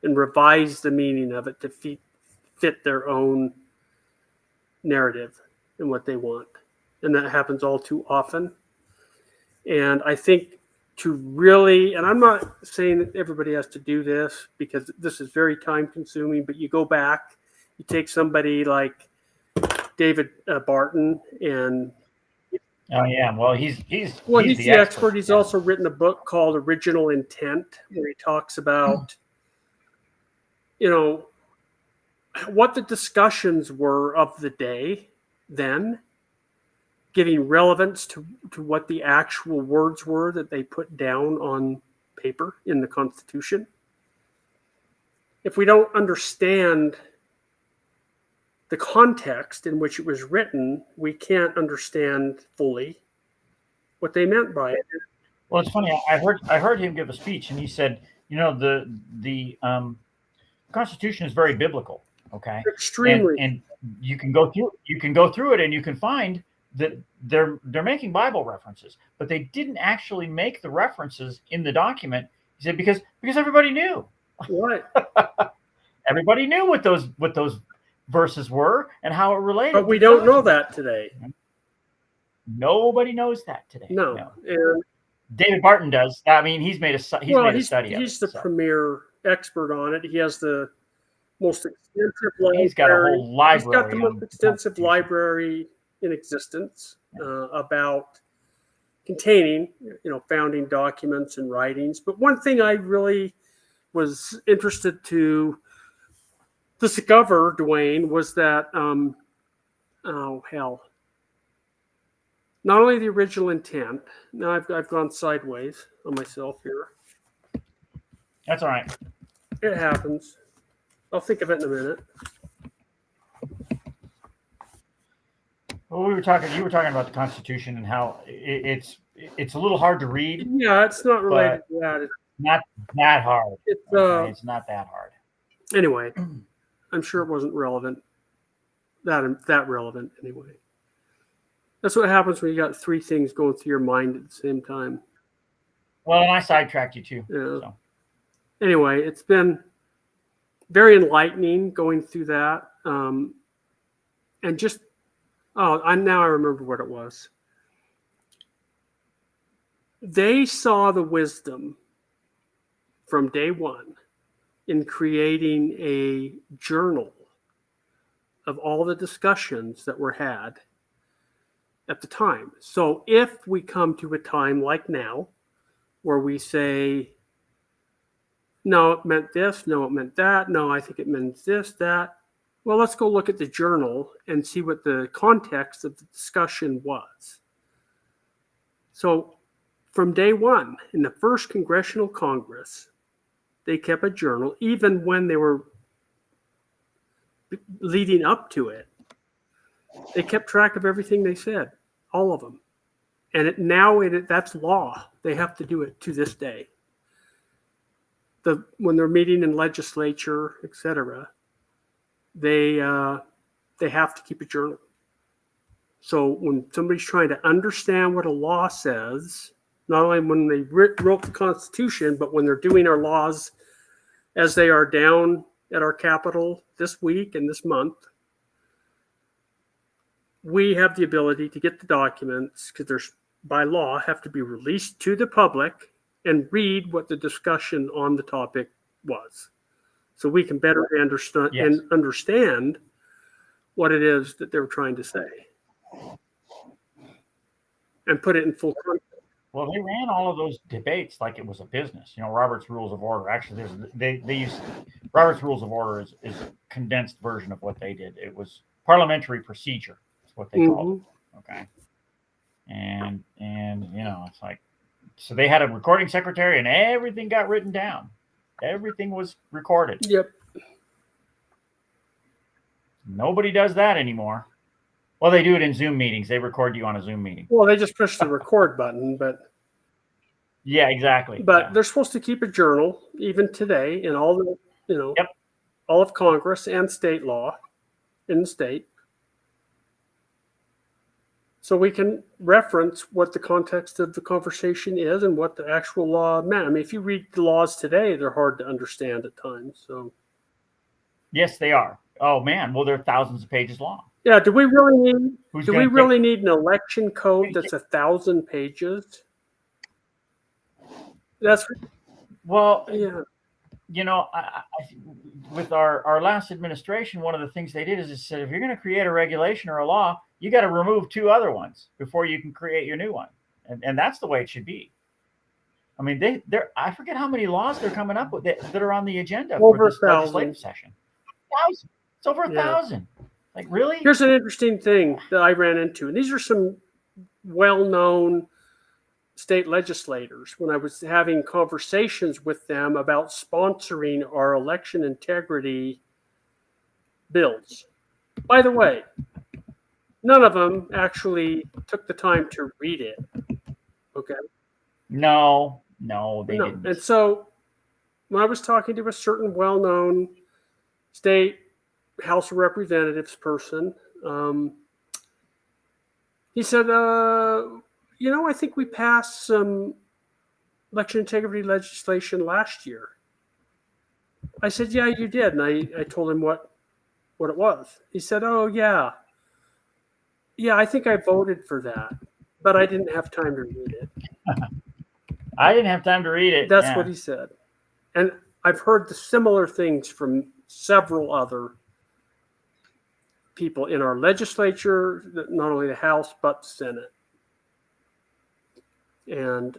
[SPEAKER 1] and revised the meaning of it to fit their own narrative and what they want. And that happens all too often. And I think to really, and I'm not saying that everybody has to do this because this is very time consuming, but you go back, you take somebody like David Barton and
[SPEAKER 2] oh yeah, well he's
[SPEAKER 1] the expert. He's also written a book called Original Intent, where he talks about what the discussions were of the day then, giving relevance to what the actual words were that they put down on paper in the Constitution. If we don't understand the context in which it was written, we can't understand fully what they meant by it.
[SPEAKER 2] Well, it's funny. I heard him give a speech, and he said, the Constitution is very biblical. Okay,
[SPEAKER 1] extremely,
[SPEAKER 2] and you can go through it, and you can find that they're making Bible references, but they didn't actually make the references in the document. He said because everybody knew.
[SPEAKER 1] What?
[SPEAKER 2] Everybody knew what those verses were and how it related.
[SPEAKER 1] But we don't know that today.
[SPEAKER 2] Nobody knows that today.
[SPEAKER 1] No. And
[SPEAKER 2] David Barton does. I mean, he's made a study of it.
[SPEAKER 1] He's the premier expert on it. He has the most extensive library.
[SPEAKER 2] He's got a whole library.
[SPEAKER 1] He's got the most extensive library in existence about containing, founding documents and writings. But one thing I really was interested to discover, Dwayne, was that not only the original intent. Now I've gone sideways on myself here.
[SPEAKER 2] That's all right.
[SPEAKER 1] It happens. I'll think of it in a minute.
[SPEAKER 2] Well, you were talking about the Constitution and how it's a little hard to read.
[SPEAKER 1] Yeah, it's not related to that.
[SPEAKER 2] It's not that hard.
[SPEAKER 1] It's
[SPEAKER 2] not that hard.
[SPEAKER 1] Anyway, I'm sure it wasn't relevant. That relevant anyway. That's what happens when you got three things going through your mind at the same time.
[SPEAKER 2] Well, and I sidetracked you too.
[SPEAKER 1] Yeah.
[SPEAKER 2] So.
[SPEAKER 1] Anyway, it's been very enlightening going through that. And just, I remember what it was. They saw the wisdom from day one in creating a journal of all the discussions that were had at the time. So if we come to a time like now, where we say, no, it meant this, no, it meant that, no, I think it meant this, that. Well, let's go look at the journal and see what the context of the discussion was. So from day one, in the first Congressional Congress, they kept a journal, even when they were leading up to it. They kept track of everything they said, all of them. And that's law. They have to do it to this day. When they're meeting in legislature, etc., they have to keep a journal. So when somebody's trying to understand what a law says, not only when they wrote the Constitution, but when they're doing our laws as they are down at our Capitol this week and this month, we have the ability to get the documents because there's by law have to be released to the public and read what the discussion on the topic was, so we can better understand understand what it is that they're trying to say and put it in full context.
[SPEAKER 2] Well, they ran all of those debates like it was a business. You know, Robert's Rules of Order. Actually, they use Robert's Rules of Order is a condensed version of what they did. It was parliamentary procedure. That's what they called it. Okay. And you know, it's like, so they had a recording secretary and everything got written down. Everything was recorded.
[SPEAKER 1] Yep.
[SPEAKER 2] Nobody does that anymore. Well, they do it in Zoom meetings. They record you on a Zoom meeting.
[SPEAKER 1] Well, they just push the record button, but
[SPEAKER 2] yeah, exactly.
[SPEAKER 1] But they're supposed to keep a journal even today in all the, you know, all of Congress and state law in the state. So we can reference what the context of the conversation is and what the actual law meant. I mean, if you read the laws today, they're hard to understand at times. So
[SPEAKER 2] yes, they are. Oh man, well, they're thousands of pages long.
[SPEAKER 1] Yeah, do we really need an election code that's 1,000 pages? That's
[SPEAKER 2] well,
[SPEAKER 1] yeah.
[SPEAKER 2] You know, with our last administration, one of the things they did is it said, if you're going to create a regulation or a law, you got to remove 2 other ones before you can create your new one, and that's the way it should be. I mean, I forget how many laws they're coming up with that are on the agenda for this legislative session. 1,000. It's over 1,000. Like, really?
[SPEAKER 1] Here's an interesting thing that I ran into, and these are some well-known state legislators when I was having conversations with them about sponsoring our election integrity bills. By the way, none of them actually took the time to read it. Okay.
[SPEAKER 2] No, they didn't.
[SPEAKER 1] And so when I was talking to a certain well-known state House of Representatives person, he said, you know, I think we passed some election integrity legislation last year. I said, yeah, you did. And I told him what it was. He said, oh, yeah. Yeah, I think I voted for that, but I didn't have time to read it.
[SPEAKER 2] I didn't have time to read it.
[SPEAKER 1] That's what he said. And I've heard the similar things from several other people in our legislature, not only the House, but the Senate. And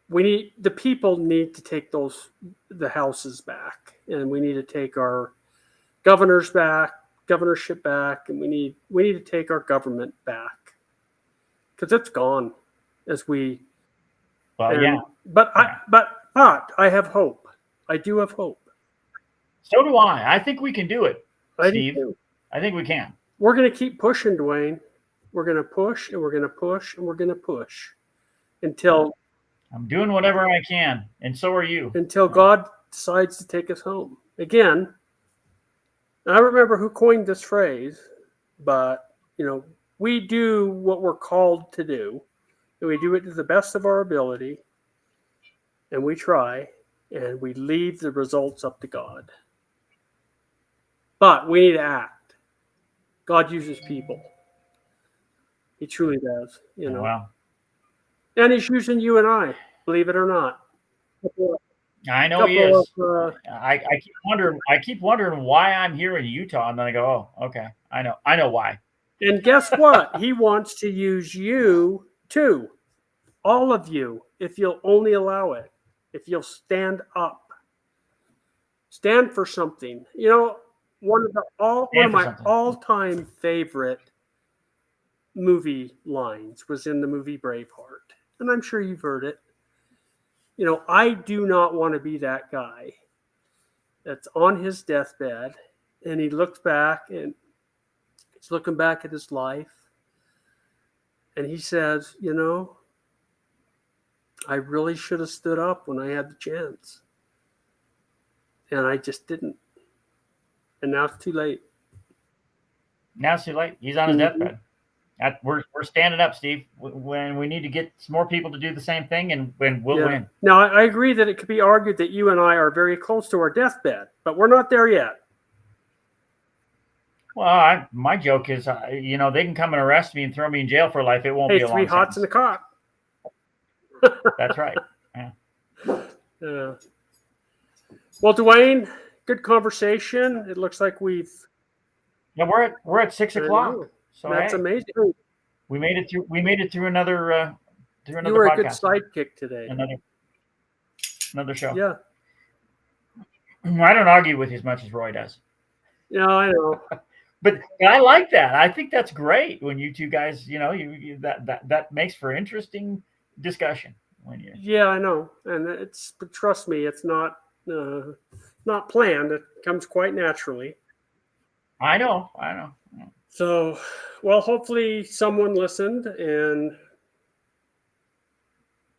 [SPEAKER 1] the people need to take the houses back, and we need to take our governorship back, and we need to take our government back because it's gone as we.
[SPEAKER 2] Well,
[SPEAKER 1] But I have hope. I do have hope.
[SPEAKER 2] So do I. I think we can do it, Steve. I think we can.
[SPEAKER 1] We're going to keep pushing, Dwayne. We're going to push, and we're going to push, and we're going to push until
[SPEAKER 2] I'm doing whatever I can, and so are you.
[SPEAKER 1] Until God decides to take us home. Again, I don't remember who coined this phrase, but you know, we do what we're called to do, and we do it to the best of our ability, and we try, and we leave the results up to God. But we need to act. God uses people. He truly does, you know.
[SPEAKER 2] Wow.
[SPEAKER 1] And he's using you and I, believe it or not.
[SPEAKER 2] I know he is. I keep wondering why I'm here in Utah, and then I go, oh, okay, I know why.
[SPEAKER 1] And guess what? He wants to use you too, all of you, if you'll only allow it. If you'll stand up, stand for something. You know, one of my all-time favorite movie lines was in the movie Braveheart, and I'm sure you've heard it. You know, I do not want to be that guy that's on his deathbed and he looks back and he's looking back at his life and he says, you know, I really should have stood up when I had the chance. And I just didn't. And now it's too late.
[SPEAKER 2] Now it's too late. He's on his deathbed. We're standing up, Steve. When we need to get some more people to do the same thing, and we'll win.
[SPEAKER 1] Now, I agree that it could be argued that you and I are very close to our deathbed, but we're not there yet.
[SPEAKER 2] Well, my joke is, they can come and arrest me and throw me in jail for life. It won't be a long
[SPEAKER 1] Hey, 3 hots in the
[SPEAKER 2] sentence.
[SPEAKER 1] cot.
[SPEAKER 2] That's right. Yeah.
[SPEAKER 1] Well, Dwayne, good conversation. It looks like we've.
[SPEAKER 2] Yeah, we're at 6 o'clock. So
[SPEAKER 1] that's amazing.
[SPEAKER 2] We made it through. We made it through another.
[SPEAKER 1] You were
[SPEAKER 2] podcast.
[SPEAKER 1] a good sidekick today.
[SPEAKER 2] Another show.
[SPEAKER 1] Yeah.
[SPEAKER 2] I don't argue with you as much as Roy does.
[SPEAKER 1] Yeah, I know.
[SPEAKER 2] But I like that. I think that's great when you two guys, you that makes for interesting discussion.
[SPEAKER 1] Yeah, I know, and but trust me, it's not planned. It comes quite naturally.
[SPEAKER 2] I know.
[SPEAKER 1] So, well, hopefully someone listened and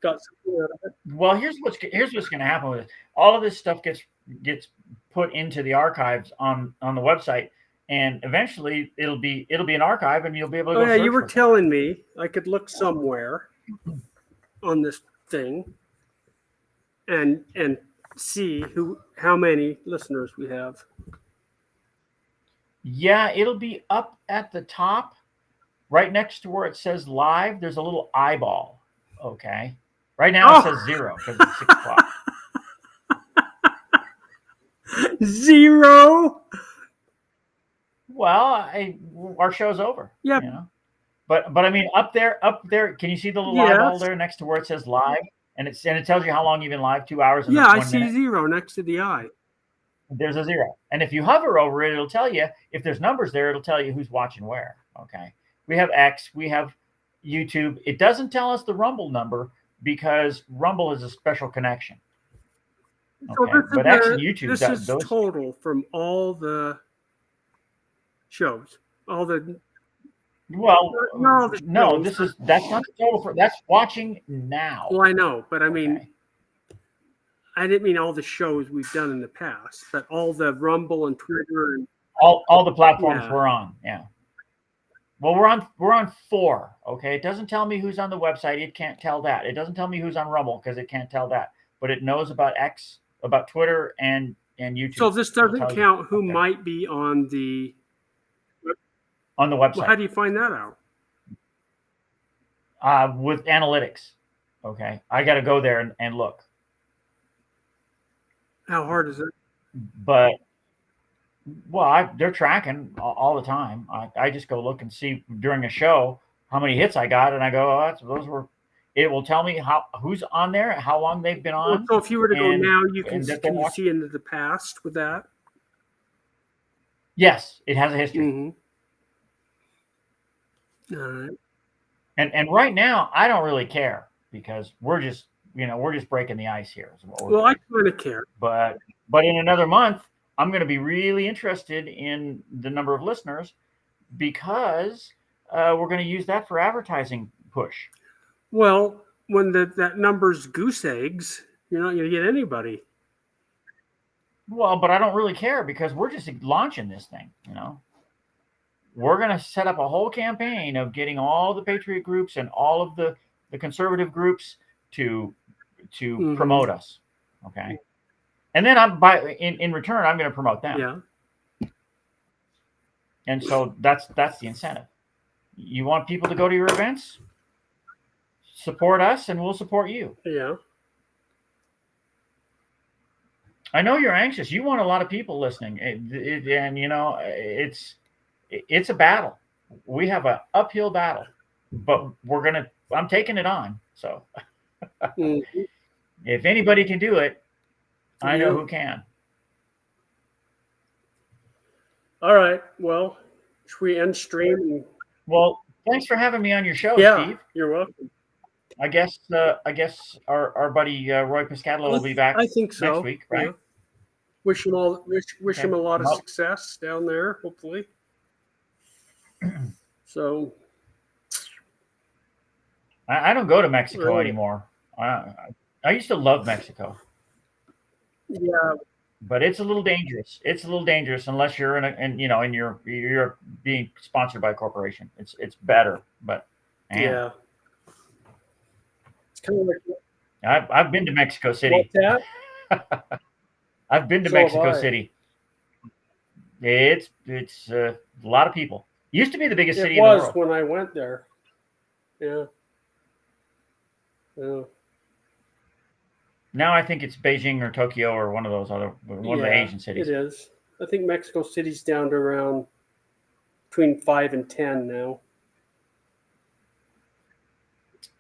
[SPEAKER 1] got something out of it.
[SPEAKER 2] Well, here's what's going to happen with it. All of this stuff gets put into the archives on the website, and eventually it'll be an archive, and you'll be able to.
[SPEAKER 1] Oh yeah, you were telling me I could look somewhere on this thing and see how many listeners we have.
[SPEAKER 2] Yeah, it'll be up at the top, right next to where it says live. There's a little eyeball. Okay. Right now it says 0 because it's 6 o'clock.
[SPEAKER 1] 0.
[SPEAKER 2] Well, our show's over.
[SPEAKER 1] Yeah.
[SPEAKER 2] But I mean, up there, can you see the little eyeball there next to where it says live? And it tells you how long you've been live, 2 hours. And
[SPEAKER 1] I see 0 next to the eye.
[SPEAKER 2] There's a 0. And if you hover over it, it'll tell you, if there's numbers there, it'll tell you who's watching where. Okay. We have X, we have YouTube. It doesn't tell us the Rumble number because Rumble is a special connection. Okay.
[SPEAKER 1] So
[SPEAKER 2] but X and YouTube,
[SPEAKER 1] this is total from all the shows, all the.
[SPEAKER 2] Well, no, that's not the total that's watching now.
[SPEAKER 1] Well, I know, but I mean, I didn't mean all the shows we've done in the past, but all the Rumble and Twitter and
[SPEAKER 2] all the platforms we're on. Yeah. Well, we're on 4. Okay. It doesn't tell me who's on the website. It can't tell that. It doesn't tell me who's on Rumble because it can't tell that. But it knows about X, about Twitter and YouTube.
[SPEAKER 1] So this doesn't count who might be on the
[SPEAKER 2] website.
[SPEAKER 1] Well, how do you find that out?
[SPEAKER 2] With analytics. Okay. I got to go there and look.
[SPEAKER 1] How hard is it?
[SPEAKER 2] But they're tracking all the time. I just go look and see during a show how many hits I got, and I go, those were. It will tell me who's on there, how long they've been on.
[SPEAKER 1] So if you were to go now, you can you see into the past with that?
[SPEAKER 2] Yes, it has a history.
[SPEAKER 1] Mm-hmm. All right.
[SPEAKER 2] And right now, I don't really care because we're just breaking the ice here.
[SPEAKER 1] Well, I kind of care.
[SPEAKER 2] But in another month, I'm going to be really interested in the number of listeners because we're going to use that for advertising push.
[SPEAKER 1] Well, when that number's goose eggs, you're not going to get anybody.
[SPEAKER 2] Well, but I don't really care because we're just launching this thing, We're going to set up a whole campaign of getting all the Patriot groups and all of the conservative groups to promote us. Okay. And then in return, I'm going to promote them.
[SPEAKER 1] Yeah.
[SPEAKER 2] And so that's the incentive. You want people to go to your events? Support us and we'll support you.
[SPEAKER 1] Yeah.
[SPEAKER 2] I know you're anxious. You want a lot of people listening. And it's a battle. We have an uphill battle, but I'm taking it on. So if anybody can do it, I know who can.
[SPEAKER 1] All right. Well, should we end stream?
[SPEAKER 2] Well, thanks for having me on your show, Steve.
[SPEAKER 1] You're welcome.
[SPEAKER 2] I guess our buddy Roy Piskadlo will be back.
[SPEAKER 1] I think so.
[SPEAKER 2] Next week, right?
[SPEAKER 1] Yeah. Wish him a lot of success down there, hopefully. So
[SPEAKER 2] I don't go to Mexico anymore. I used to love Mexico.
[SPEAKER 1] Yeah.
[SPEAKER 2] But it's a little dangerous. It's a little dangerous unless you're you're being sponsored by a corporation. It's better, but
[SPEAKER 1] yeah. It's kind of like
[SPEAKER 2] I've been to Mexico City.
[SPEAKER 1] What's that?
[SPEAKER 2] I've been to Mexico City. It's a lot of people. Used to be the biggest city
[SPEAKER 1] It
[SPEAKER 2] in the
[SPEAKER 1] was
[SPEAKER 2] world.
[SPEAKER 1] when I went there. Yeah. Yeah.
[SPEAKER 2] Now I think it's Beijing or Tokyo or one of those other of the Asian cities.
[SPEAKER 1] It is. I think Mexico City's down to around between 5 and 10 now.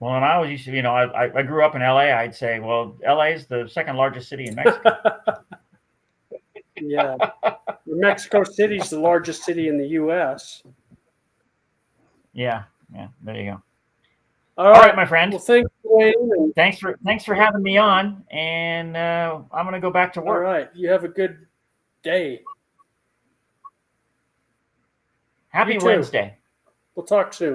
[SPEAKER 2] Well, and I always used to, I grew up in LA. I'd say, well, LA is the second largest city in Mexico.
[SPEAKER 1] Yeah. Mexico City's the largest city in the U.S.
[SPEAKER 2] Yeah. There you go.
[SPEAKER 1] All
[SPEAKER 2] right,
[SPEAKER 1] right,
[SPEAKER 2] my friend.
[SPEAKER 1] Well, thanks, Wayne.
[SPEAKER 2] Thanks for having me on, and I'm gonna go back to work.
[SPEAKER 1] All right. You have a good day.
[SPEAKER 2] Happy Wednesday.
[SPEAKER 1] We'll talk soon.